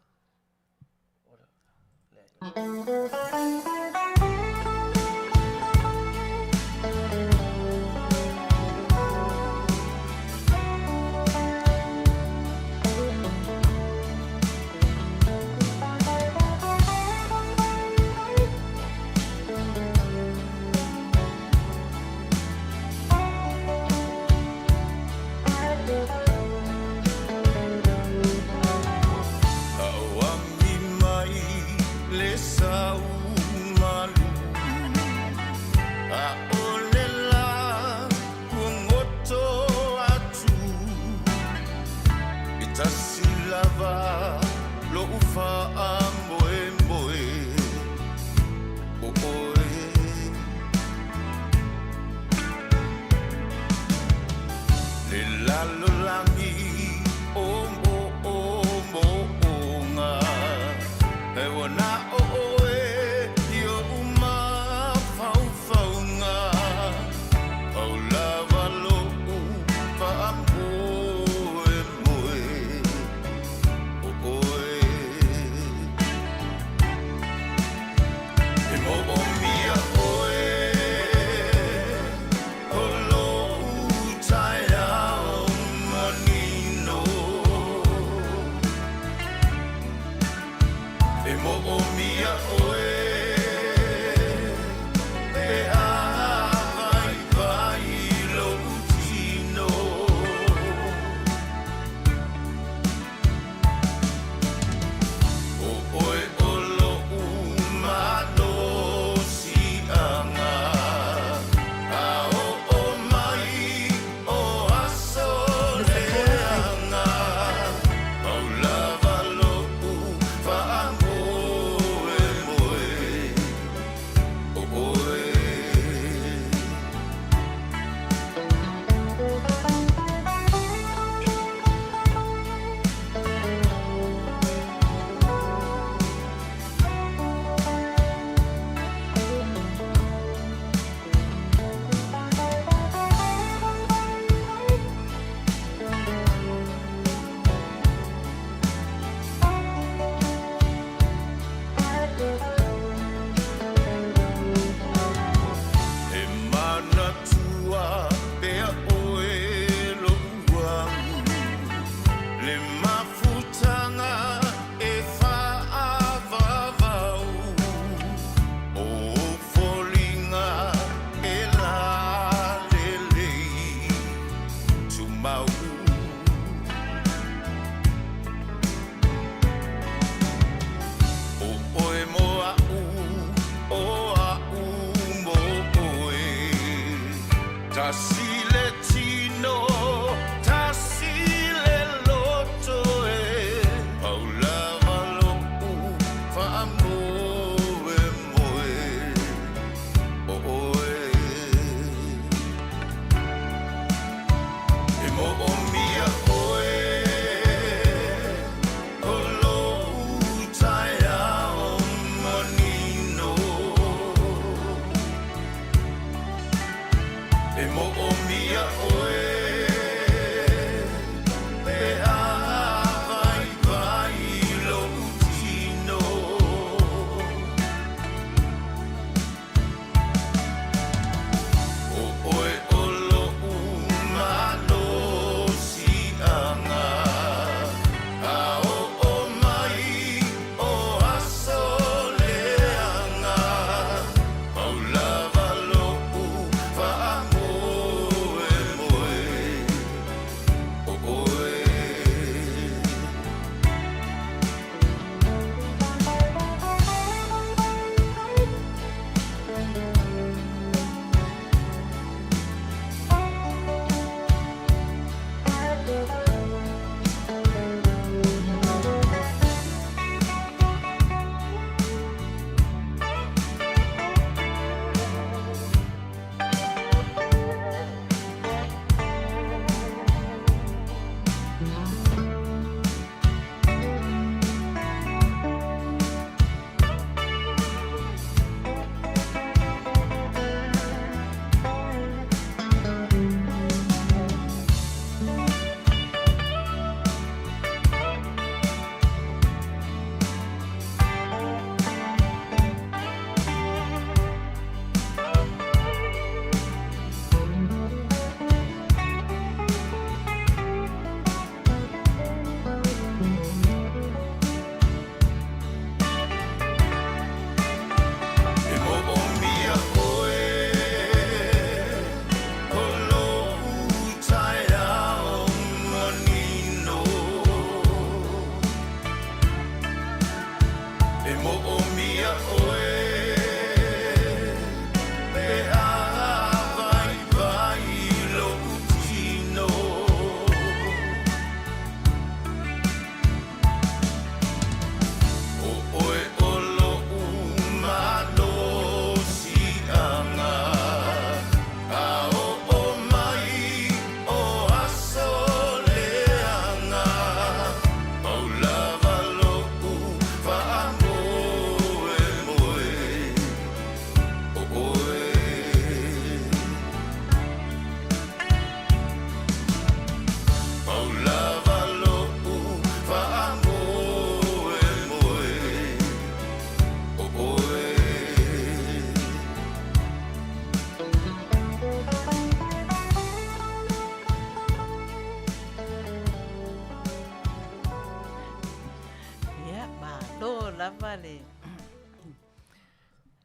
Lo lava le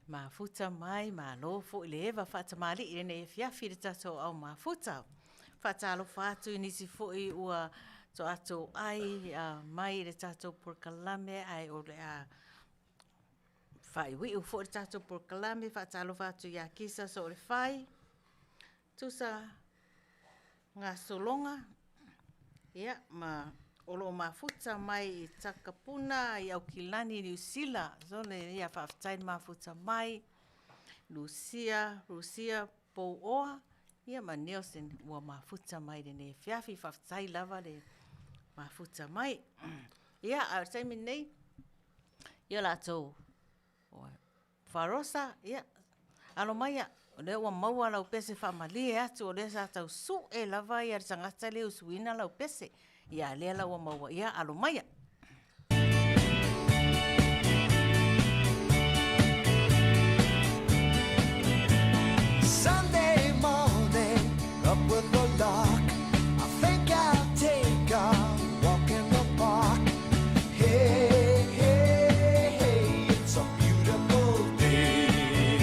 mafuta mai ma lo fo le eva Faatamali i nei Afiafi le tatou au mafuta. Faatalo fatu i nisi fo i ua to ato ai mai le tatou porkalame ai o le a fai wi u fo le tatou porkalame faatalo fatu ia kisa so le fai. Tusa ngā solonga ia ma olo mafuta mai i takapuna i au kilani New Zealand. So le ia whaafitai mafuta mai. Lucia pou oa. Ia ma Nelson ua mafuta mai le ne Afiafi whaafitai lava le mafuta mai. Ia a taimi nei. Ia lato Farosa. Ia alo mai ia. O le ua maua lau pese whaamalie atu o le sa tau su e lava ia tangata le usuina lau pese. Ia lea lau maua ia alo maia. Sunday morning, up with the lark. I think I'll take a walk in the park. Hey, hey, hey, it's a beautiful day.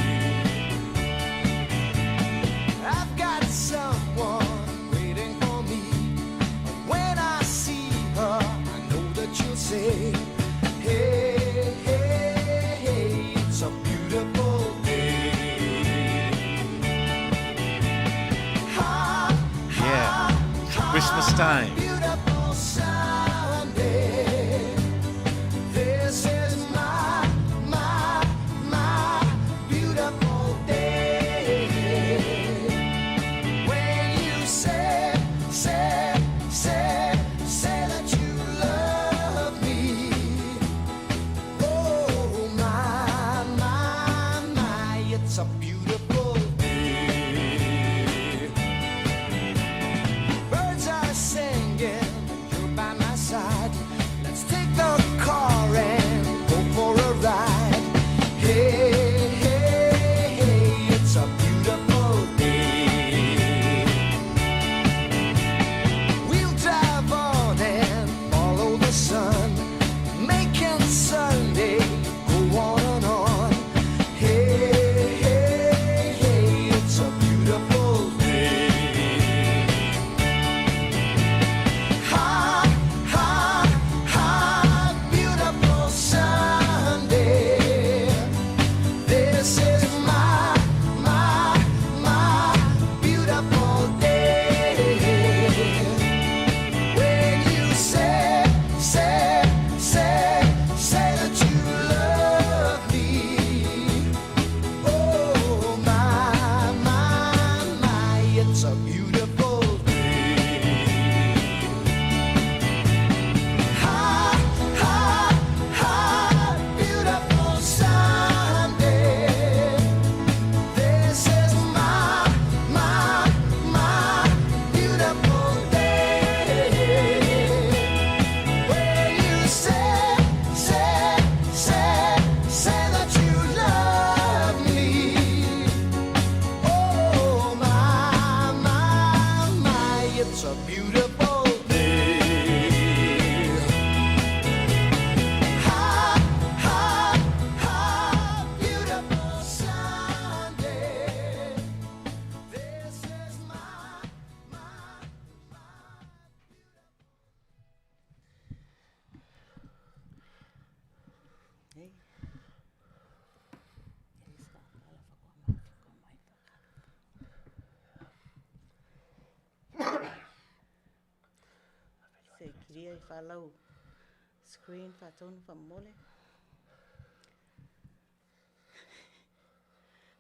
I've got someone waiting for me. When I see her, I know that she'll say, hey, hey, hey, it's a beautiful day. Yeah, Christmas time. Beautiful Sunday. This is my beautiful day. When you say that you love me. Oh my, it's a beautiful day. Birds are singing, you're by my side. Let's take the car and go for a ride. Hey, hey, hey, it's a beautiful day. We'll drive on and follow the sun, making Sunday go on and on. Hey, hey, hey, it's a beautiful day. Beautiful Sunday. This is my beautiful day. When you say that you love me. Oh my, it's a beautiful day. Beautiful Sunday. This is my beautiful day. When you say that you love me. Oh my, it's a beautiful day. Beautiful Sunday. This is my Se queria e falau screen fatonu famole.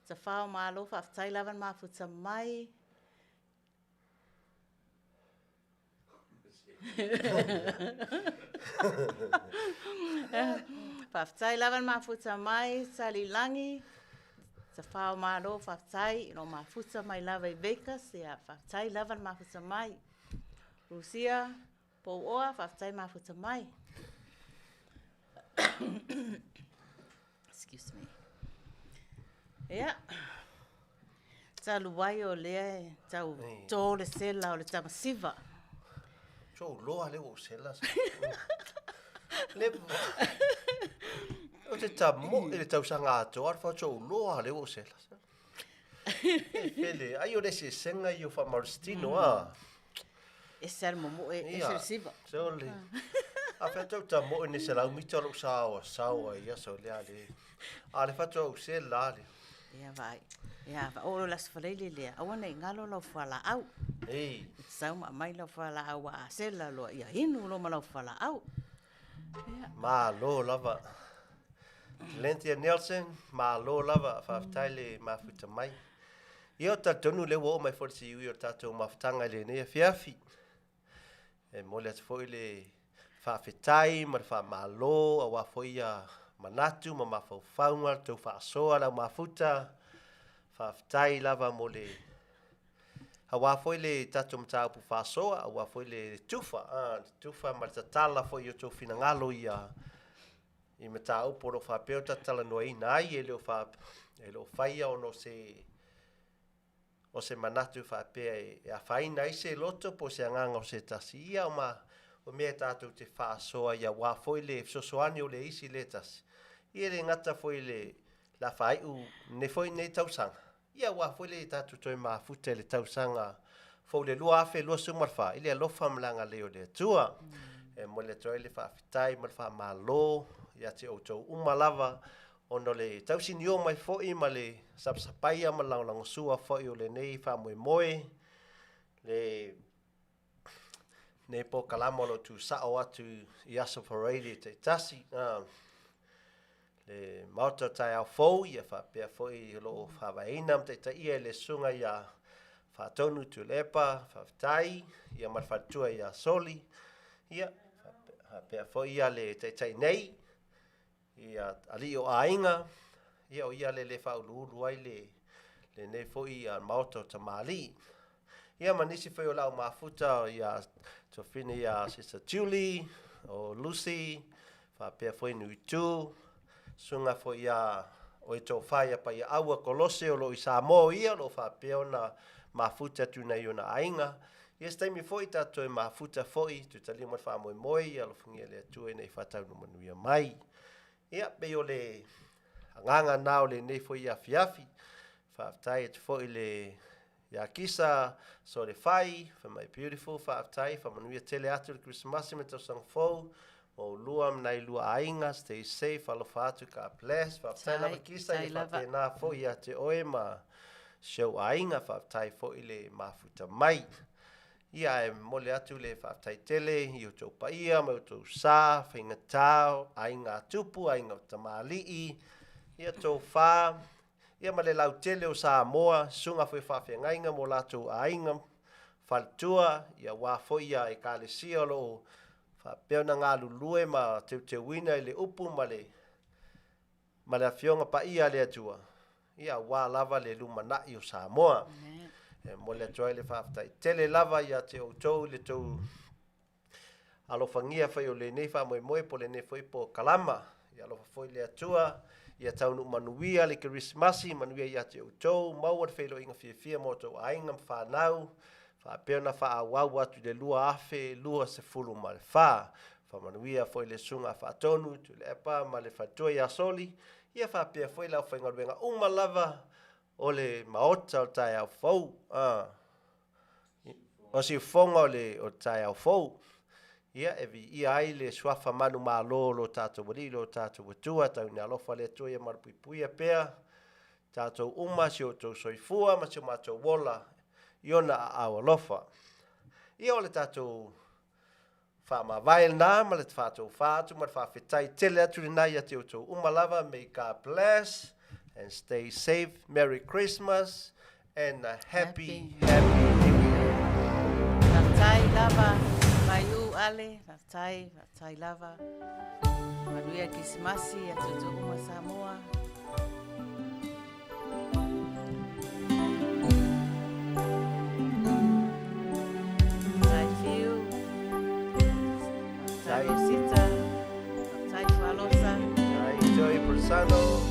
Sa fao malo whaafitai lawan mafuta mai. Whaafitai lawan mafuta mai, salilangi. Sa whao malo whaafitai no mafuta mai lawa I Vegas. Ia whaafitai lawan mafuta mai. Lucia pou oa whaafitai mafuta mai. Excuse me. Ia. Talu wai o lea tau tō le sela o le tamasiva. So loa le o sela. Le o te tamo e le tausaga atoa le faatouloa le o sela. Ele ai o le sesenga i o faamalositino a. E sal momo e sal siva. Sole. A fatou tamo e ne se lau mita lo sao ia so le ale. A le fatou se la le. Ia vai. Ia va o las falele le. Awana ngalo lo fala au. Ei. Sau mai lo fala au a sela lo ia hinu lo ma lo fala au. Ma lo lava. Lentia Nelson, ma lo lava faafetaile mafuta mai. Ia o tatonu le wo mai forsi i o tatou mafutanga le ne Afiafi. E mole atu foi le faafetai ma le faamalo aua foi a manatu ma mafaufaunga tau faasoa la mafuta faafetai lava mo le aua foi le tatou mataupu faasoa aua foi le tufa ma le tatala foi o tau finagalo ia i mataupu lo faapeo tatala noaina ai e leo faia ono o se manatu faapea e afaina ai se loto po se agaga o se tasi ia o mea tatou te faasoa ia ua foi le fesoasoani o le isi le tasi ia le gata foi le lafaiʻu ne foi nei tausaga ia ua foi le tatou toe mafuta i le tausaga fou le lua afe lua suma le fa i le alofa malaga lei o le atua e mo le atoa i le faafetai ma le faamālō ia te outou uma lava ono le tausini o mai foʻi ma le sapasapaia ma lagolagosua foʻi o lenei faamoemoe ne pokalama o lo tusaʻo atu i aso parade taʻitasi le maota o taeaofou ia faapea foʻi o loo faavaeina ma taʻitaʻia i le suga ia faatonu tulepa faafetai ia ma le faletua ia soli ia faapea foʻi ia le taʻitaʻi nei ia Aliioaiga ia o ia le faauluulu ai lenei foʻi ia Maota O Tamalii ia manisi foi o lau mafuta ia tofine ia Sister Julie o Lucy faapea foi nuitu suga foi ia o e tofā ia pa ia aua kolose o loo i Samoa ia loo faapea ona mafuta tuna i ona aiga ia staimi foi tatou e mafuta foi tutalima le faamoemoe ia alofagia le atua nei faataunu manuia mai ia pe o le agaga na o lenei foi ia Afiafi faafetai atu foʻi le ia kisa so le fai for my beautiful faafetai faamanuia tele atu le Kerisimasi me tausaga fou o lua manai lua aiga stay safe alofa atu ka bless faafetai lava kisa ia faapena foʻi ia te oe ma show aiga faafetai foʻi le mafuta mai ia e mole atu le faafetai tele i o tou paia ma o tou sa faigatā aiga tupu aiga o tamalii ia tou fā ia ma le lautele o Samoa suga foi faafeagaiga mo latou aiga faletua ia ua foʻi ia ekalesia o loo faapea ona galulue ma teuteuina i le upu ma le afioga paia le atua ia ua lava le lumanaʻi o Samoa e mo le atoa i le faafetai tele lava ia te outou le tou alofagia fai o lenei faamoemoe po lenei foi po kalama ia alofa foi le atua ia taunu manuia le Kerisimasi manuia ia te outou maua le feiloiga fiafia mo tou aiga ma fanau faapea ona faaauau atu le lua afe lua sefulu ma le fā faamanuia foi le suga faatonu tulepa ma le faletua ia soli ia faapea foi lau faigaluega uma lava o le maota o taeaofou o siufoga o taeaofou ia e viia ai le suafa manu mālō lo tatou alii lo tatou atua tauna alofa le atua ia ma le puipuia pea tatou uma si outou soifua ma si o matou ola i ona aʻau alofa ia o le tatou faamavae lenā ma le fatou fā atu ma le faafetai tele atu lenā ia te outou uma lava may God bless and stay safe. Merry Christmas and a happy New Year. Faafetai lava mai u ale faafetai lava manuia Kerisimasi ia tutou uma Samoa Joy Persano.